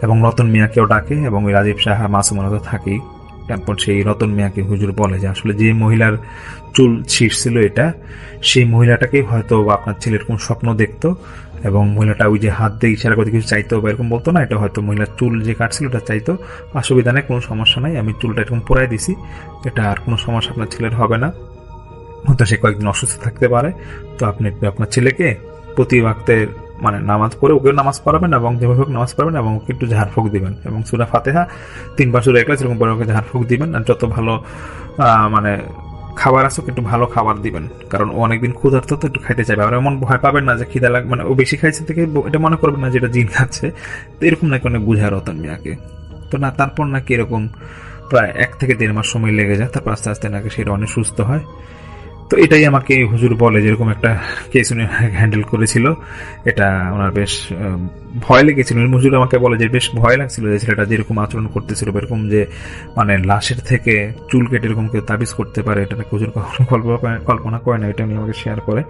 এবং রতন মিয়াকেও ডাকে, এবং ওই রাজীব সাহা মাসুমানা তো থাকেই, তারপর সেই রতন মিয়াকে হুজুর বলে যে আসলে যে মহিলার চুল ছিঁড়ছিল এটা, সেই মহিলাটাকেই হয়তো আপনার ছেলে এরকম স্বপ্ন দেখতো, এবং মহিলাটা ওই যে হাত দিয়ে ইশারা করতে কিছু চাইতো বা এরকম বলতো না, এটা হয়তো মহিলার চুল যে কাটছিল ওটা চাইতো। অসুবিধা নেই, কোনো সমস্যা নাই, আমি চুলটা এরকম পরাই দিছি, এটা আর কোনো সমস্যা আপনার ছেলের হবে না, হয়তো সে কয়েকদিন অসুস্থ থাকতে পারে। তো আপনি আপনার ছেলেকে প্রতি ওয়াক্তে মানে নামাজ পড়ে ওকে নামাজ পড়াবেন এবং যেভাবে হোক নামাজ পড়াবেন এবং ওকে একটু ঝাড়ফুঁক দিবেন, এবং সূরা ফাতিহা 3 বার সূরা ইখলাস এরকম পরে ওকে ঝাড়ফুঁক দিবেন। আর যত ভালো মানে খাবার আছে একটু ভালো খাবার দিবেন, কারণ ও অনেকদিন ক্ষুধার্ত, তো একটু খাইতে চাইবে। আর এমন ভয় পাবেন না যে খিদা লাগবে, মানে ও বেশি খাইছে থেকে এটা মনে করবেন না যেটা জিন খাচ্ছে, তো এরকম নাকি অনেক বুঝায় রতন মিয়াকে। তো না, তারপর নাকি এরকম প্রায় 1 থেকে 1.5 মাস সময় লেগে যায়, তারপর আস্তে আস্তে নাকি সেটা অনেক সুস্থ হয়। তো এটাই আমাকে হুজুর বলে যেরকম একটা কেস উনি হ্যান্ডেল করেছিল, এটা ওনার বেশ ভয় লেগেছিল। হুজুর আমাকে বলে যে বেশ ভয় লাগছিল যে ছেলেটা যেরকম আচরণ করতেছিল, এরকম যে মানে লাশের থেকে চুল কেটে এরকম কেউ তাবিজ করতে পারে, এটা নাকি হুজুর কখনো কল্পনা করে না, এটা উনি আমাকে শেয়ার করে।